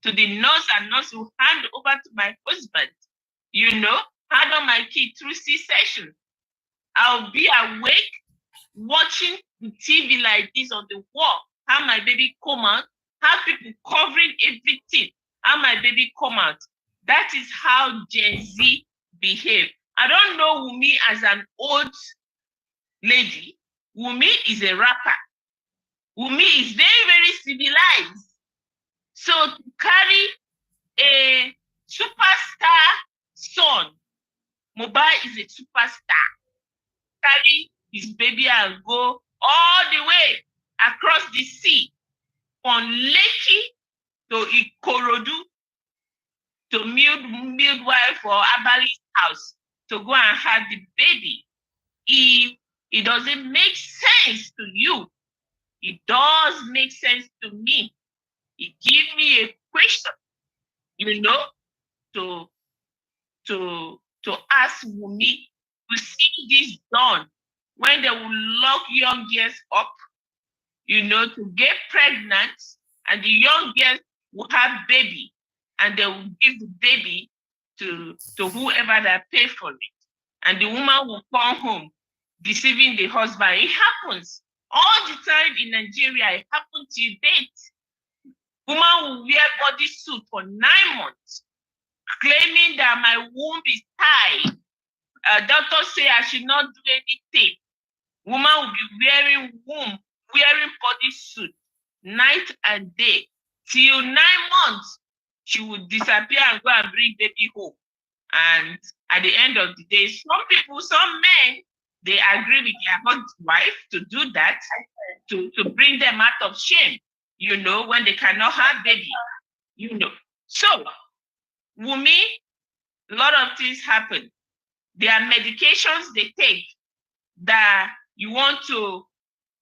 to the nurse, and nurse will hand over to my husband. Handle my kid through C-section. I'll be awake watching the TV like this on the wall, how my baby come out, how people covering everything, how my baby come out. That is how Gen Z behave. I don't know Wumi as an old lady. Wumi is a rapper. Wumi is very, very civilized. So to carry a superstar son, Mohbad is a superstar. Carry his baby and go all the way across the sea from Lekki to Ikorodu to midwife or Abali's house to go and have the baby. If it doesn't make sense to you, it does make sense to me. It gives me a question, to ask Wumi to see this done when they will lock young girls up, to get pregnant, and the young girls will have baby, and they will give the baby to whoever that pay for it. And the woman will come home deceiving the husband. It happens all the time in Nigeria. It happens till date. Woman will wear bodysuit for 9 months, claiming that my womb is tied. Doctor say I should not do anything. Woman will be wearing bodysuit night and day. Till 9 months, she would disappear and go and bring baby home. And at the end of the day, some men, they agree with their wife to do that, to bring them out of shame, when they cannot have baby, So, Wumi, a lot of things happen. There are medications they take that you want to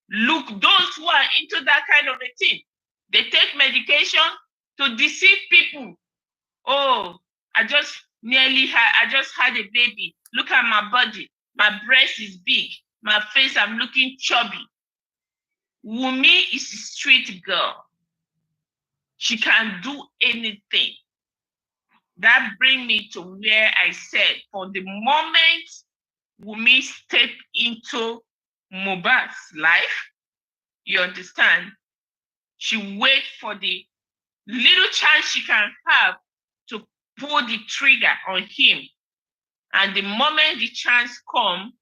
look, those who are into that kind of a thing. They take medication to deceive people. Oh, I just had a baby. Look at my body. My breast is big. My face, I'm looking chubby. Wumi is a street girl. She can do anything. That brings me to where I said, for the moment Wumi stepped into Mohbad's life, you understand, she wait for the little chance she can have to pull the trigger on him. And the moment the chance come,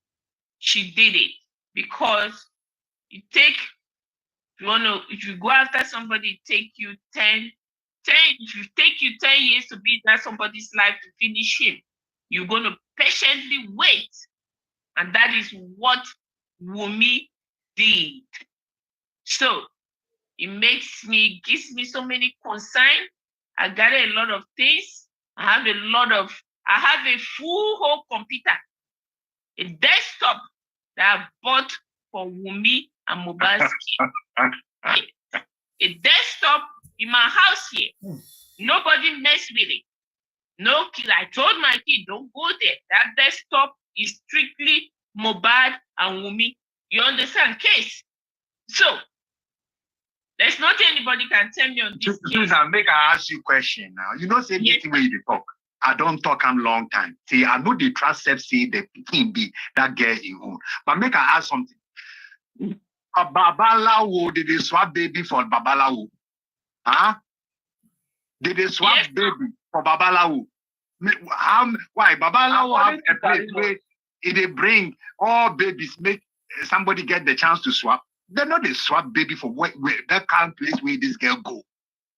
she did it. Because if you go after somebody, it take you 10 years to be in somebody's life to finish him, you're going to patiently wait. And that is what Wumi did. So it gives me so many concerns. I got a lot of things. I have a full whole computer, a desktop that I bought for Wumi and Mohbad's kid. A desktop in my house here. Nobody mess with it. No kid. I told my kid, don't go there. That desktop is strictly Mohbad and Wumi. You understand? Case. So, there's nothing anybody can tell me on this case. Susan, make I ask you a question now. Say anything where you talk. I don't talk a long time. See, I know the trust say the can be that girl in home. But make I ask something. A Babalawo, did they swap baby for Babalawo? Huh? Did they swap baby for Babalawo? Why? Babalawo have a place where if they bring all babies, make somebody get the chance to swap. They're not the swap baby for where that kind of place where this girl go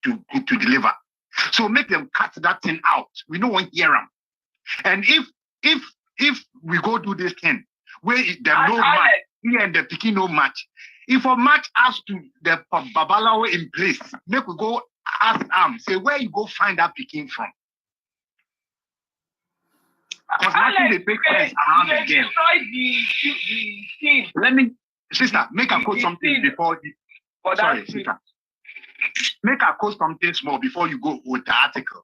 to deliver. So make them cut that thing out. We don't want to hear them. And if we go do this thing where there's no match, here and the picking no match. If a match has to the Babalawo in place, make we go ask say where you go find that picking from. Because nothing they take place around again. Let me, sister, make a quote something before. Sorry, sister. Make a quote something small before you go with the article.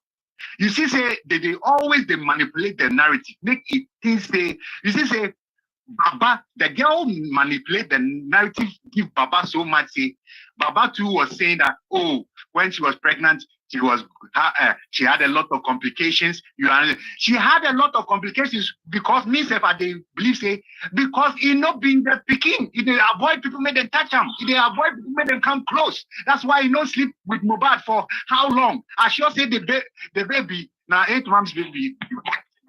You see, say they always manipulate the narrative. Make it things say. You see, say Baba, the girl manipulate the narrative, give Baba so much. Say, Baba too was saying that, oh, when she was pregnant, she had a lot of complications. She had a lot of complications because me, if I believe, say, because he not being the picking, he they avoid people make them touch him, he they avoid people make them come close. That's why he not sleep with Mohbad for how long? I sure say the baby, now 8 months baby.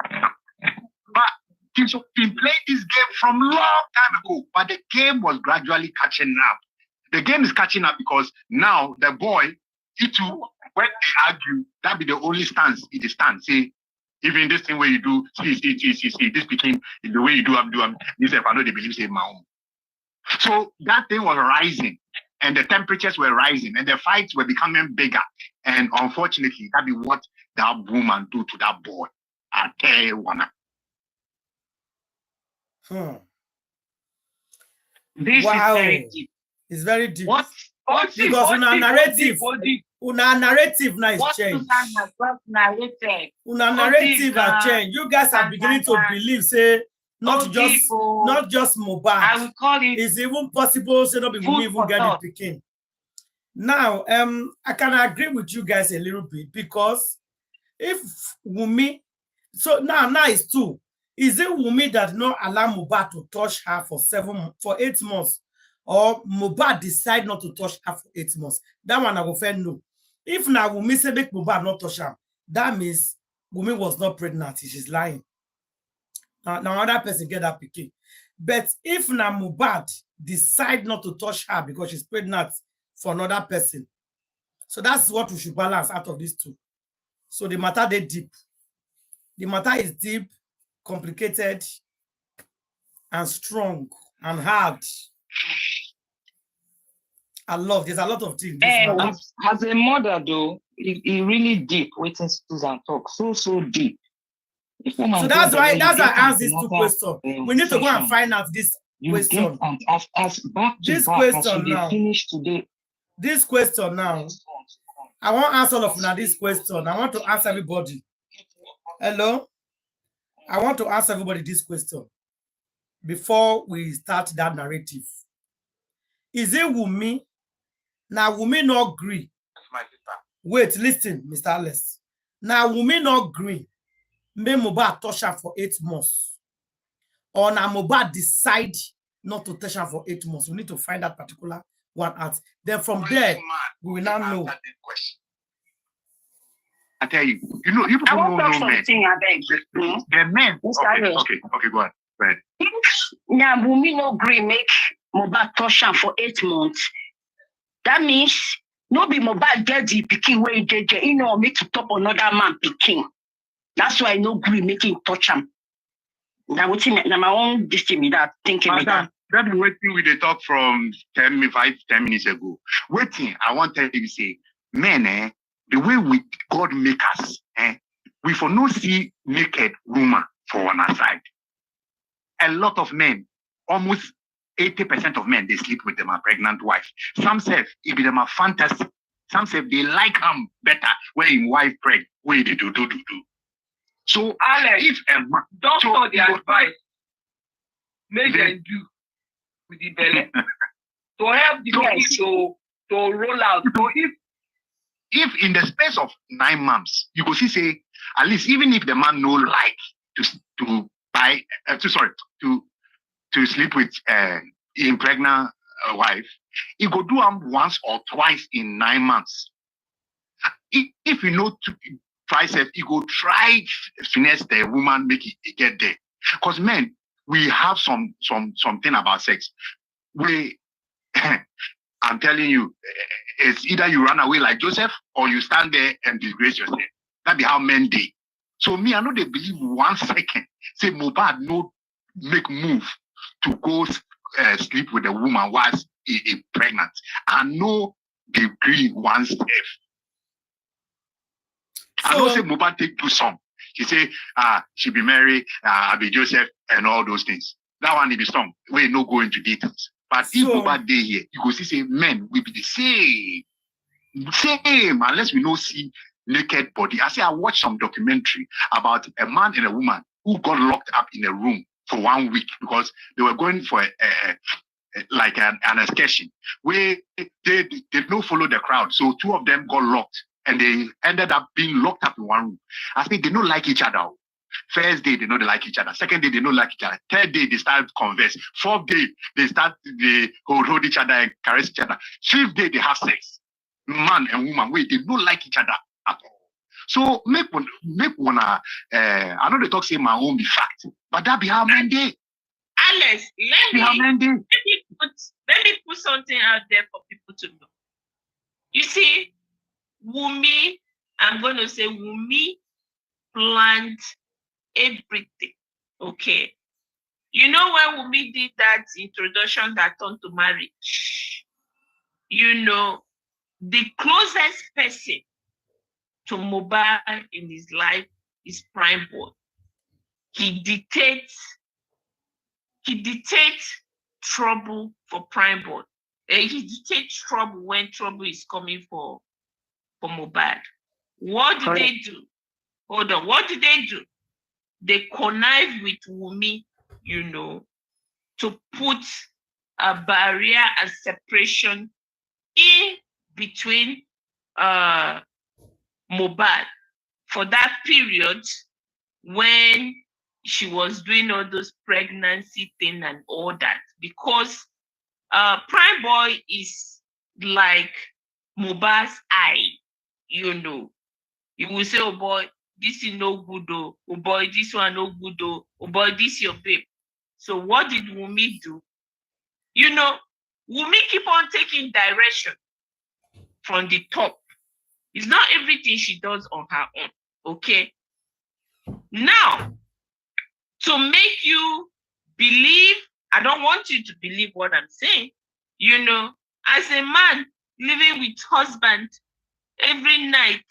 But he played this game from long time ago, but the game was gradually catching up. The game is catching up because now the boy, he too, when they argue, that be the only stance he stands. Say, even this thing where you do, see, this became the way you do, this if I know they believe say my own. So that thing was rising, and the temperatures were rising, and the fights were becoming bigger. And unfortunately, that be what that woman do to that boy. I tell you one. This is very deep. It's very deep. What because una narrative now is changed. Una narrative has changed. You guys are beginning to believe, say, not just Mohbad. I will call it. It's even possible, say, not be women even get it picking. Now, I can agree with you guys a little bit because if Wunmi, so now it's 2. Is it Wunmi that not allow Mohbad to touch her for 8 months, or Mohbad decide not to touch her for 8 months? That one I will say no. If now Wunmi say make Mohbad not touch her, that means Wunmi was not pregnant. She's lying. Now another person get that picking. But if now Mohbad decide not to touch her because she's pregnant for another person, so that's what we should balance out of these 2. So the matter they deep. The matter is deep, complicated, and strong, and hard. There's a lot of things. And as a mother, though, it really deep. Waiting Susan talk so deep. So that's why I asked these 2 questions. We need to go and find out this question. This question now. Finish today. This question now. I want to answer all of now this question. I want to ask everybody. Hello? I want to ask everybody this question before we start that narrative. Is it Wunmi? Now Wunmi not agree. Wait, listen, Mr. Alice. Now Wunmi not agree. May Mohbad touch her for 8 months. Or now Mohbad decide not to touch her for 8 months. We need to find that particular one out. Then from there, we will now know. I tell you, you people don't know men. The men. Okay, go ahead. Now, Wunmi no agree make Mohbad touch her for 8 months. That means no be Mohbad get the picking where you get, make it top another man picking. That's why no agree making touch him. Now, what's in my own destiny that thinking that. That be waiting with the talk from 10 minutes ago. Waiting, I want to tell you, say, men, the way God make us, we for no see naked woman for one side. A lot of men, almost 80% of men, they sleep with them a pregnant wife. Some say it be them a fantasy. Some say they like them better when his wife pregnant. Where they do. So Alex, if a man, don't know the advice, make them do with the belly to help the body to roll out. So if in the space of 9 months, you go see say at least even if the man no like to sleep with in pregnant wife, he go do them once or twice in 9 months. If you know to twice, he go try finesse the woman, make it get there. Because men, we have something about sex. I'm telling you, it's either you run away like Joseph or you stand there and disgrace yourself. That be how men do. So me, I know they believe 1 second. Say Mohbad no make move to go sleep with a woman whilst he pregnant. I know they agree 1 step. I know say Mohbad take do some. She say, she be married, I be Joseph, and all those things. That one, it be some. We no go into details. But if Mohbad day here, you go see, say, men will be the same, unless we no see naked body. I watched some documentary about a man and a woman who got locked up in a room for 1 week because they were going for like an excursion where they did not follow the crowd. So 2 of them got locked and they ended up being locked up in 1 room. I think they don't like each other. First day, they know they like each other. Second day, they don't like each other. Third day, they start converse. Fourth day, they hold each other and caress each other. Fifth day, they have sex. Man and woman, wait, they don't like each other at all. So make one I know they talk say my own be fact, but that be how men day. Alex, let me put something out there for people to know. You see, Wumi, I'm going to say Wumi planned everything. Okay. You know when Wumi did that introduction that turned to marriage, you know, the closest person to Mohbad in his life is Prime Boy. He dictates trouble for Prime Boy. He dictates trouble when trouble is coming for Mohbad. What did they do? Hold on. What did they do? They connive with Wumi, you know, to put a barrier and separation in between Mohbad for that period when she was doing all those pregnancy thing and all that, because Prime Boy is like Mohbad's eye, you know. He will say, oh boy, this is no good, oh boy, this one no good, oh boy, this your babe. So what did Wumi do? You know, Wumi keep on taking direction from the top. It's not everything she does on her own, okay? Now, to make you believe, I don't want you to believe what I'm saying, you know, as a man living with husband, every night,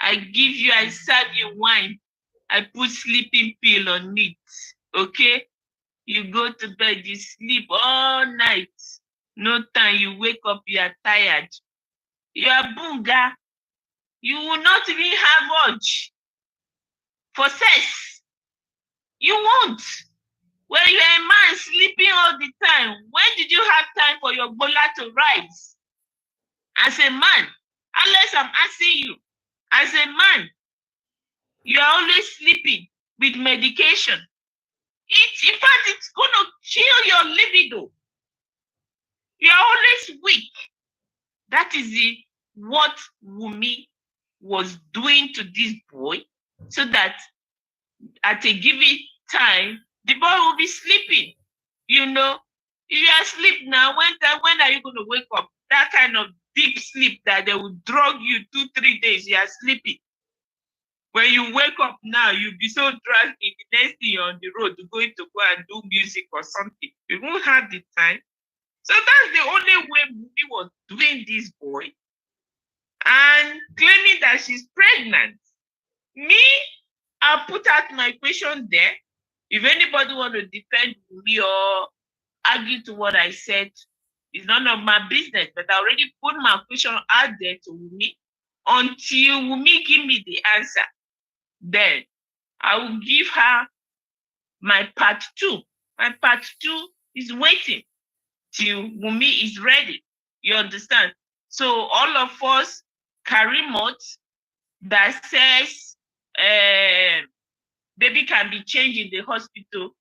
I serve you wine, I put sleeping pill on it, okay? You go to bed, you sleep all night. No time, you wake up, you are tired. You are bunga. You will not even have urge for sex. You won't. When you're a man sleeping all the time, when did you have time for your bola to rise? As a man, unless I'm asking you, as a man, you are always sleeping with medication. In fact, it's going to kill your libido. You are always weak. That is what Wumi was doing to this boy, so that at a given time, the boy will be sleeping. You know, if you are asleep now, when are you going to wake up? That kind of deep sleep that they will drug you 2-3 days, you are sleeping. When you wake up now, you'll be so drunk in the next thing you're on the road going to go and do music or something. You won't have the time. So that's the only way Wumi was doing this boy and claiming that she's pregnant. Me, I'll put out my question there. If anybody want to defend me or argue to what I said, it's none of my business. But I already put my question out there to Wumi. Until Wumi give me the answer, then I will give her my part 2. My part 2 is waiting till Wumi is ready. You understand? So all of us, Karimo, that says baby can be changed in the hospital,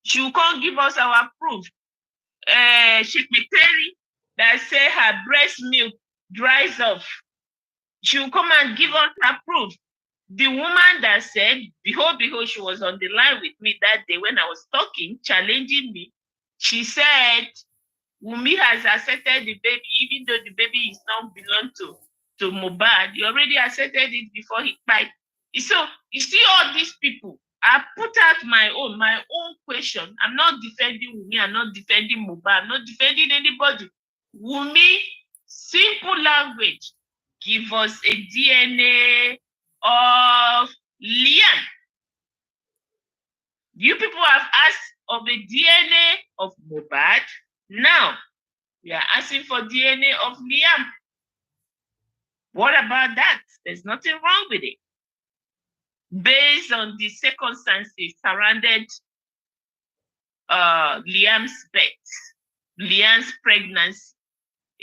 she can't give us our proof. Shikmiteri that say her breast milk dries off, she will come and give us her proof. The woman that said, behold, she was on the line with me that day when I was talking, challenging me. She said, Wumi has accepted the baby, even though the baby is not belong to Mohbad. He already accepted it before he died. So you see all these people. I put out my own question. I'm not defending Wumi. I'm not defending Mohbad. I'm not defending anybody. Wumi, simple language. Give us a DNA of Liam. You people have asked of a DNA of Mohbad. Now, we are asking for DNA of Liam. What about that? There's nothing wrong with it. Based on the circumstances surrounded Liam's pregnancy,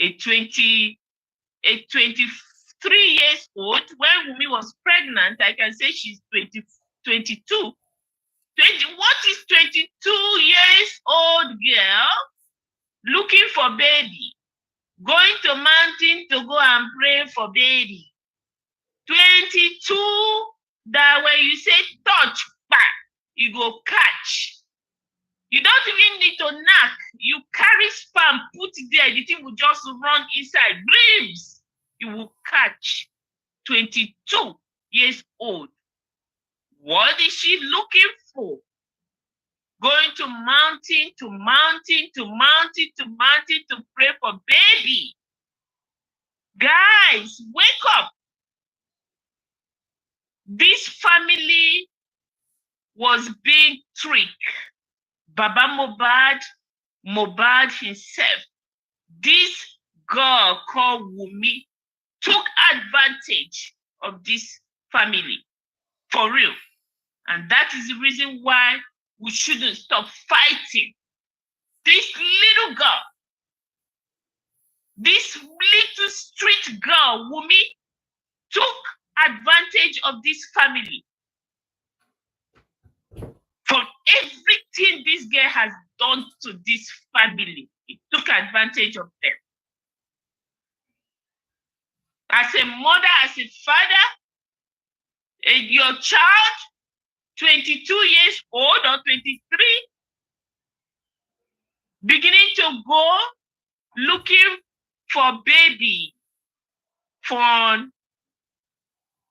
a 23 years old. When Wumi was pregnant, I can say she's 22. What is 22 years old girl looking for baby, going to mountain to go and pray for baby? 22, that when you say touch, back, you go catch. You don't even need to knock. You carry sperm, put it there, the thing will just run inside. Dreams, you will catch. 22 years old. What is she looking for? Going to mountain, to mountain, to mountain, to mountain to pray for baby. Guys, wake up. This family was being tricked. Baba Mohbad himself, this girl called Wumi took advantage of this family, for real. And that is the reason why we shouldn't stop fighting. This little girl, this little street girl, Wumi, took advantage of this family. For everything this girl has done to this family, he took advantage of them. As a mother, as a father, your child, 22 years old or 23, beginning to go looking for baby from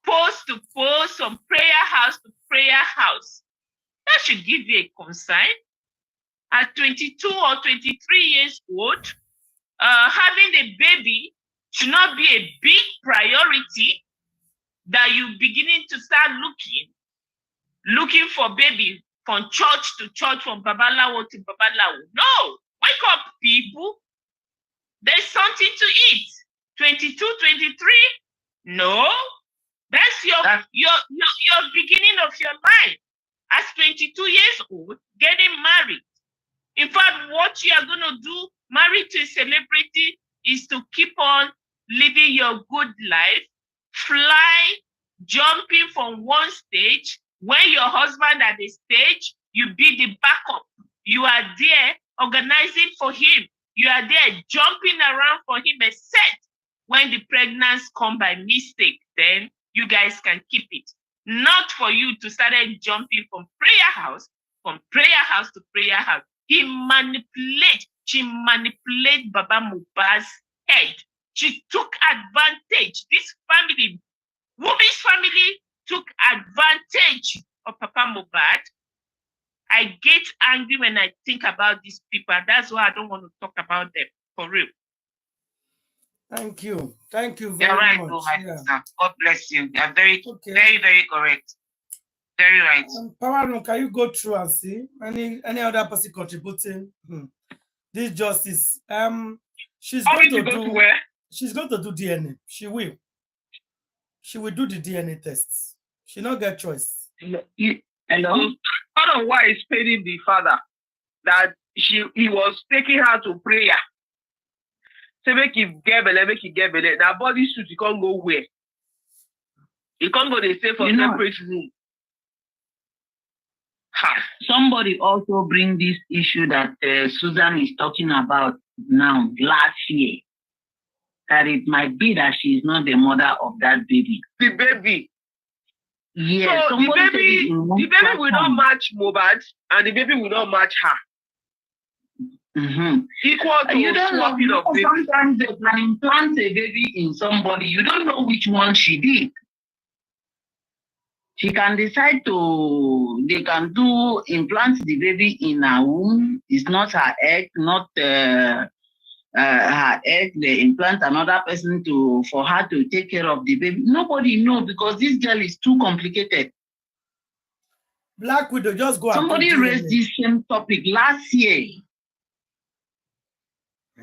post to post, from prayer house to prayer house. That should give you a concern. At 22 or 23 years old, having a baby should not be a big priority that you beginning to start looking for baby from church to church, from Babalawo to Babalawo. No, wake up, people. There's something to eat. 22, 23? No, that's your beginning of your life. As 22 years old, getting married. In fact, what you are going to do, married to a celebrity, is to keep on living your good life, fly, jumping from one stage. When your husband at the stage, you be the backup. You are there organizing for him. You are there jumping around for him, except when the pregnancy come by mistake, then you guys can keep it. Not for you to start jumping from prayer house to prayer house. She manipulate Baba Mohbad's head. She took advantage. This family, Wumi's family, took advantage of Papa Mohbad. I get angry when I think about these people. That's why I don't want to talk about them, for real. Thank you. Thank you very much. Oh, yeah. God bless you. You're very, very correct. Very right. Power Room, can you go through and see any other person contributing? This justice. She's going to do where? She's going to do DNA. She will. She will do the DNA tests. She not get choice. Hello. Part of why is paying the father that he was taking her to prayer. So make it get belly. Now body suit, you can't go where? You can't go the safe for separate room. Somebody also bring this issue that Susan is talking about now, last year. That it might be that she is not the mother of that baby. The baby. Yes. So the baby will not match Mohbad, and the baby will not match her. Equal to swapping of baby. Sometimes they can implant a baby in somebody. You don't know which one she did. She can decide they can implant the baby in her womb. It's not her egg, not her egg. They implant another person for her to take care of the baby. Nobody knows because this girl is too complicated. Black Widow, just go. Somebody raised this same topic last year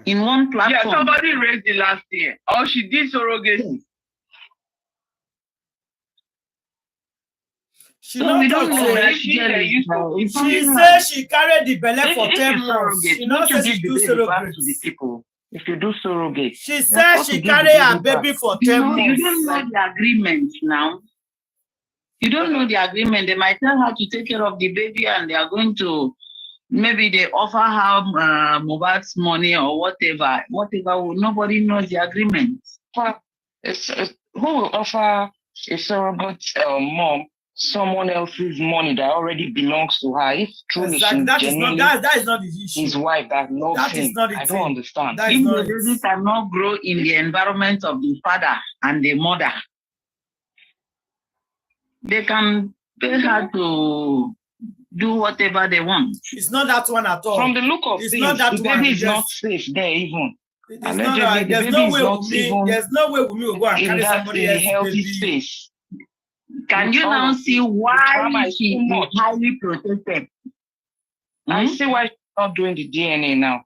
in one platform. Yeah, somebody raised it last year. Or she did surrogacy. She So we not don't talk know say that she say she carried the belly for 10 months. surrogate, She not say she do surrogate. to the people. If you do surrogate, She said she carry her baby for 10 months. You don't know the agreement now. You don't know the agreement. They might tell her to take care of the baby, and they are going to, maybe they offer her Mohbad's money or whatever. Nobody knows the agreement. Well, who will offer a surrogate mom someone else's money that already belongs to her? If truly Exactly. That is not the issue. His wife that loves That him. is not the I thing. don't understand. That is If not the it. baby cannot grow in the environment of the father and the mother, they can pay her to do whatever they want. It's not that one at all. From the look of It's things, not that the one. baby is not safe there even. It's Allegedly, not right. the baby is not even There's no way we will go and in carry that somebody else's healthy baby. space. Can you now see why she is highly protected? I see why she's not doing the DNA now.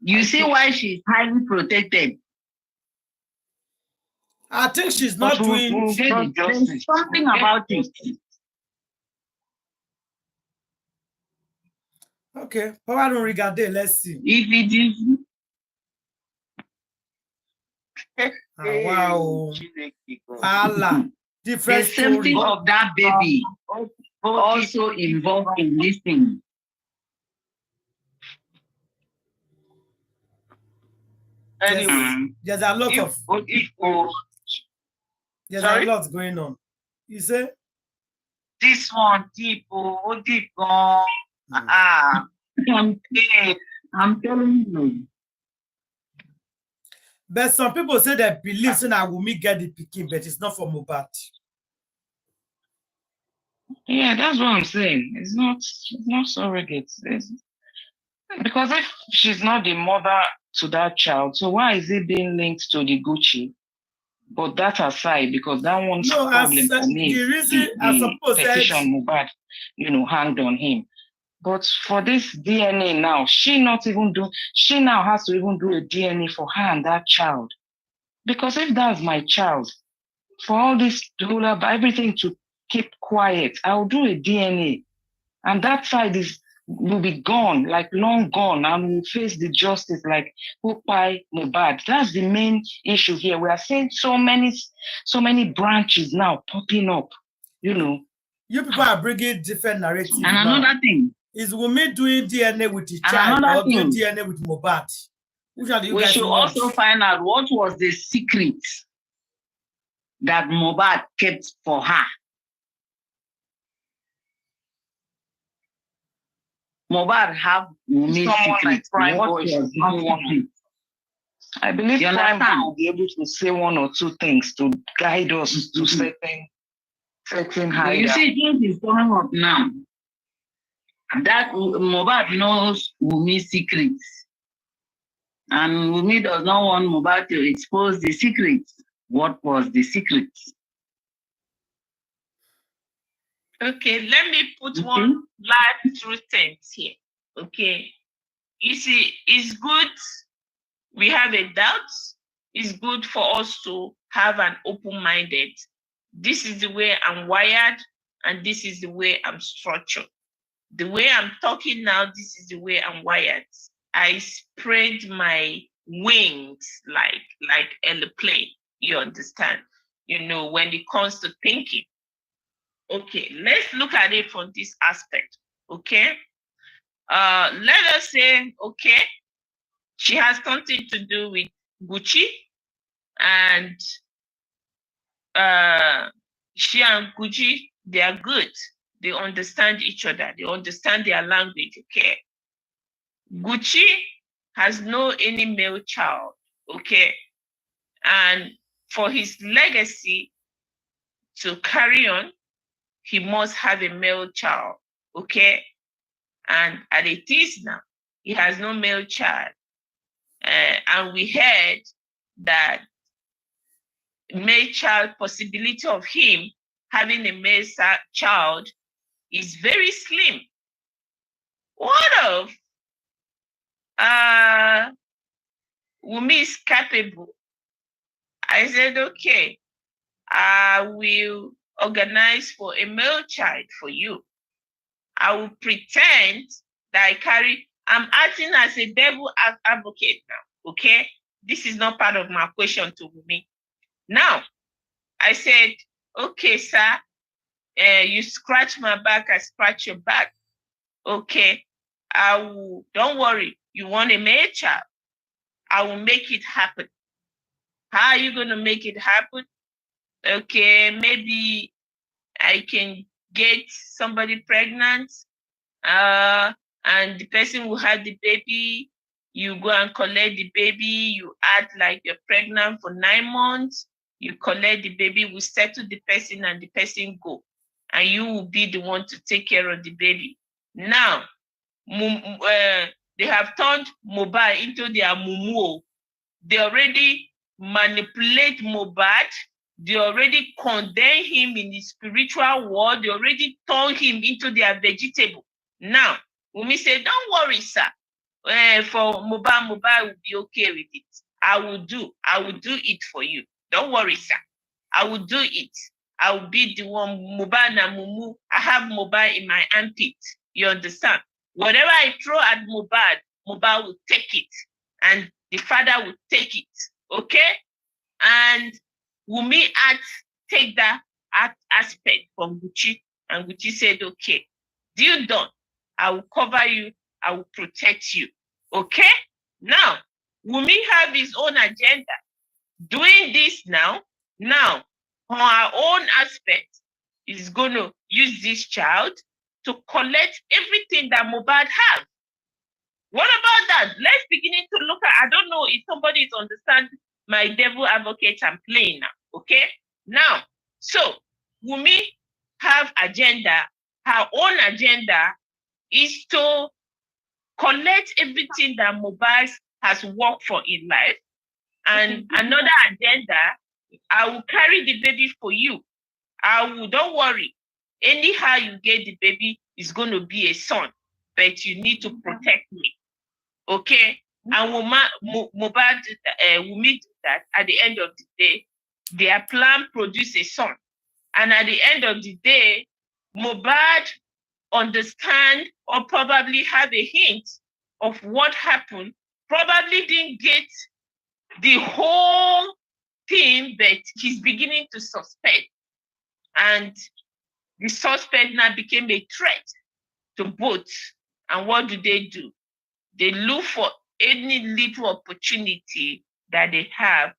You see why she's highly protected. I think she's not doing There's something about it. Okay, Power don't regard it. Let's see. If it is Wow. Allah. Different the safety story. of that baby also involved in this thing. Anyway, there's a lot of there's a lot going on. You say this one deep, I'm telling you. But some people say they believe in Wunmi get the picking, but it's not for Mohbad. Yeah, that's what I'm saying. It's not surrogate. Because if she's not the mother to that child, so why is it being linked to the Gucci? But that aside, because that one's problem for me. The reason I suppose petition Mohbad, hanged on him. But for this DNA now, she now has to even do a DNA for her and that child. Because if that's my child, for all this everything to keep quiet, I'll do a DNA. And that side will be gone, like long gone, and we'll face the justice like Opai Mohbad. That's the main issue here. We are seeing so many branches now popping up, You people are bringing different narratives. And another thing. Is Wunmi doing DNA with the child or doing DNA with Mohbad? Which are we should also find out what was the secret that Mohbad kept for her. Mohbad have Wunmi's secret. I believe Prime Boy will be able to say one or two things to guide us to certain higher. You see, things is coming up now. That Mohbad knows Wunmi's secrets. And Wunmi does not want Mohbad to expose the secrets. What was the secret? Okay, let me put one live truth things here. Okay. You see, it's good we have a doubt. It's good for us to have an open-minded. This is the way I'm wired, and this is the way I'm structured. The way I'm talking now, this is the way I'm wired. I spread my wings like airplane. You understand? When it comes to thinking. Okay, let's look at it from this aspect. Okay, let us say, okay, she has something to do with Gucci, and she and Gucci, they are good. They understand each other. They understand their language. Okay, Gucci has no any male child. Okay, and for his legacy to carry on, he must have a male child, okay? And as it is now, he has no male child. And we heard that male child possibility of him having a male child is very slim. What if Wunmi is capable? I said, okay, I will organize for a male child for you. I will pretend that I'm acting as a devil advocate now, okay? This is not part of my question to me. Now, I said, okay, sir, you scratch my back, I scratch your back. Okay, don't worry, you want a male child. I will make it happen. How are you going to make it happen? Okay, maybe I can get somebody pregnant, and the person who had the baby, you go and collect the baby, you act like you're pregnant for 9 months, you collect the baby, we settle the person and the person go. And you will be the one to take care of the baby. Now, they have turned Mohbad into their mumu. They already manipulate Mohbad. They already condemn him in the spiritual world. They already turn him into their vegetable. Now, Wunmi said, don't worry, sir. For Mohbad will be okay with it. I will do it for you. Don't worry, sir. I will do it. I will be the one, Mohbad and Mumu. I have Mohbad in my armpit. You understand? Whatever I throw at Mohbad will take it. And the father will take it. Okay? And Wunmi take that aspect from Gucci. And Gucci said, okay, deal done. I will cover you. I will protect you. Okay? Now, Wunmi have his own agenda. Doing this now, on her own aspect, is going to use this child to collect everything that Mohbad has. What about that? Let's begin to look at, I don't know if somebody is understanding my devil advocate I'm playing now, okay? Now, so Wunmi have agenda, her own agenda is to collect everything that Mohbad has worked for in life. And another agenda, I will carry the baby for you. Don't worry. Anyhow you get the baby, is going to be a son, but you need to protect me. Okay? And Mohbad, Wunmi do that. At the end of the day, their plan produce a son. And at the end of the day, Mohbad understand or probably have a hint of what happened, probably didn't get the whole thing, but he's beginning to suspect. And the suspect now became a threat to both. And what do? They look for any little opportunity that they have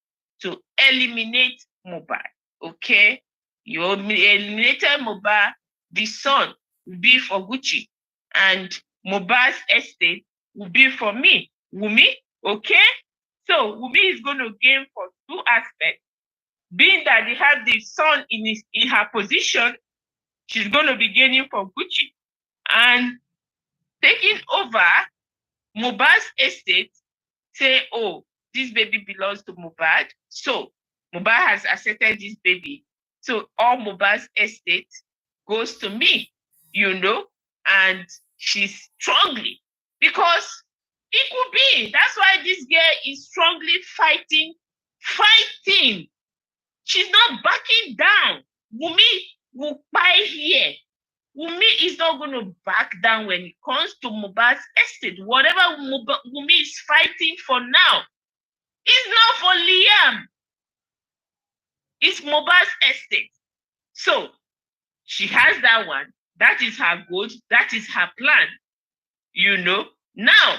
to eliminate Mohbad. Okay? You eliminated Mohbad, the son will be for Gucci. And Mohbad's estate will be for me, Wunmi. Okay? So Wunmi is going to gain for two aspects. Being that they have the son in her position, she's going to be gaining for Gucci. And taking over Mohbad's estate, say, oh, this baby belongs to Mohbad. So Mohbad has accepted this baby. So all Mohbad's estate goes to me, and she's strongly, because it could be. That's why this girl is strongly fighting. She's not backing down. Wunmi will buy here. Wunmi is not going to back down when it comes to Mohbad's estate. Whatever Wunmi is fighting for now is not for Liam. It's Mohbad's estate. So she has that one. That is her goal. That is her plan. Now,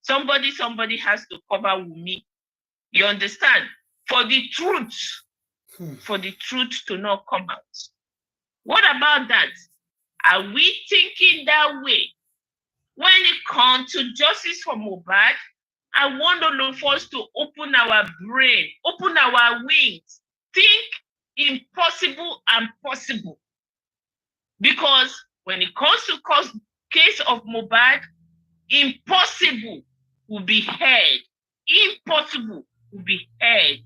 somebody has to cover Wunmi. You understand? For the truth to not come out. What about that? Are we thinking that way? When it comes to justice for Mohbad, I want all of us to open our brain, open our wings, think impossible and possible. Because when it comes to case of Mohbad, impossible will be heard. Impossible will be heard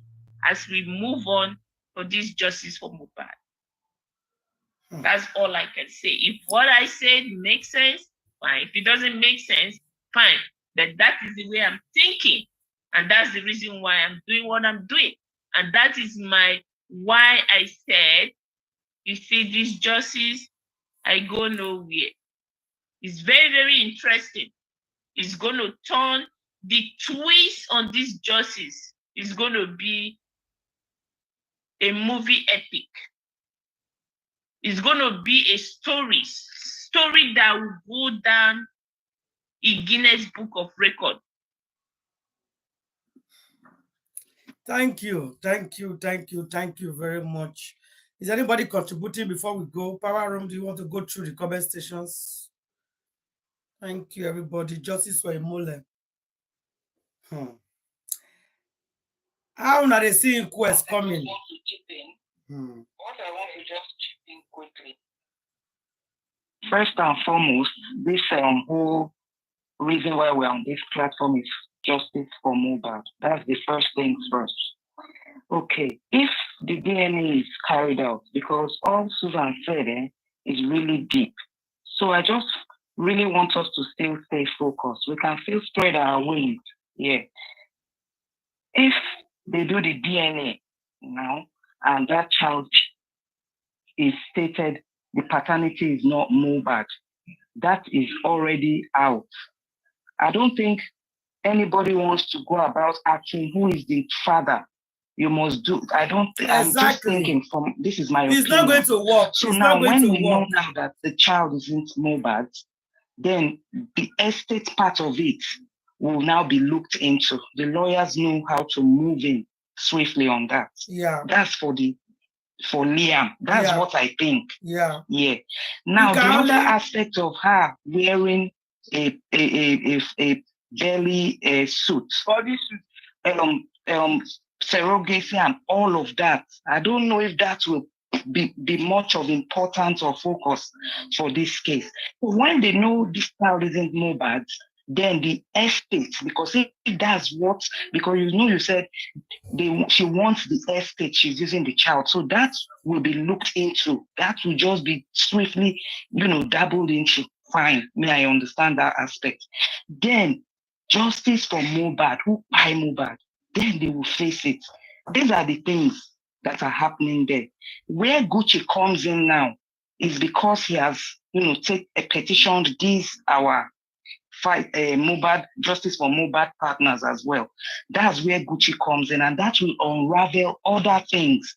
as we move on for this justice for Mohbad. That's all I can say. If what I said makes sense, fine. If it doesn't make sense, fine. But that is the way I'm thinking. And that's the reason why I'm doing what I'm doing. And that is why I said, You see, these justice, I go nowhere. It's very, very interesting. It's going to turn the twist on this justice. It's going to be a movie epic. It's going to be a story that will go down in Guinness Book of Record. Thank you very much. Is anybody contributing before we go? Power Room, do you want to go through the comment stations? Thank you, everybody. Justice for Imole. How are they seeing quest coming? What I want to just chip in quickly. First and foremost, this whole reason why we're on this platform is justice for Mohbad. That's the first things first. Okay, if the DNA is carried out, because all Susan said is really deep. So I just really want us to still stay focused. We can still spread our wings. Yeah. If they do the DNA now, and that child is stated the paternity is not Mohbad, that is already out. I don't think anybody wants to go about asking who is the father. You must do. I don't. Exactly. I'm just thinking from this is my opinion. It's not going to work. So now, when we know now that the child isn't Mohbad, then the estate part of it will now be looked into. The lawyers know how to move in swiftly on that. Yeah. That's for Liam. That's what I think. Yeah. Yeah. Now the other aspect of her wearing a belly suit, body suit, surrogacy and all of that. I don't know if that will be much of importance or focus for this case. When they know this child isn't Mohbad, then the estate, because if that's what, because you said she wants the estate, she's using the child. So that will be looked into. That will just be swiftly, dabbled into. Fine, may I understand that aspect. Then justice for Mohbad, who buy Mohbad, then they will face it. These are the things that are happening there. Where Gucci comes in now is because he has, petitioned these our fight Mohbad, justice for Mohbad partners as well. That's where Gucci comes in, and that will unravel other things.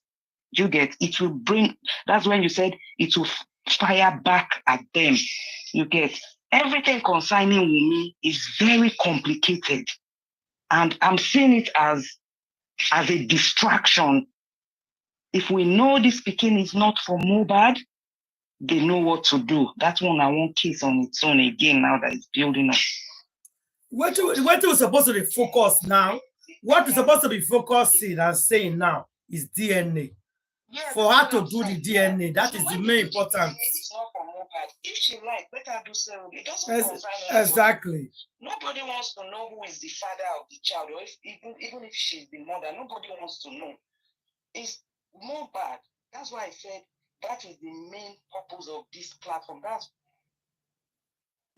You get it will bring. That's when you said it will fire back at them. You get everything concerning Wunmi is very complicated, and I'm seeing it as a distraction. If we know this Pekin is not for Mohbad, they know what to do. That's one I won't kiss on its own again now that it's building up. What we're supposed to be focused now, what we're supposed to be focusing and saying now is DNA. Yeah, for her to do the DNA, that is the main important. It's not for Mohbad. If she like, let her do so. It doesn't concern exactly. Nobody wants to know who is the father of the child, or even if she's the mother, nobody wants to know. It's Mohbad. That's why I said that is the main purpose of this platform.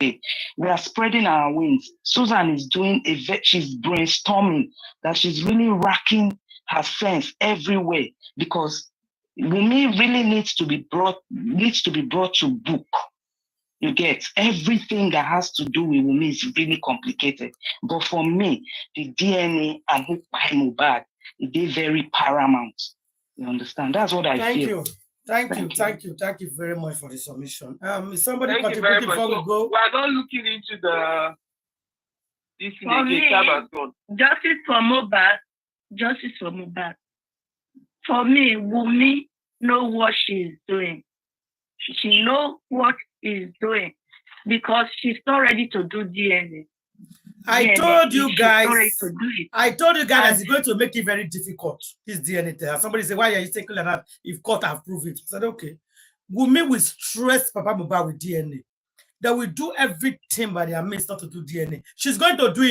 We are spreading our wings. Susan is doing she's brainstorming, that she's really racking her sense everywhere, because Wunmi really needs to be brought to book. You get everything that has to do with Wunmi is really complicated. But for me, the DNA and who buy Mohbad, it is very paramount. You understand? That's what I feel. Thank you very much for the submission. Is somebody contributing before we go? We are not looking into this for me, justice for Mohbad. For me, Wunmi know what she's doing. She know what is doing because she's not ready to do DNA. I told you guys that it's going to make it very difficult, this DNA test. Somebody said, why are you taking like that if court have proved it? I said, okay. Wunmi will stress Papa Mohbad with DNA. They will do everything by their means not to do DNA. She's going to do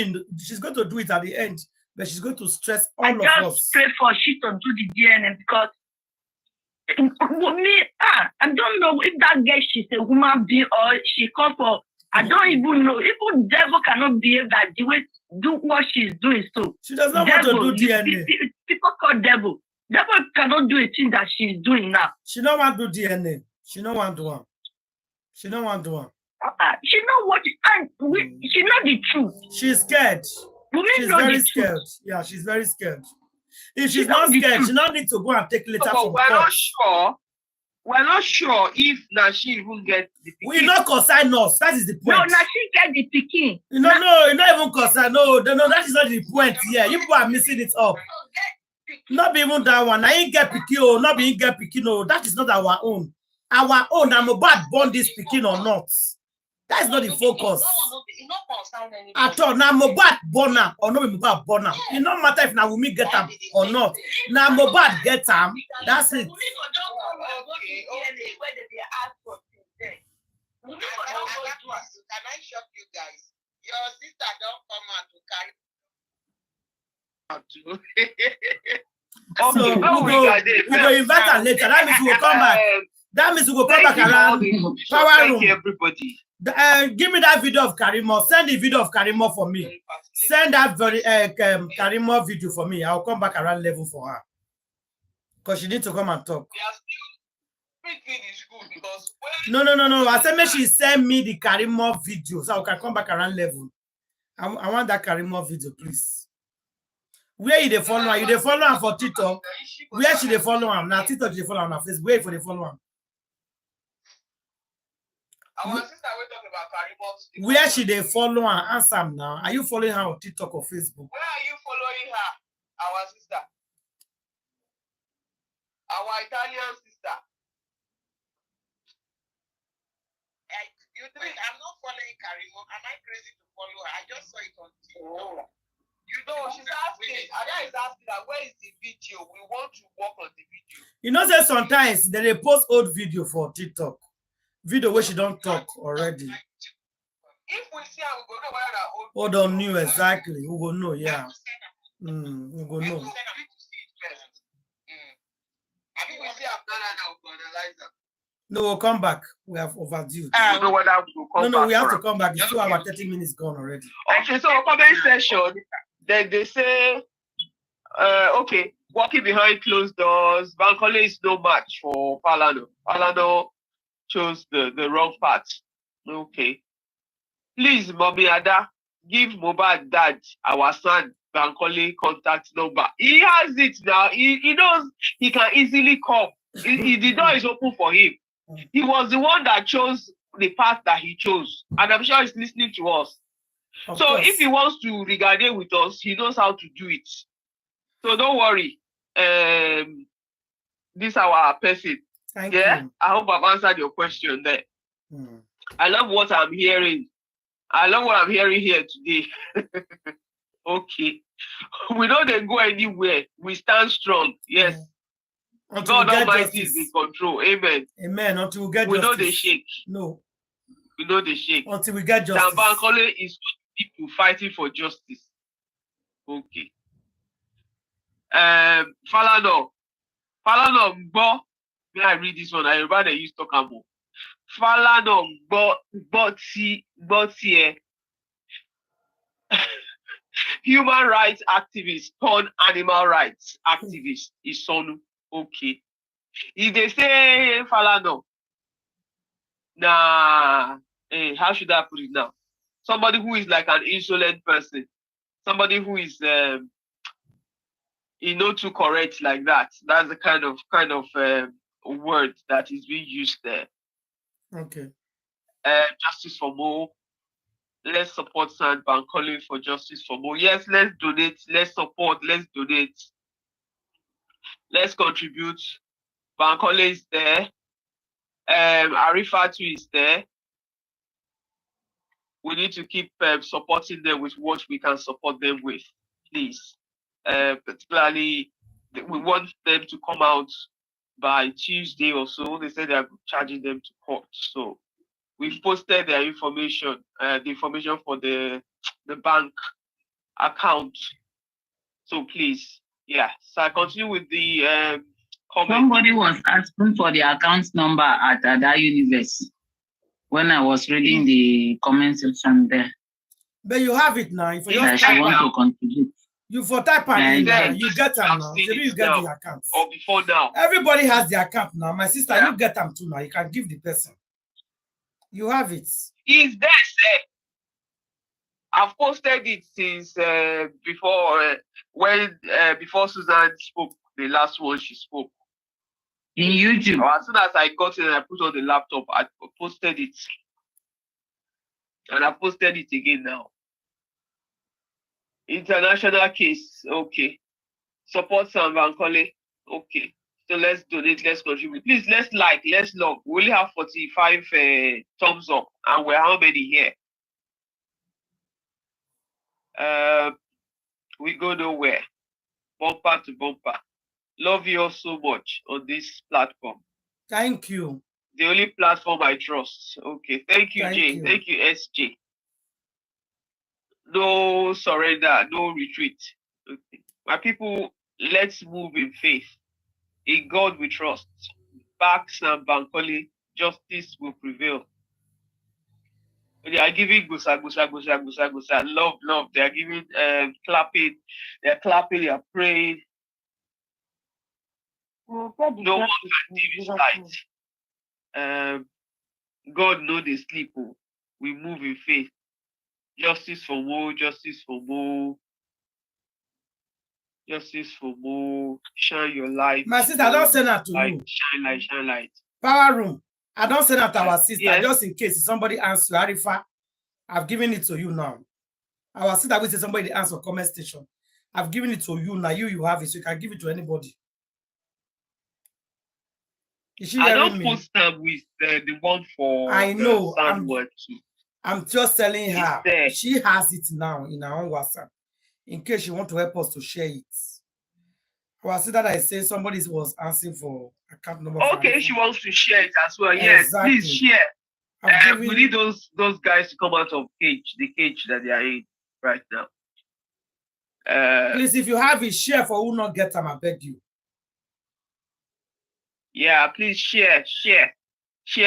it at the end, but she's going to stress all of us. I just pray for she to do the DNA because Wunmi, I don't know if that girl she's a human being or she come for. I don't even know. Even devil cannot behave that the way do what she's doing. So she does not want to do DNA. People call devil. That one cannot do a thing that she's doing now. She don't want to do DNA. She don't want to one. She don't want to one. She know what, and she know the truth. She's scared. She's very scared. Yeah, she's very scared. If she's not scared, she don't need to go and take letter from we're court. not sure. We're not sure if she even get the pikin. We not consign us. That is the point. No, she get the pikin. No, you not even consign. No, that is not the point here. You people are missing it up. Not even that one. I ain't get pikin. Not being get pikin. No, that is not our own. Our own. I'm about born this pikin or not. That is not the focus. At all. Now Mohbad born am or not Mohbad born am. It don't matter if now we get am or not. Now Mohbad get am. That's it. Can I shock you guys? Your sister don't come out to carry. So we go invite her later. That means we will come back. That means we will come back around power room. Everybody. Give me that video of Karimo. Send the video of Karimo for me. Send that Karimo video for me. I'll come back around 11 for her. Because she needs to come and talk. No. I said make she send me the Karimo video so I can come back around 11. I want that Karimo video, please. Where you dey follow her? You dey follow her for TikTok? Where she dey follow her? Now TikTok dey follow her on Facebook. Where for dey follow her? Our sister we talk about Karimo. Where she dey follow her? Answer am now. Are you following her on TikTok or Facebook? Where are you following her? Our sister. Our Italian sister. You think I'm not following Karimo? Am I crazy to follow her? I just saw it on TikTok. You know, she's asking. Ada is asking that where is the video? We want to work on the video. You know, say sometimes they post old video for TikTok. Video where she don't talk already. If we see her, we go know where that old. Hold on, new exactly. We go know, yeah. We go know. I think we see her now, we analyze her. No, we'll come back. We have overdue. I don't know whether we will come back. No, we have to come back. It's 2 hours, 30 minutes gone already. Okay, so comment section, then they say, okay, walking behind closed doors, Bankole is no match for Falano. Falano chose the wrong path. Okay. Please, Mommy Ada, give Mohbad dad our son Bankole contact number. He has it now. He knows he can easily come. The door is open for him. He was the one that chose the path that he chose. And I'm sure he's listening to us. Of course. If he wants to regarding with us, he knows how to do it. So don't worry. This is our person. Thank you. I hope I've answered your question there. I love what I'm hearing. I love what I'm hearing here today. Okay. We don't go anywhere. We stand strong. Yes. God Almighty is in control. Amen. Amen. Until we get justice. We know they shake. No. We know they shake. Until we get justice. Bankole is people fighting for justice. Okay. Falano, Mbo. May I read this one? I rather use Tokamo. Falano, Mbo, human rights activist turned animal rights activist is Sonu. Okay. If they say Falano, how should I put it now? Somebody who is like an insolent person, somebody who is too correct like that. That's the kind of word that is being used there. Okay. Justice for Mo. Let's support Sand Bankole for justice for Mo. Yes, let's donate. Let's support. Let's donate. Let's contribute. Bankole is there. Arifatu is there. We need to keep supporting them with what we can support them with, please. Particularly, we want them to come out by Tuesday or so. They said they are charging them to court. So we've posted their information, the information for the bank account. So please, yeah. So I continue with the comment. Somebody was asking for the account number at that universe when I was reading the comment section there. But you have it now. If you want to contribute. You for type and you get them now. Seen Maybe you it get now, the accounts. or before now. Everybody has the account now. My sister, Yeah. you get them too now. You can give the person. You have it. Is there, sir? I've posted it since before before Susan spoke, the last one she spoke. In YouTube. So as soon as I got it and I put on the laptop, I posted it. And I posted it again now. International case, okay. Support Sam Bankole, okay. So let's donate, let's contribute. Please, let's like, let's love. We only have 45 thumbs up, and we're how many here? We go nowhere. Bumper to bumper. Love you all so much on this platform. Thank you. The only platform I trust. Okay. Thank you, Jay. Thank you, SJ. No surrender, no retreat. Okay. My people, let's move in faith. In God we trust. Back Sam Bankole, justice will prevail. They are giving gusa. Love. They are giving clapping. They are clapping. They are praying. No one can dim his light. God know they sleep. We move in faith. Justice for more. Justice for more. Justice for more. Shine your light. My sister, I don't send that to you. Shine light. Power room. I don't send that to our sister, yes. Just in case somebody answers you. Arifa, I've given it to you now. Our sister will say somebody answer comment station. I've given it to you now. You have it, so you can give it to anybody. I don't post them with the one for I know. too. I'm just telling her. She has it now in her own WhatsApp. In case you want to help us to share it. Our sister that I say somebody was asking for account number. Okay, she wants to share it as well. Yes, exactly. Please share. We need those guys to come out of the cage that they are in right now. Please, if you have it, share for who not get them, I beg you. Yeah, please share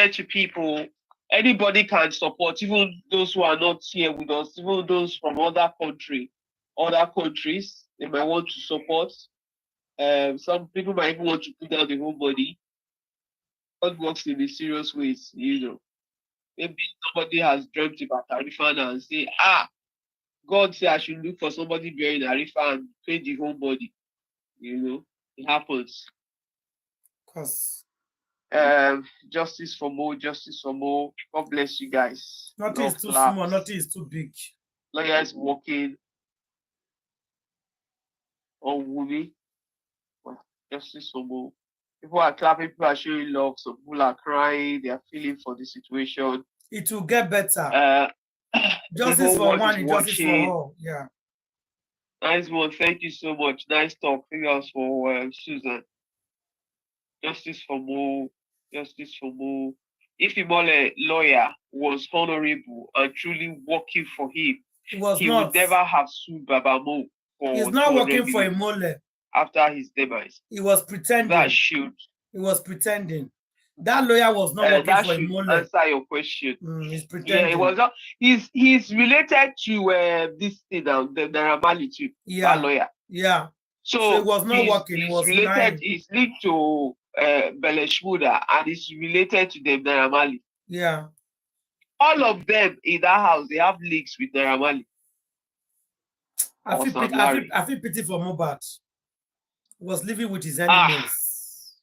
to people. Anybody can support, even those who are not here with us, even those from other countries, they might want to support. Some people might even want to put down the whole body. God works in mysterious ways, Maybe somebody has dreamt about Arifa and say, God said I should look for somebody bearing Arifa and pay the whole body. It happens. Because justice for more. God bless you guys. Nothing is too small, nothing is too big. Lawyers working on Wumi. Justice for more. People are clapping, people are showing love, some people are crying, they are feeling for the situation. It will get better. Justice for one and justice for all. Yeah. Nice one. Thank you so much. Nice talk. Thank you for Susan. Justice for more. Justice for more. If Imole lawyer was honorable and truly working for him, he would never have sued Baba Mo. He's not working for Imole. After his demise. He was pretending. That should. He was pretending. That lawyer was not working for Imole. Answer your question. He's pretending. Yeah, it was not. He's related to this thing now, the Naramali too. Yeah. That lawyer. Yeah. So it was not working. It was related. lying. He's linked to Beleshmuda and it's related to the Naramali. Yeah. All of them in that house, they have links with Naramali. I feel pity for Mohbad. He was living with his enemies.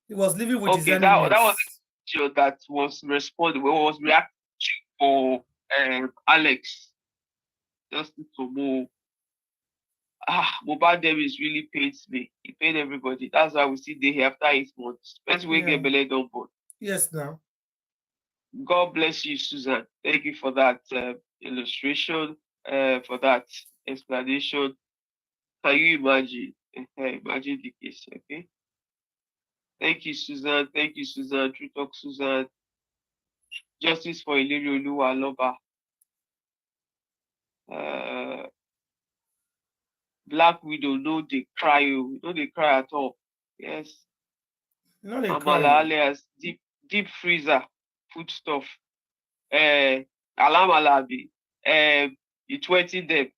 He was living with his enemies. That was the picture that was responding. Was reacting for Alex. Just to more. Mohbad Davis really pains me. He paid everybody. That's why we see day after 8 months. Especially when get beled on board. Yes, now. God bless you, Susan. Thank you for that illustration, for that explanation. Can you imagine? Imagine the case, okay? Thank you, Susan. Thank you, Susan. True talk, Susan. Justice for Iliri Oluwa Loba. Black Widow, no, they cry. No, they cry at all. Yes. No, they Amala cry. alias deep freezer food stuff. Alam Alabi. You 20 them.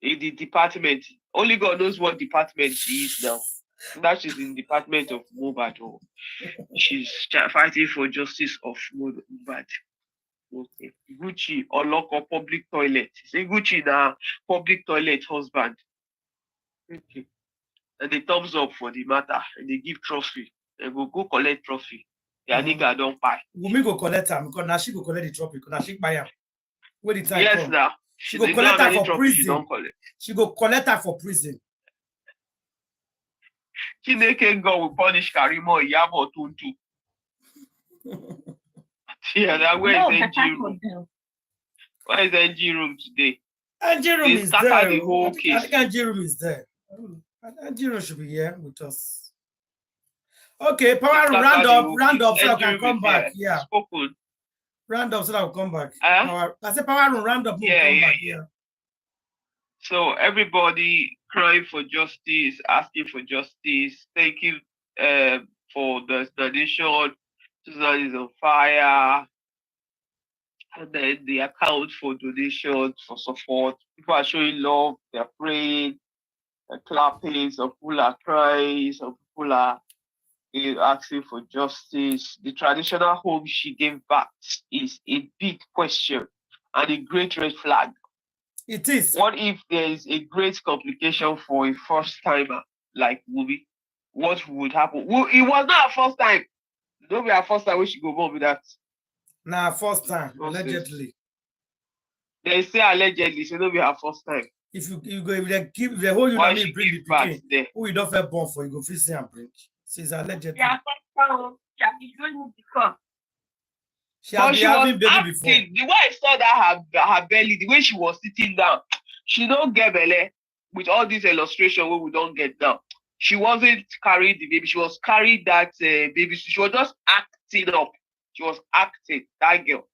in the department. Only God knows what department she is now. That she's in the department of Mohbad. Or she's fighting for justice of Mohbad. Okay. Gucci or lock up public toilet. Say Gucci na public toilet husband. Okay. And they thumbs up for the matter and they give trophy. They go collect trophy. Yeah, nigga don't buy. Wumi go collect her because now she go collect the trophy because now she buy her. Where the time yes, come? now. She go collect her for prison. She don't collect. She go collect her for prison. Chineke God will punish Karimo Iyabo Tuntu. Yeah, that where is NG room? Where is NG room today? NG room is there. The whole case. I think NG room is there. NG room should be here with us. Okay, power round up so I can come back. Yeah. Spoken. Round up so I'll come back. I said power room round up. Yeah, come back. Yeah. So everybody crying for justice, asking for justice. Thank you for the donation. Susan is on fire. And then the account for donations, for support. People are showing love, they're praying, they're clapping, some people are crying, some people are asking for justice. The traditional home she gave back is a big question and a great red flag. It is. What if there is a great complication for a first timer like Wumi? What would happen? It was not a first time. Don't be a first time we should go on with that. Nah, first time, allegedly. They say allegedly, so don't be a first time. If they hold you and bring the picking, who you don't feel born for, you go feel and bring. She's allegedly. Yeah, she has been having baby acting. before. The way I saw that her belly, the way she was sitting down, she don't get belly with all this illustration where we don't get down. She wasn't carrying the baby. She was carrying that baby. She was just acting up. She was acting, that girl.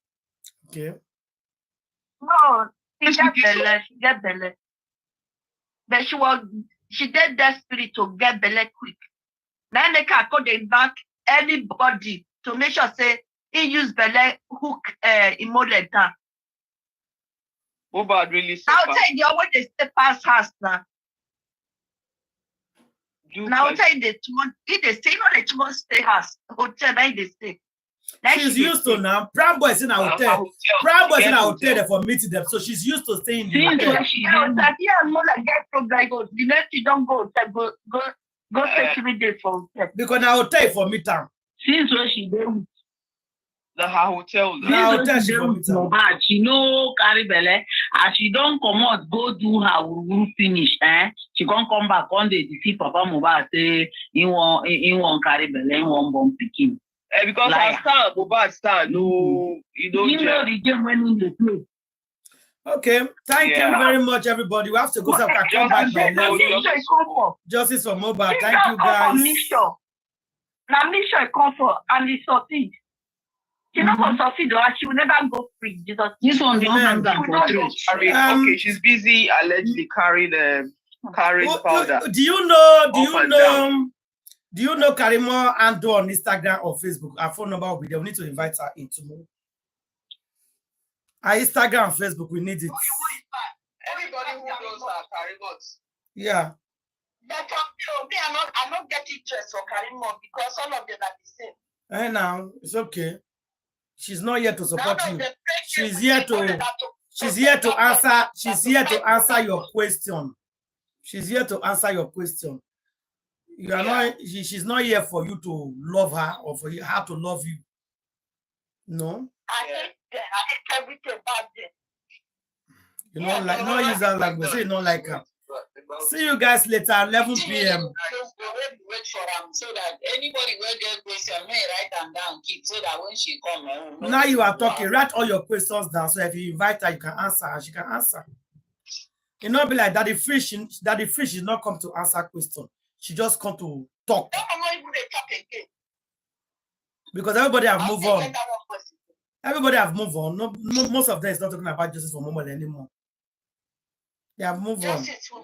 Okay. No, she get belly. But she did that spirit to get belly quick. Then they can call them back anybody to make sure say he use belly hook immolate down. Mohbad really I'll tell you when they stay past house now. Now I'll tell you if they stay no they won't stay house. Hotel now they stay. She's used to now. Proud boys in our hotel. Proud boys in our hotel for meeting them. So she's used to staying in the hotel. The next you don't go take 3 days for hotel. Because now hotel for meet them. Since when she did her hotel. She no carry belle. As she don't come out, go do her room finish. She can't come back on the see Papa Mohbad say he won't carry belle, he won't bomb picking. Because her stand, Mohbad stand, no, you don't know the game when in the play. Okay, thank you very much, everybody. We have to go so I can come back by now. Justice for Mohbad. Thank you, guys. Now, mission comfort and the succeed. She not going to succeed, or she will never go free. This one don't hang out for three. Okay, she's busy allegedly carrying powder. Do you know Karimo and do on Instagram or Facebook? Our phone number will be there. We need to invite her in tomorrow. Our Instagram and Facebook, we need it. Everybody who knows Karimo. Yeah. But I'm not getting dressed for Karimo because all of them are the same. Hey, now it's okay. She's not here to support you. She's here to answer. She's here to answer your question. She's here to answer your question. You are not. She's not here for you to love her or for her to love you. No. I hate everything about them. You know, like no use that language. Say you don't like her. See you guys later, 11 p.m. Wait for them so that anybody will get question, may write them down, keep so that when she come. Now you are talking. Write all your questions down. So if you invite her, you can answer her. She can answer. You know, be like that. The fish is not come to answer question. She just come to talk. Because everybody have moved on. Everybody have moved on. No, most of them is not talking about justice for Mohbad anymore. They have moved on. Justice for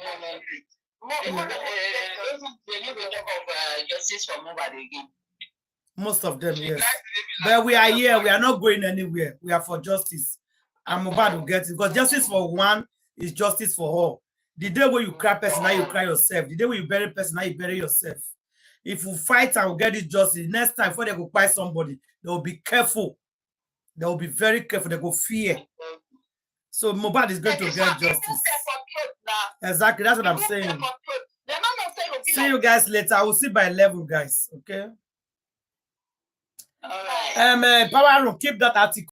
Mohbad again. Most of them, yes. But we are here. We are not going anywhere. We are for justice. And Mohbad will get it. Because justice for one is justice for all. The day where you cry person, now you cry yourself. The day where you bury person, now you bury yourself. If you fight and get it justice, next time before they go buy somebody, they will be careful. They will be very careful. They go fear. So Mohbad is going to get justice. Exactly. That's what I'm saying. See you guys later. I will see by 11, guys. Okay. All right. Power room, keep that article.